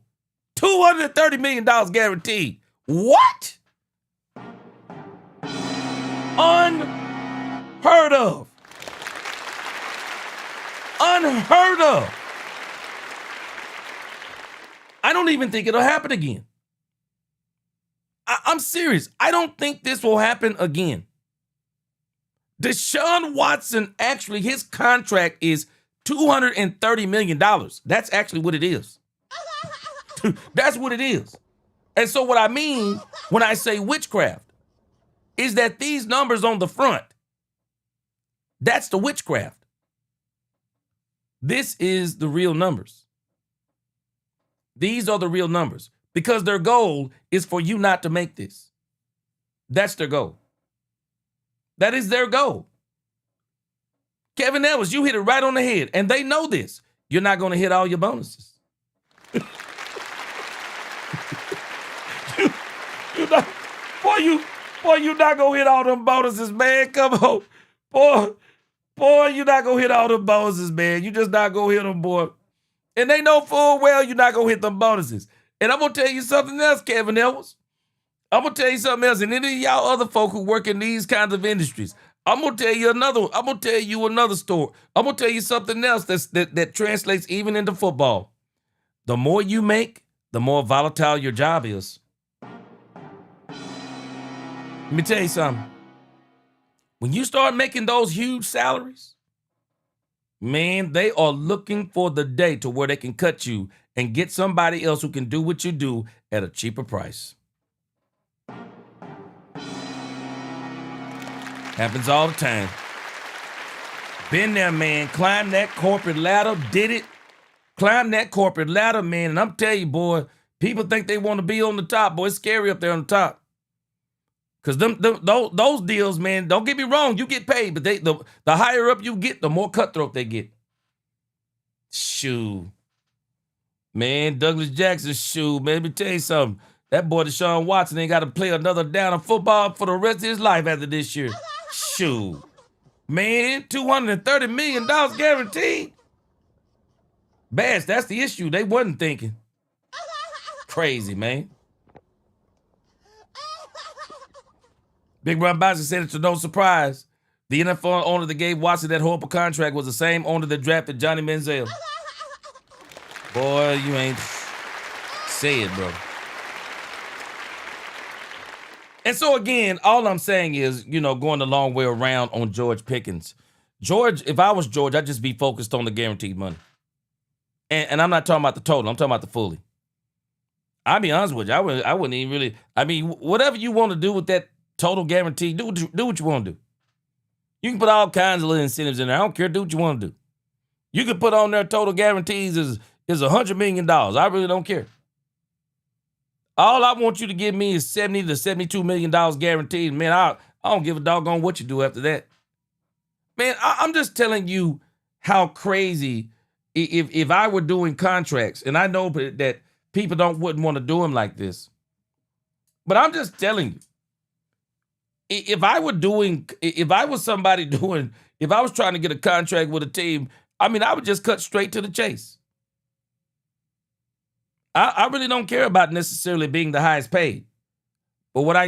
$230 million guaranteed. What? Unheard of. Unheard of. I don't even think it'll happen again. I'm serious. I don't think this will happen again. Deshaun Watson, actually, his contract is $230 million. That's actually what it is. That's what it is. And so what I mean when I say witchcraft is that these numbers on the front, that's the witchcraft. This is the real numbers. These are the real numbers because their goal is for you not to make this. That's their goal. That is their goal. Kevin Edwards, you hit it right on the head, and they know this. You're not going to hit all your bonuses. you're not going to hit all them bonuses, man. Come on. Boy, you're not going to hit all them bonuses, man. You just not going to hit them, boy. And they know full well you're not going to hit them bonuses. And I'm going to tell you something else, Kevin Edwards. I'm going to tell you something else. And any of y'all other folk who work in these kinds of industries, I'm going to tell you another story. I'm going to tell you something else that translates even into football. The more you make, the more volatile your job is. Let me tell you something. When you start making those huge salaries, man, they are looking for the day to where they can cut you and get somebody else who can do what you do at a cheaper price. Happens all the time. Been there, man. Climbed that corporate ladder, did it. Climbed that corporate ladder, man. And I'm telling you, boy, people think they want to be on the top. Boy, it's scary up there on the top. Because those deals, man, don't get me wrong, you get paid, but the higher up you get, the more cutthroat they get. Shoo. Man, Douglas Jackson, shoo. Man, let me tell you something. That boy Deshaun Watson ain't got to play another down of football for the rest of his life after this year. Shoo. Man, $230 million guaranteed. Bass, that's the issue. They wasn't thinking. Crazy, man. Big Ron Boston said it's no surprise. The NFL owner that gave Watson that horrible contract was the same owner that drafted Johnny Manziel. Boy, you ain't say it, bro. And so again, all I'm saying is, going the long way around on George Pickens. George, if I was George, I'd just be focused on the guaranteed money. And I'm not talking about the total. I'm talking about the fully. I'll be honest with you. I wouldn't even really. I mean, whatever you want to do with that total guarantee, do what you want to do. You can put all kinds of little incentives in there. I don't care. Do what you want to do. You can put on there total guarantees is $100 million. I really don't care. All I want you to give me is $70 to $72 million guaranteed. Man, I don't give a doggone what you do after that. Man, I'm just telling you how crazy. If I were doing contracts, and I know that people wouldn't want to do them like this, but I'm just telling you, if I was trying to get a contract with a team, I would just cut straight to the chase. I really don't care about necessarily being the highest paid, but what I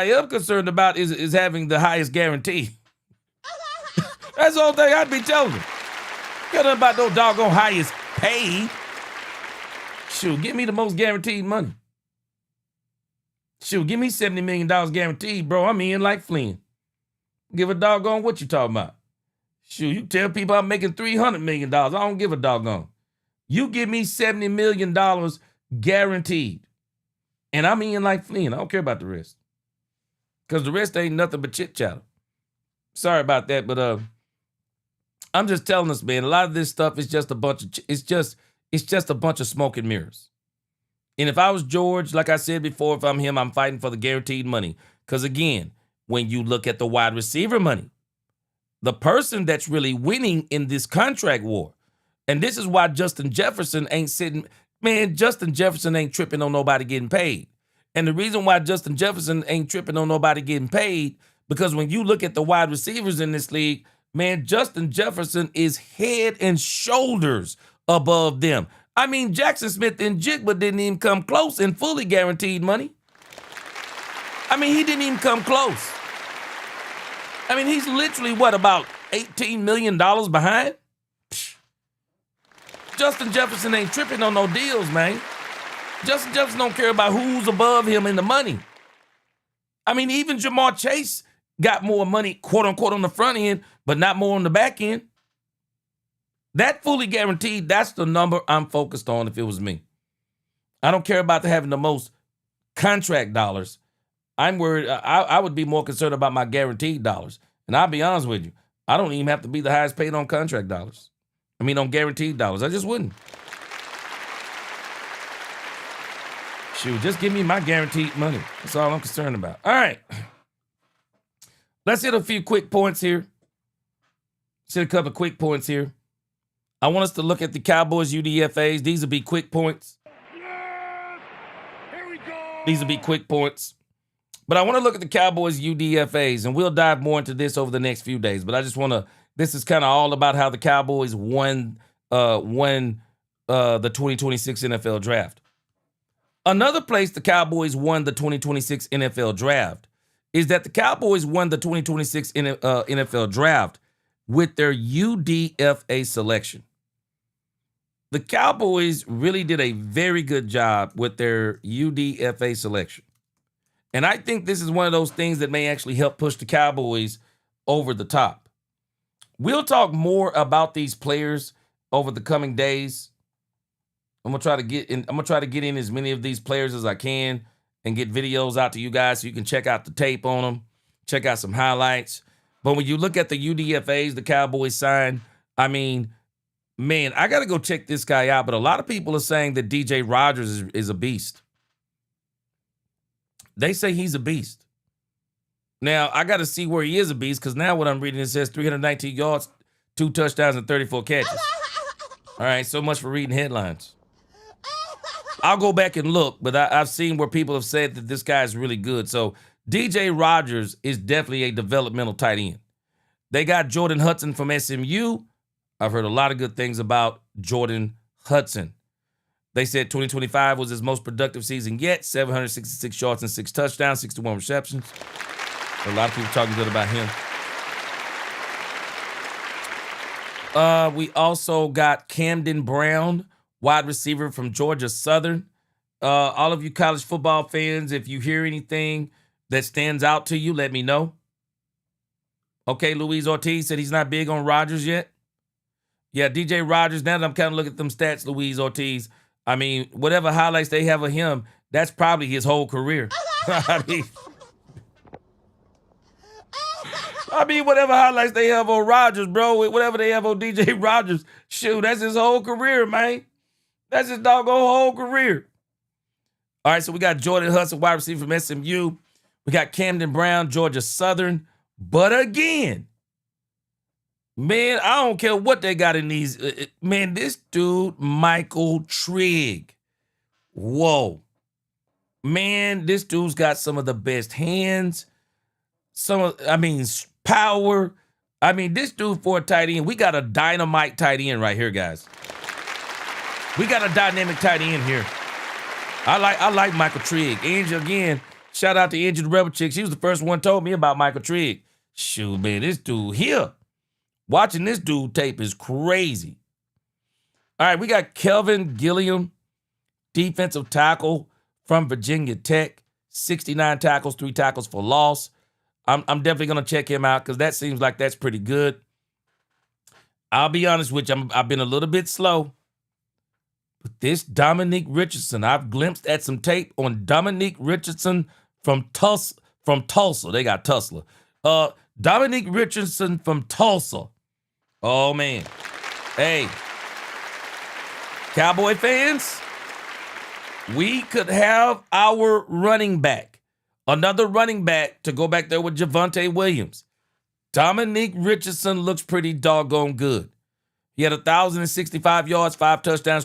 am concerned about is having the highest guarantee. That's the whole thing I'd be telling them. Care nothing about no doggone highest paid. Shoot, give me the most guaranteed money. Shoot, give me $70 million guaranteed, bro. I'm in like Flynn. Give a doggone what you talking about. Shoot, you tell people I'm making $300 million. I don't give a doggone. You give me $70 million guaranteed. And I'm in like Flynn. I don't care about the rest. Because the rest ain't nothing but chit chatter. Sorry about that, but I'm just telling us, man, a lot of this stuff is just a bunch of it's just a bunch of smoke and mirrors. And if I was George, like I said before, if I'm him, I'm fighting for the guaranteed money. Because again, when you look at the wide receiver money, the person that's really winning in this contract war, and this is why Justin Jefferson ain't tripping on nobody getting paid. And the reason why Justin Jefferson ain't tripping on nobody getting paid, because when you look at the wide receivers in this league, man, Justin Jefferson is head and shoulders above them. Jackson Smith and Jigba didn't even come close in fully guaranteed money. He didn't even come close. He's literally, about $18 million behind? Psh. Justin Jefferson ain't tripping on no deals, man. Justin Jefferson don't care about who's above him in the money. Even Jamar Chase got more money, quote unquote, on the front end, but not more on the back end. That fully guaranteed, that's the number I'm focused on if it was me. I don't care about having the most contract dollars. I'm worried. I would be more concerned about my guaranteed dollars. And I'll be honest with you, I don't even have to be the highest paid on contract dollars. On guaranteed dollars. I just wouldn't. Shoot, just give me my guaranteed money. That's all I'm concerned about. All right. Let's hit a few quick points here. Let's hit a couple of quick points here. I want us to look at the Cowboys UDFAs. These will be quick points. Yes! Here we go! These will be quick points. But I want to look at the Cowboys UDFAs, and we'll dive more into this over the next few days. But I just want to, this is kind of all about how the Cowboys won the 2026 NFL Draft. Another place the Cowboys won the 2026 NFL Draft is that the Cowboys won the 2026 NFL Draft with their UDFA selection. The Cowboys really did a very good job with their UDFA selection. And I think this is one of those things that may actually help push the Cowboys over the top. We'll talk more about these players over the coming days. I'm gonna try to get in as many of these players as I can and get videos out to you guys so you can check out the tape on them, check out some highlights. But when you look at the UDFAs the Cowboys signed, man, I got to go check this guy out. But a lot of people are saying that DJ Rogers is a beast. They say he's a beast. Now, I got to see where he is a beast, because now what I'm reading, it says 319 yards, 2 touchdowns, and 34 catches. All right, so much for reading headlines. I'll go back and look, but I've seen where people have said that this guy is really good. So DJ Rogers is definitely a developmental tight end. They got Jordan Hudson from SMU. I've heard a lot of good things about Jordan Hudson. They said 2025 was his most productive season yet. 766 yards and 6 touchdowns, 61 receptions. A lot of people talking good about him. We also got Camden Brown, wide receiver from Georgia Southern. All of you college football fans, if you hear anything that stands out to you, let me know. Okay, Luis Ortiz said he's not big on Rodgers yet. Yeah, DJ Rodgers, now that I'm kind of looking at them stats, Luis Ortiz, I mean, whatever highlights they have of him, that's probably his whole career. I mean, whatever highlights they have on Rodgers, bro, whatever they have on DJ Rodgers, shoot, that's his whole career, man. That's his doggone whole career. All right, so we got Jordan Hudson, wide receiver from SMU. We got Camden Brown, Georgia Southern. But again, man, I don't care what they got in these. Man, this dude, Michael Trigg. Whoa. Man, this dude's got some of the best hands. Power. I mean, this dude for a tight end, we got a dynamite tight end right here, guys. We got a dynamic tight end here. I like Michael Trigg. Angie, again, shout out to Angie the Rebel Chick. She was the first one told me about Michael Trigg. Shoot, man, this dude here. Watching this dude tape is crazy. All right, we got Kelvin Gilliam, defensive tackle from Virginia Tech. 69 tackles, 3 tackles for loss. I'm definitely going to check him out because that seems like that's pretty good. I'll be honest with you, I've been a little bit slow. But this Dominique Richardson, I've glimpsed at some tape on Dominique Richardson from Tulsa. They got Tulsa. Dominique Richardson from Tulsa. Oh, man. Hey, Cowboy fans, we could have our running back. Another running back to go back there with Javonte Williams. Dominique Richardson looks pretty doggone good. He had 1,065 yards, 5 touchdowns,